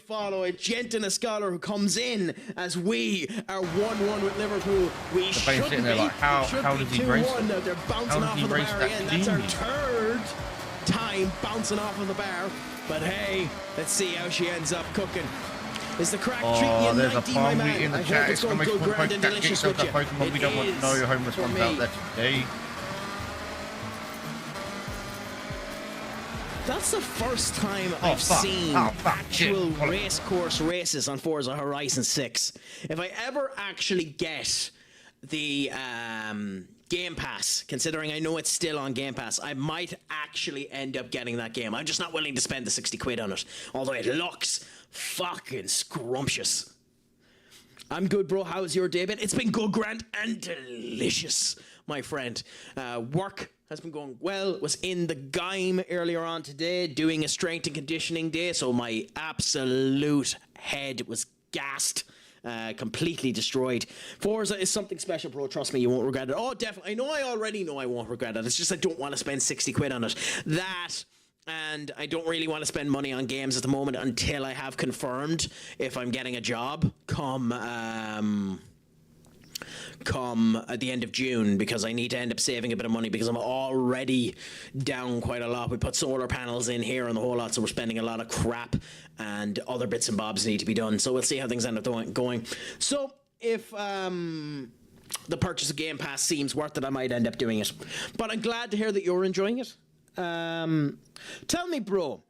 Follow a gent and a scholar who comes in as we are 1-1 with Liverpool. We shouldn't be. Like, how does he brace it? They're bouncing off of the bar again. That's our third time bouncing off of the bar. But hey, let's see how she ends up cooking. Is the crack treating you there's 90, a my palm man? in the I chat. hope it's going good, grand, and delicious with you. Pokemon, we don't want to know your homeless ones out there today. That's the first time I've seen actual race course races on Forza Horizon 6. If I ever actually get the Game Pass, considering I know it's still on Game Pass, I might actually end up getting that game. I'm just not willing to spend the 60 quid on it, although it looks fucking scrumptious. I'm good, bro. How's your day been? It's been good, grand, and delicious, my friend. Work has been going well. Was in the game earlier on today, doing a strength and conditioning day, so my absolute head was gassed. Completely destroyed. Forza is something special, bro. Trust me, you won't regret it. Oh, definitely. I already know I won't regret it. It's just I don't want to spend 60 quid on it. That, and I don't really want to spend money on games at the moment until I have confirmed if I'm getting a job come at the end of June, because I need to end up saving a bit of money because I'm already down quite a lot. We put solar panels in here and the whole lot, so we're spending a lot of crap, and other bits and bobs need to be done. So we'll see how things end up going. So if the purchase of Game Pass seems worth it, I might end up doing it. But I'm glad to hear that you're enjoying it. Tell me, bro,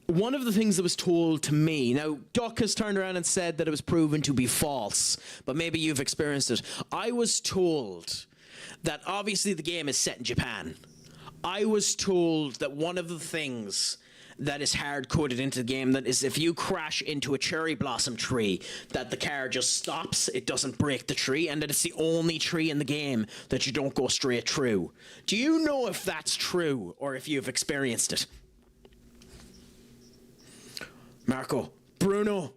one of the things that was told to me, now Duck has turned around and said that it was proven to be false, but maybe you've experienced it. I was told that obviously the game is set in Japan. I was told that one of the things that is hard coded into the game, that is if you crash into a cherry blossom tree, that the car just stops, it doesn't break the tree, and that it's the only tree in the game that you don't go straight through. Do you know if that's true or if you've experienced it? Marco. Bruno.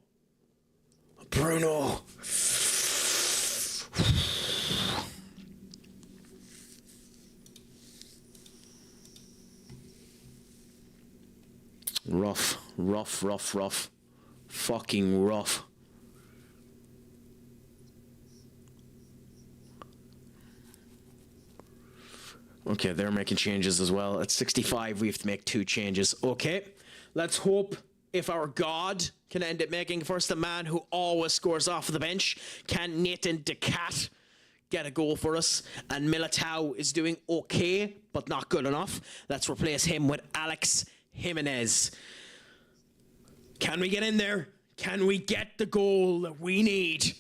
Rough. Fucking rough. Okay, they're making changes as well. At 65, we have to make 2 changes. Okay, let's hope if our God can end up making first the man who always scores off the bench. Can Nathan Decat get a goal for us? And Militao is doing okay, but not good enough. Let's replace him with Alex Jimenez. Can we get in there? Can we get the goal that we need?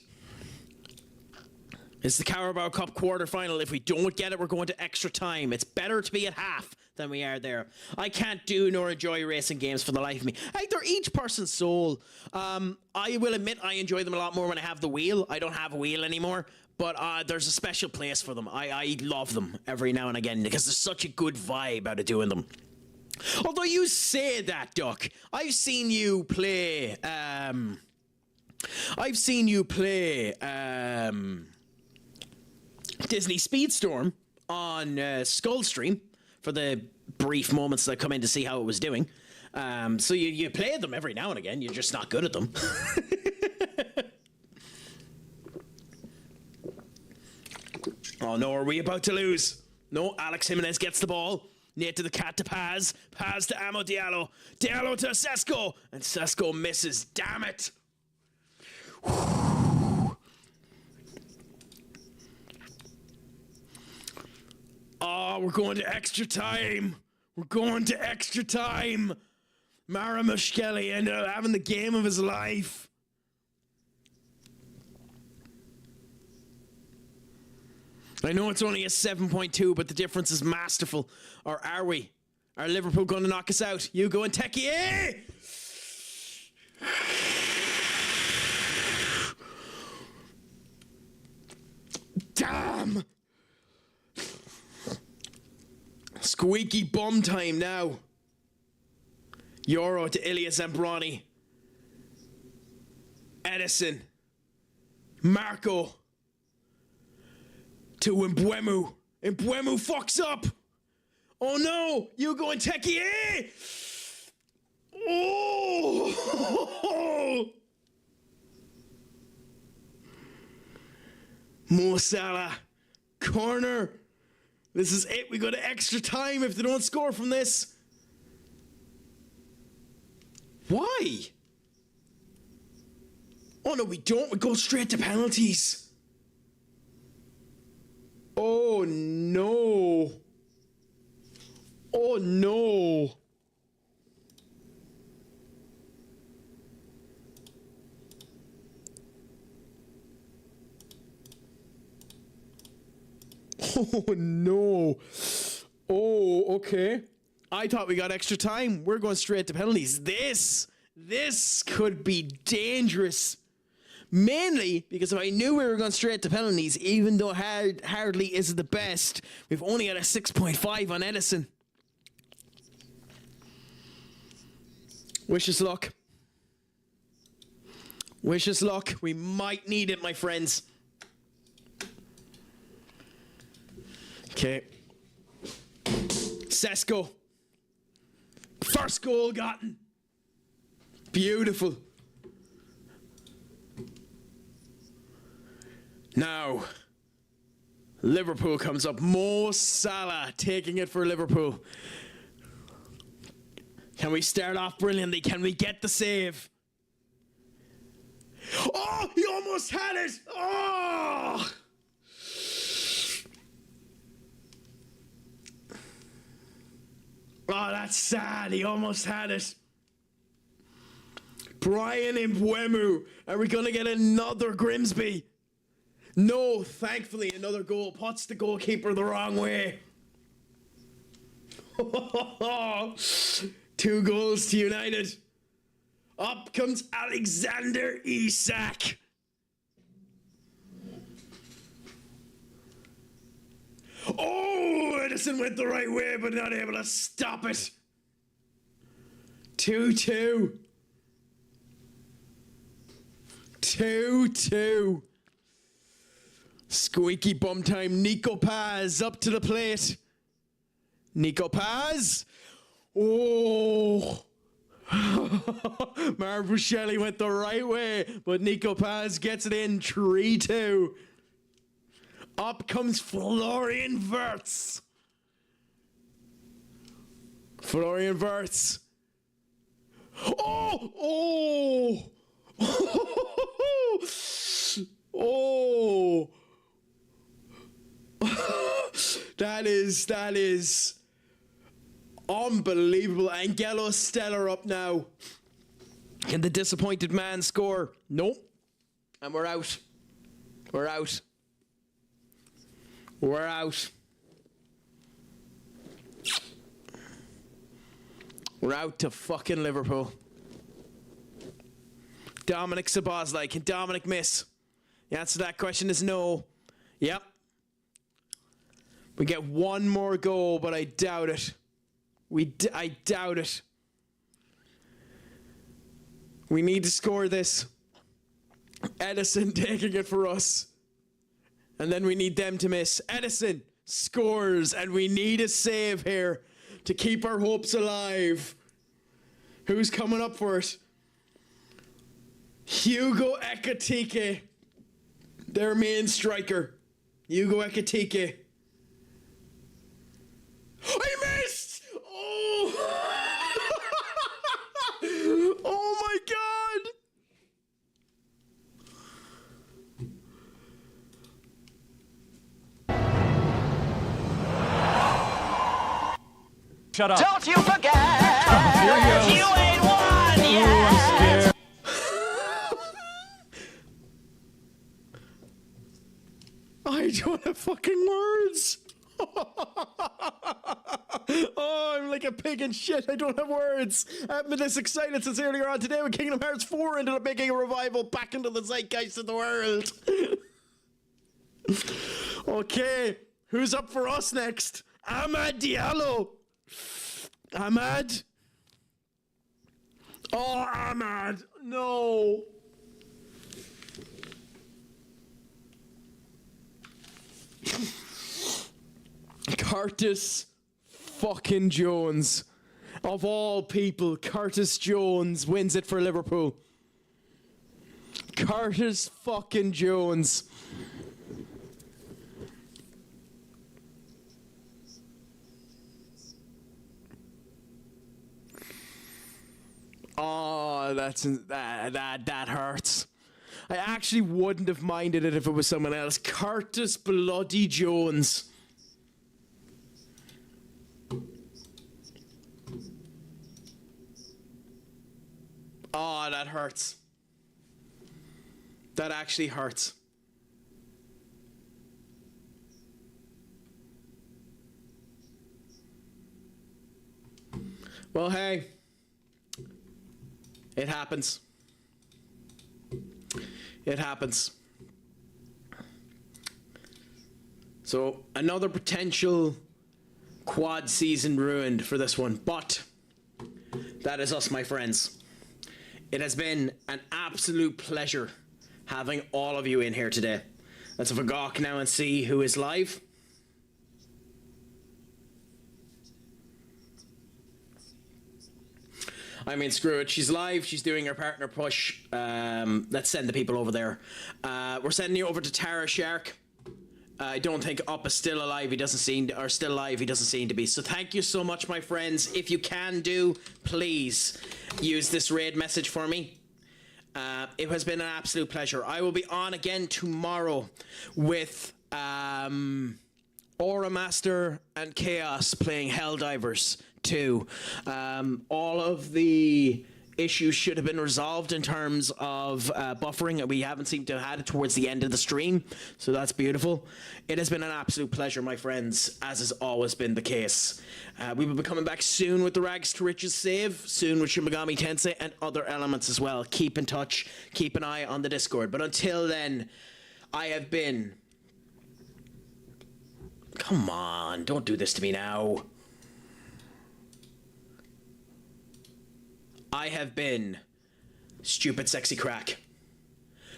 It's the Carabao Cup quarter-final. If we don't get it, we're going to extra time. It's better to be at half than we are there. I can't do nor enjoy racing games for the life of me. Hey, they're each person's soul. I will admit I enjoy them a lot more when I have the wheel. I don't have a wheel anymore, but there's a special place for them. I love them every now and again because there's such a good vibe out of doing them. Although you say that, Duck, I've seen you play Disney Speedstorm on Skullstream for the brief moments that I come in to see how it was doing. So you play them every now and again. You're just not good at them. Oh no, are we about to lose? No, Alex Jimenez gets the ball. Nate to the cat to Paz. Paz to Amo Diallo. Diallo to Sesko. And Sesko misses. Damn it. Oh, we're going to extra time. Mara Mushkelly ended up having the game of his life. I know it's only a 7.2, but the difference is masterful. Or are we? Are Liverpool going to knock us out? You go and Techie. Eh? Damn! Squeaky bum time now. Euro to Ilya Zambrani. Edison. Marco. To Mbeumo. Mbeumo fucks up. Oh no! You go and Techie. Eh? Oh! Mo Salah. Corner. This is it. We go to extra time if they don't score from this. Why? Oh no, we don't. We go straight to penalties. Oh no. Oh no. Oh no. Oh, okay. I thought we got extra time. We're going straight to penalties. This could be dangerous. Mainly because if I knew we were going straight to penalties, even though hardly is the best, we've only got a 6.5 on Edison. Wish us luck. Wish us luck. We might need it, my friends. Okay. Sesko. First goal gotten. Beautiful. Now, Liverpool comes up. Mo Salah taking it for Liverpool. Can we start off brilliantly? Can we get the save? Oh, he almost had it. Oh! Oh, that's sad. He almost had it. Brian Mbeumo. Are we going to get another Grimsby? No, thankfully, another goal. Puts the goalkeeper the wrong way. 2 goals to United. Up comes Alexander Isak. Oh, Edison went the right way, but not able to stop it. 2-2. 2-2. Squeaky bum time. Nico Paz up to the plate. Nico Paz. Oh. Marv Shelley went the right way, but Nico Paz gets it in. 3-2. Up comes Florian Wirtz. Florian Wirtz. Oh! Oh! Oh! That is unbelievable. Angelo Stella up now. Can the disappointed man score? Nope. And we're out. We're out. We're out. We're out to fucking Liverpool. Dominic Szoboszlai. Can Dominic miss? The answer to that question is no. Yep. We get one more goal, but I doubt it. I doubt it. We need to score this. Edison taking it for us. And then we need them to miss. Edison scores, and we need a save here to keep our hopes alive. Who's coming up for it? Hugo Ekitike, their main striker. Hugo Ekitike. I missed! Oh! Oh my God! Shut up. Don't you forget, you ain't won yet. don't have fucking words. Oh, I'm like a pig in shit. I don't have words. I haven't been this excited since earlier on today when Kingdom Hearts 4 ended up making a revival back into the zeitgeist of the world. Okay, who's up for us next? Ahmad Diallo. Ahmad. Oh, Ahmad. No. Curtis fucking Jones. Of all people, Curtis Jones wins it for Liverpool. Curtis fucking Jones. Oh, that hurts. I actually wouldn't have minded it if it was someone else. Curtis bloody Jones. Oh, that hurts. That actually hurts. Well, hey. It happens. It happens. So, another potential quad season ruined for this one. But, that is us, my friends. It has been an absolute pleasure having all of you in here today. Let's have a gawk now and see who is live. I mean, screw it. She's live. She's doing her partner push. Let's send the people over there. We're sending you over to Tara Shark. I don't think Up is still alive. He doesn't seem, or still alive. He doesn't seem to be. So thank you so much, my friends. If you can do, please use this raid message for me. It has been an absolute pleasure. I will be on again tomorrow with Aura Master and Chaos playing Helldivers 2. All of the issues should have been resolved in terms of buffering, and we haven't seemed to have had it towards the end of the stream, so that's beautiful. It has been an absolute pleasure, my friends, as has always been the case. We will be coming back soon with the Rags to Riches save, soon with Shin Megami Tensei and other elements as well. Keep in touch, keep an eye on the Discord, but until then, I have been... Come on, don't do this to me now. I have been Stupid Sexy Craic.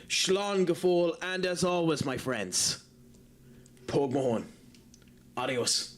Shlán Gafol, and as always, my friends, Póg Mahone. Adios.